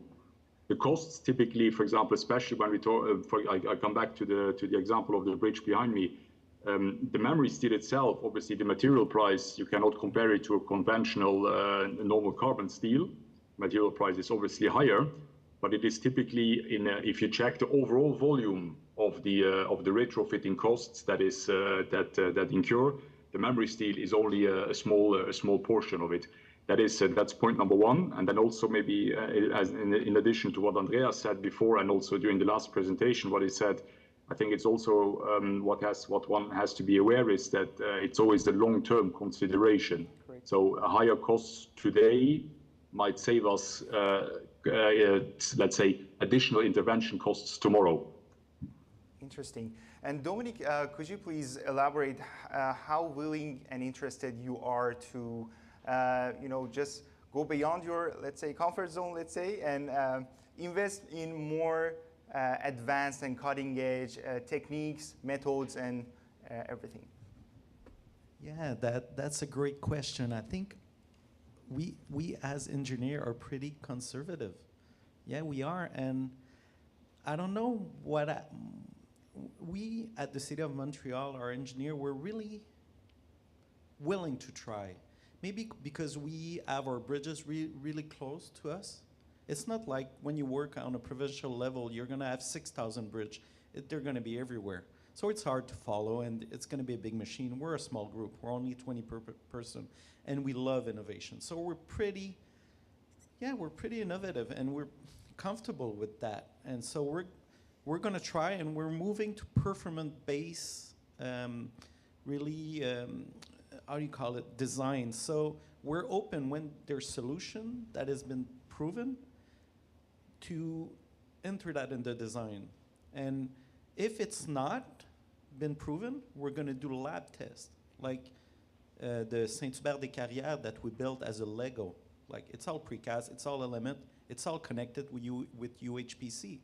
the costs typically, for example, especially when we talk, I come back to the example of the bridge behind me. The memory steel itself, obviously the material price, you cannot compare it to a conventional normal carbon steel. Material price is obviously higher, but it is typically if you check the overall volume of the retrofitting costs that incur, the memory steel is only a small portion of it. That's point number one. And then also maybe in addition to what Andreas said before, and also during the last presentation, what he said, I think it's also what one has to be aware is that it's always the long-term consideration. Great. So higher costs today might save us, let's say, additional intervention costs tomorrow. Interesting. And Dominic, could you please elaborate how willing and interested you are to, just go beyond your, let's say, comfort zone, let's say, and invest in more advanced and cutting-edge techniques, methods, and everything? Yeah, that's a great question. I think we as engineers are pretty conservative. Yeah, we are, and I don't know what we at the City of Montreal, our engineer, we're really willing to try. Maybe because we have our bridges really close to us. It's not like when you work on a provincial level, you're going to have 6,000 bridges. They're going to be everywhere. So it's hard to follow, and it's going to be a big machine. We're a small group. We're only 20 per person, and we love innovation. So we're pretty innovative, and we're comfortable with that. And so we're going to try, and we're moving to performance-based, design. So we're open when there's solution that has been proven to enter that in the design. And if it's not been proven, we're going to do lab tests, like the Saint-Hubert-des-Carrières that we built as a Lego. Like, it's all precast, it's all element, it's all connected with UHPC.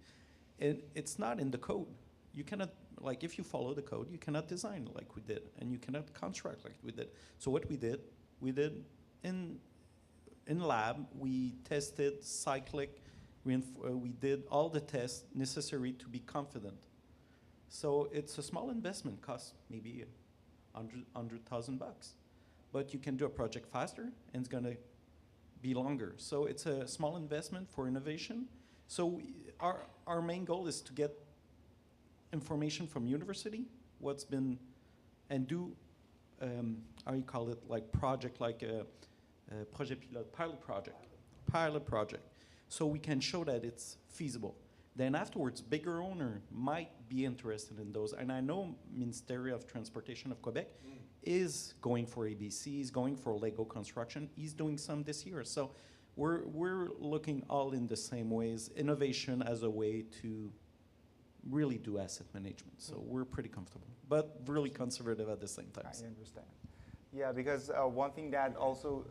And it's not in the code. You cannot, like, if you follow the code, you cannot design like we did, and you cannot construct like we did. So what we did in lab, we tested cyclic, we did all the tests necessary to be confident. So it's a small investment, costs maybe $100,000, but you can do a project faster, and it's gonna be longer. So it's a small investment for innovation. So our main goal is to get information from university, what's been, and do, like project, like a projet pilote, pilot project. So we can show that it's feasible. Then afterwards, bigger owner might be interested in those. And I know Ministry of Transportation of Quebec is going for ABC, is going for Lego construction. He's doing some this year. So we're looking all in the same ways, innovation as a way to really do asset management. So we're pretty comfortable, but really conservative at the same time. I understand. Yeah, because one thing that also,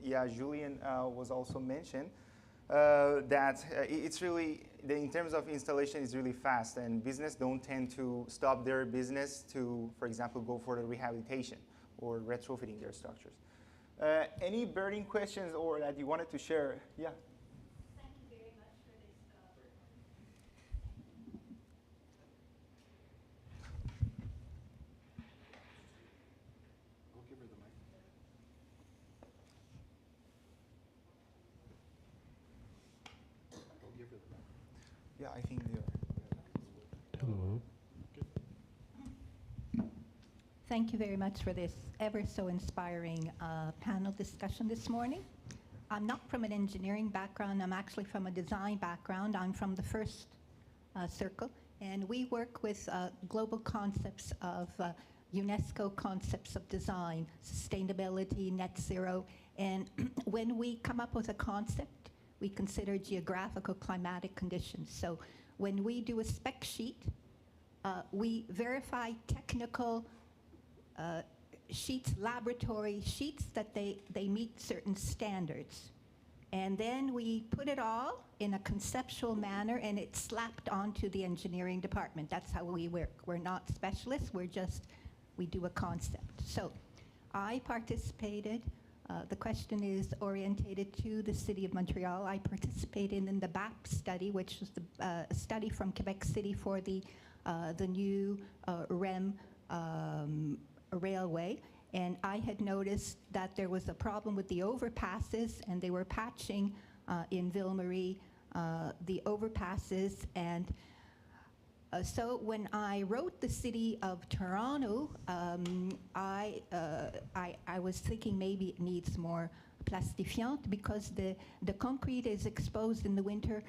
Julian was also mentioned, that it's really, in terms of installation, is really fast, and business don't tend to stop their business to, for example, go for the rehabilitation or retrofitting their structures. Any burning questions or that you wanted to share? Yeah. Thank you very much for this. I'll give her the mic. I'll give her the mic. Yeah, I think they are. Hello. Thank you very much for this ever so inspiring panel discussion this morning. I'm not from an engineering background. I'm actually from a design background. I'm from the first circle, and we work with global concepts of UNESCO concepts of design, sustainability, net zero, and when we come up with a concept, we consider geographical climatic conditions. So when we do a spec sheet, we verify technical sheets, laboratory sheets, that they meet certain standards. And then we put it all in a conceptual manner, and it's slapped onto the engineering department. That's how we work. We're not specialists, we do a concept. So I participated, the question is orientated to the City of Montreal. I participated in the BAP study, which was the study from Quebec City for the new REM railway, and I had noticed that there was a problem with the overpasses, and they were patching in Ville-Marie the overpasses, and so when I wrote the City of Toronto, I was thinking maybe it needs more plastifiant, because the concrete is exposed in the winter.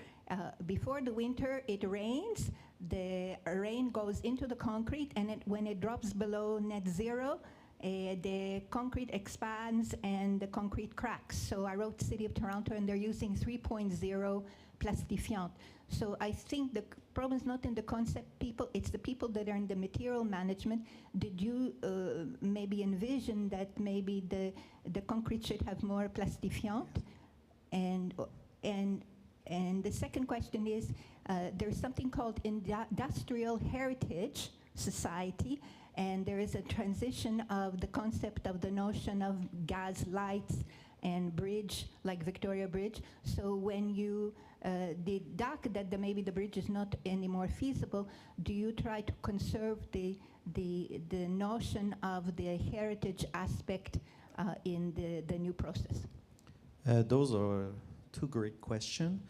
Before the winter, it rains, the rain goes into the concrete, and when it drops below net zero, the concrete expands and the concrete cracks. So I wrote City of Toronto, and they're using 3.0 plastifiant. So I think the problem is not in the concept people, it's the people that are in the material management. Did you maybe envision that maybe the concrete should have more plastifiant? And the second question is, there's something called Industrial Heritage Society, and there is a transition of the concept of the notion of gas lights and bridge, like Victoria Bridge. So when you deduct that maybe the bridge is not anymore feasible, do you try to conserve the notion of the heritage aspect in the new process? Those are two great questions.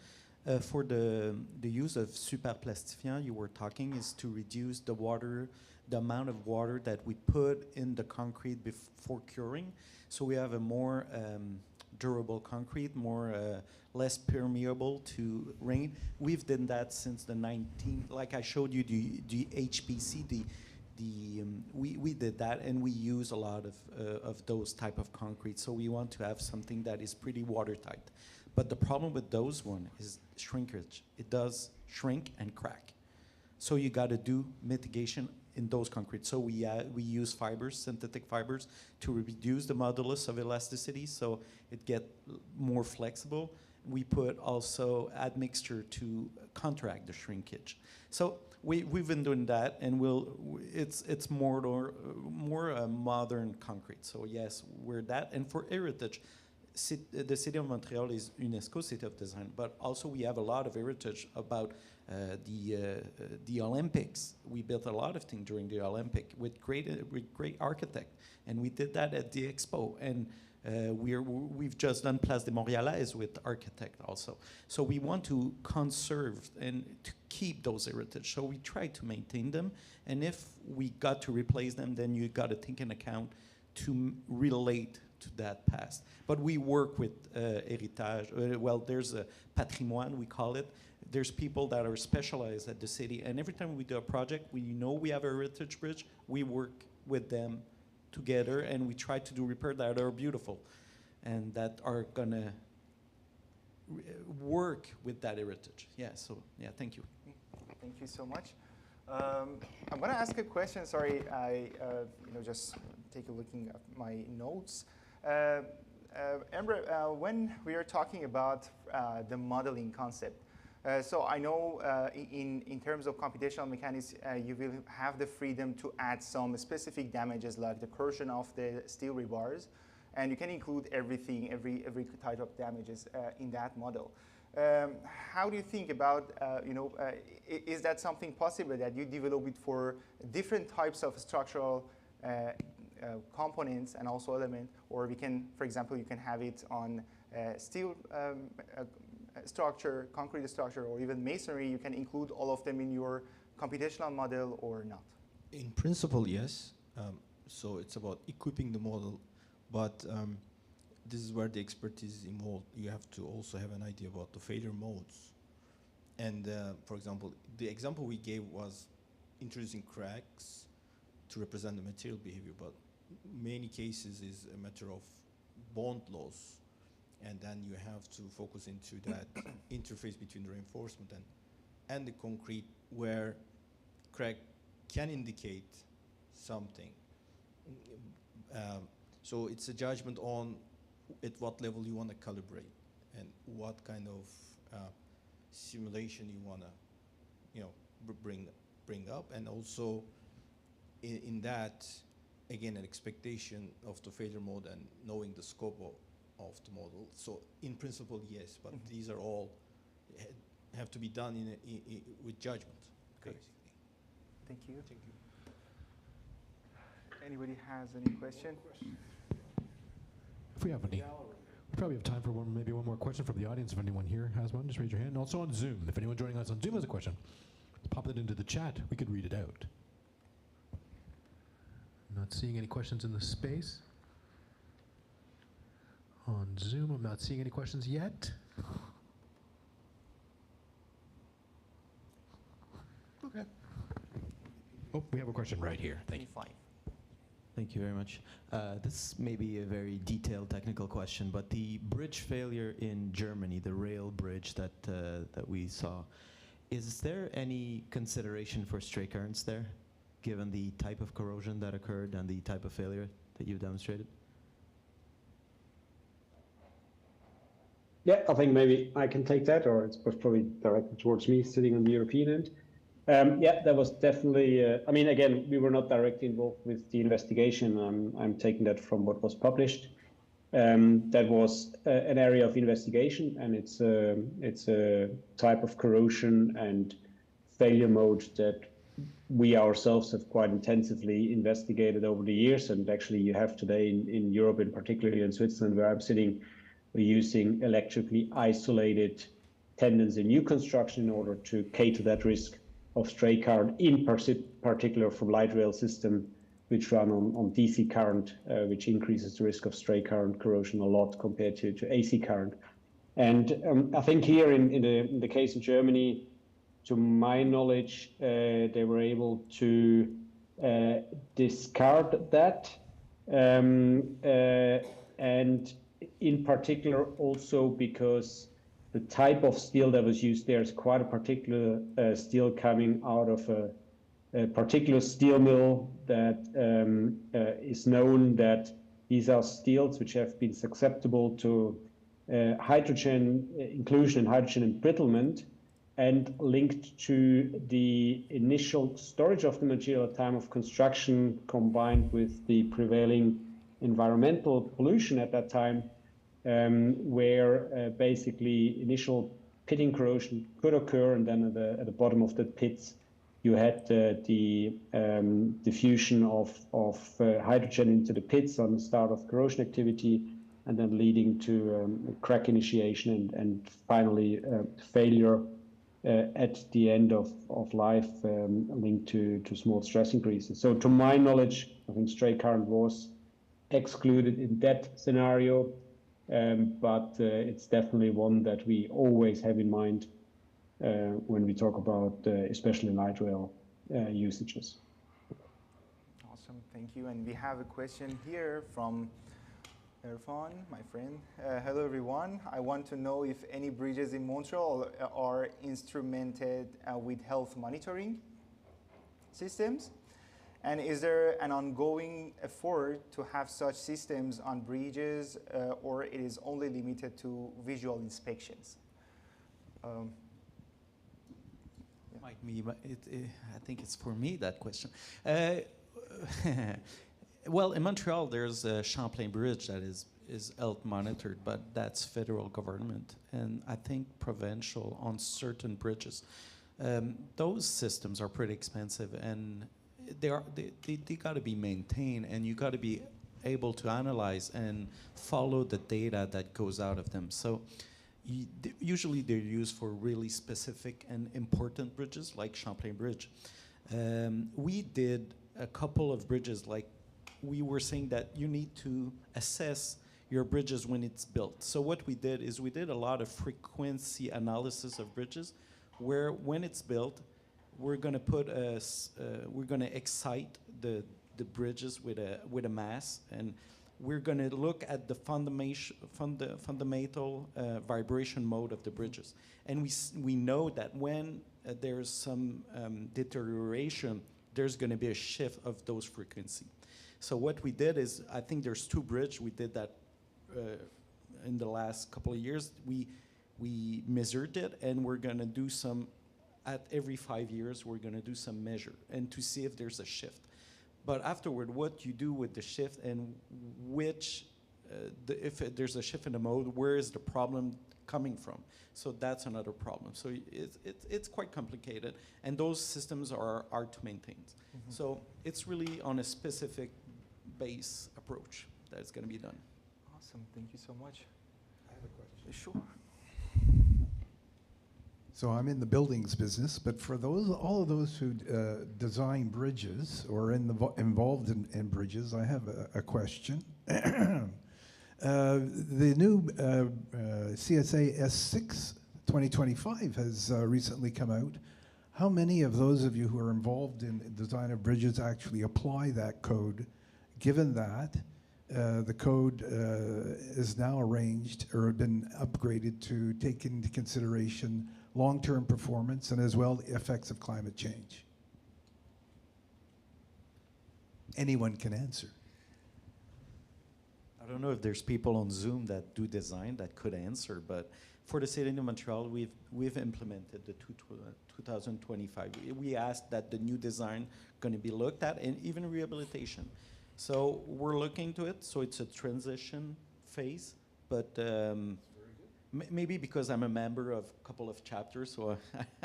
For the use of superplastifiant you were talking is to reduce the amount of water that we put in the concrete before curing. So we have a more durable concrete, less permeable to rain. We've done that since the like I showed you the HPC, we did that, and we use a lot of those type of concrete. So we want to have something that is pretty watertight. But the problem with those one is shrinkage. It does shrink and crack. So you got to do mitigation in those concrete. So we use fibers, synthetic fibers, to reduce the modulus of elasticity, so it get more flexible. We put also admixture to counteract the shrinkage. So we've been doing that, and it's more modern concrete. So yes, we're that. And for heritage, the City of Montreal is UNESCO City of Design, but also we have a lot of heritage about the Olympics. We built a lot of things during the Olympic with great architect, and we did that at the Expo. And we've just done Place de Montréalaise with architect also. So we want to conserve and to keep those heritage. So we try to maintain them, and if we got to replace them, then you got to take into account to relate to that past. But we work with heritage. Well, there's a patrimoine, we call it. There's people that are specialized at the city, and every time we do a project, we know we have a heritage bridge, we work with them together, and we try to do repair that are beautiful and that are gonna work with that heritage. Yeah, so yeah, thank you. Thank you so much. I'm gonna ask a question. Sorry, I just take a looking at my notes. Emre, when we are talking about the modeling concept, so I know in terms of computational mechanics, you will have the freedom to add some specific damages like the corrosion of the steel rebars, and you can include everything, every type of damages in that model. How do you think about, is that something possible that you develop it for different types of structural components and also elements, or we can, for example, you can have it on steel structure, concrete structure, or even masonry. You can include all of them in your computational model or not? In principle, yes. so it's about equipping the model, but this is where the expertise is involved. You have to also have an idea about the failure modes. And for example, the example we gave was introducing cracks to represent the material behavior, but many cases is a matter of bond loss, and then you have to focus into that interface between the reinforcement and the concrete, where crack can indicate something. So it's a judgment on at what level you want to calibrate and what kind of simulation you want to, bring up, and also in that, again, an expectation of the failure mode and knowing the scope of the model. So in principle, yes, but these are all have to be done with judgment. Okay. Basically. Thank you. Thank you. Anybody has any question? If we have any, we probably have time for maybe one more question from the audience. If anyone here has one, just raise your hand. Also on Zoom, if anyone joining us on Zoom has a question, pop it into the chat. We could read it out. Not seeing any questions in the space. On Zoom, I'm not seeing any questions yet. Okay. Oh, we have a question right here. Thank you. Thank you very much. This may be a very detailed technical question, but the bridge failure in Germany, the rail bridge that we saw, is there any consideration for stray currents there, given the type of corrosion that occurred and the type of failure that you've demonstrated? Yeah, I think maybe I can take that, or it's probably directed towards me sitting on the European end. Yeah, that was definitely, I mean, again, we were not directly involved with the investigation. I'm taking that from what was published. That was an area of investigation, and it's a type of corrosion and failure mode that we ourselves have quite intensively investigated over the years. And actually you have today in Europe, and particularly in Switzerland where I'm sitting, we're using electrically isolated tendons in new construction in order to cater that risk of stray current, in particular from light rail system, which run on DC current, which increases the risk of stray current corrosion a lot compared to AC current. And I think here in the case of Germany, to my knowledge, they were able to discard that, and in particular also because the type of steel that was used there is quite a particular steel coming out of a particular steel mill that is known that these are steels which have been susceptible to hydrogen inclusion and hydrogen embrittlement, and linked to the initial storage of the material at time of construction, combined with the prevailing environmental pollution at that time, where basically initial pitting corrosion could occur, and then at the bottom of the pits you had the diffusion of hydrogen into the pits on the start of corrosion activity, and then leading to crack initiation and finally failure at the end of life, linked to small stress increases. So to my knowledge, I think stray current was excluded in that scenario. But it's definitely one that we always have in mind when we talk about especially light rail usages. Awesome, thank you. And we have a question here from Irfan, my friend. Hello everyone. I want to know if any bridges in Montreal are instrumented with health monitoring systems. And is there an ongoing effort to have such systems on bridges, or it is only limited to visual inspections? Might be, but I think it's for me, that question. Well, in Montreal, there's a Champlain Bridge that is health monitored, but that's federal government, and I think provincial on certain bridges. Those systems are pretty expensive, and they got to be maintained, and you got to be able to analyze and follow the data that goes out of them. So usually they're used for really specific and important bridges like Champlain Bridge. We did a couple of bridges like we were saying that you need to assess your bridges when it's built. So what we did is we did a lot of frequency analysis of bridges, where when it's built, we're going to put we're going to excite the bridges with a mass, and we're going to look at the fundamental vibration mode of the bridges. And we know that when there's some deterioration, there's going to be a shift of those frequency. So what we did is, I think there's 2 bridges. We did that in the last couple of years. We measured it, and we're going to do some, at every 5 years, we're going to do some measure and to see if there's a shift. But afterward, what you do with the shift and which, if there's a shift in the mode, where is the problem coming from? So that's another problem. So it's quite complicated, and those systems are hard to maintain. Mm-hmm. So it's really on a specific base approach that's going to be done. Awesome, thank you so much. I have a question. Sure. So I'm in the buildings business, but for all of those who design bridges or involved in bridges, I have a question. The new CSA S6 2025 has recently come out. How many of those of you who are involved in design of bridges actually apply that code, given that the code is now arranged or been upgraded to take into consideration long-term performance and as well the effects of climate change? Anyone can answer. I don't know if there's people on Zoom that do design that could answer, but for the city of Montreal, we've implemented the 2025. We asked that the new design going to be looked at, and even rehabilitation. So we're looking to it. So it's a transition phase, but maybe because I'm a member of a couple of chapters, so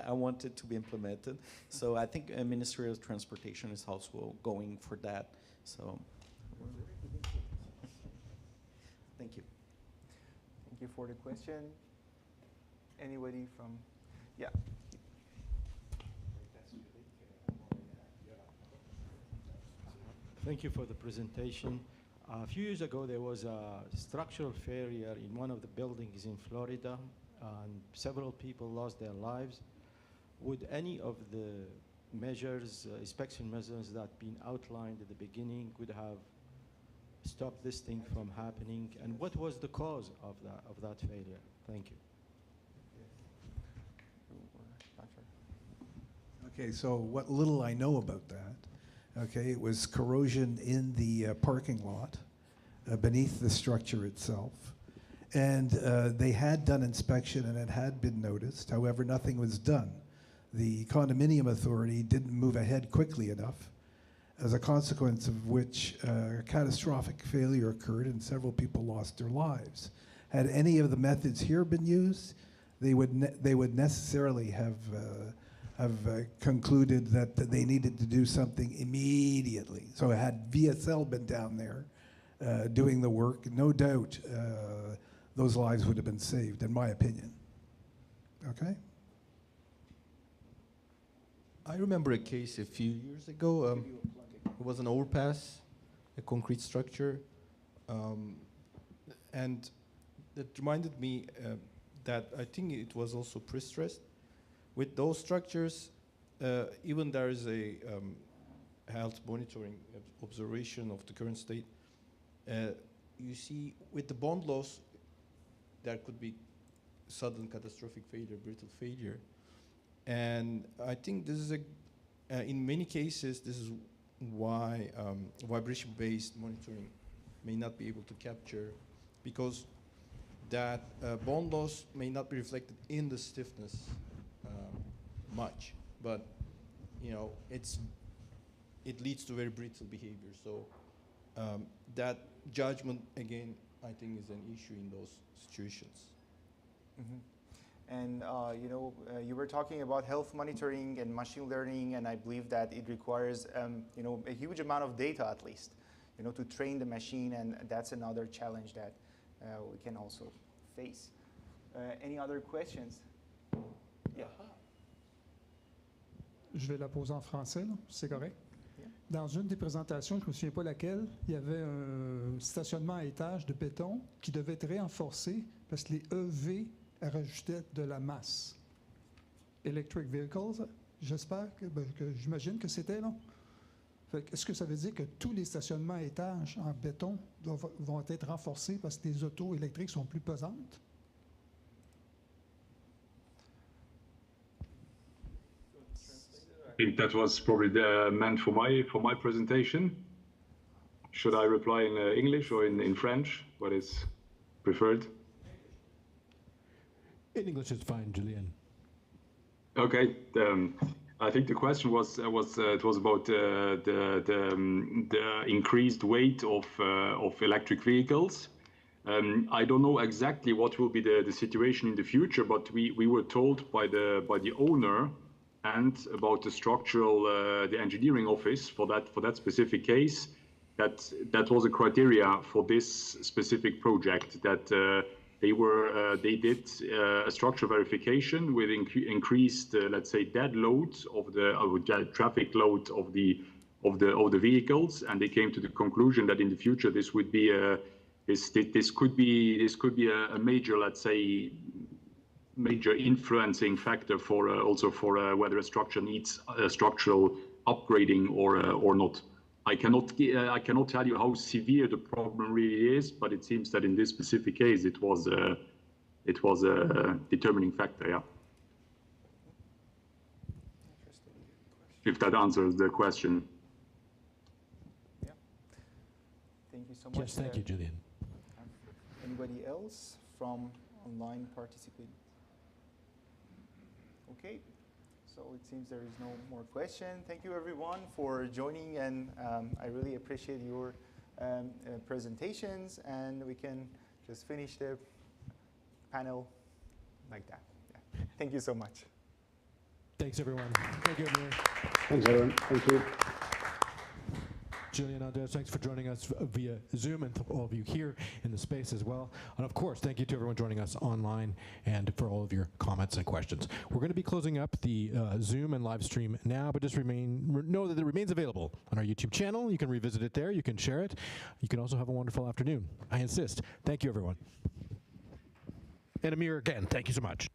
I want it to be implemented. So I think Ministry of Transportation is also going for that. So thank you. Thank you for the question. Anybody from, yeah. Thank you for the presentation. A few years ago, there was a structural failure in one of the buildings in Florida, and several people lost their lives. Would any of the measures, inspection measures that been outlined at the beginning could have stopped this thing from happening? And what was the cause of that failure? Thank you. Okay, so what little I know about that, okay, it was corrosion in the parking lot beneath the structure itself. And they had done inspection and it had been noticed. However, nothing was done. The condominium authority didn't move ahead quickly enough, as a consequence of which a catastrophic failure occurred and several people lost their lives. Had any of the methods here been used, they would necessarily have concluded that they needed to do something immediately. So had VSL been down there doing the work, no doubt those lives would have been saved, in my opinion. Okay? I remember a case a few years ago. It was an overpass, a concrete structure, and that reminded me that I think it was also prestressed. With those structures, even there is a health monitoring observation of the current state. You see, with the bond loss, there could be sudden catastrophic failure, brittle failure. And I think this is in many cases, this is why vibration-based monitoring may not be able to capture, because that bond loss may not be reflected in the stiffness much, but it leads to very brittle behavior. So that judgment, again, I think is an issue in those situations. Mm-hmm. And you were talking about health monitoring and machine learning, and I believe that it requires a huge amount of data, at least, to train the machine, and that's another challenge that we can also face. Any other questions? Yeah. Je vais la poser en français, là. C'est correct? Dans une des présentations, je ne me souviens pas laquelle, il y avait un stationnement à étage de béton qui devait être réenforcé parce que les EV rajoutaient de la masse. Electric vehicles, j'espère que j'imagine que c'était là. Est-ce que ça veut dire que tous les stationnements à étage en béton vont être renforcés parce que les autos électriques sont plus pesantes? I think that was probably meant for my presentation. Should I reply in English or in French? What is preferred? In English is fine, Julian. Okay. I think the question was it was about the increased weight of electric vehicles. I don't know exactly what will be the situation in the future, but we were told by the owner and about the structural the engineering office for that specific case that was a criteria for this specific project, that they did a structural verification with increased let's say dead load of the traffic load of the vehicles, and they came to the conclusion that in the future this would be this could be a major, let's say, major influencing factor for also for whether a structure needs structural upgrading or not. I cannot tell you how severe the problem really is, but it seems that in this specific case it was a determining factor. Yeah. If that answers the question. Yeah. Thank you so much. Yes, thank you, Julian. Anybody else from online participating? Okay, so it seems there is no more question. Thank you everyone for joining, and I really appreciate your presentations, and we can just finish the panel like that. Yeah. Thank you so much. Thanks everyone. Thank you, Emre. Thanks, everyone. Thank you. Julian, Andres, thanks for joining us via Zoom, and all of you here in the space as well. And of course, thank you to everyone joining us online and for all of your comments and questions. We're going to be closing up the Zoom and live stream now, but just know that it remains available on our YouTube channel. You can revisit it there. You can share it. You can also have a wonderful afternoon. I insist. Thank you, everyone. And Amir, again, thank you so much.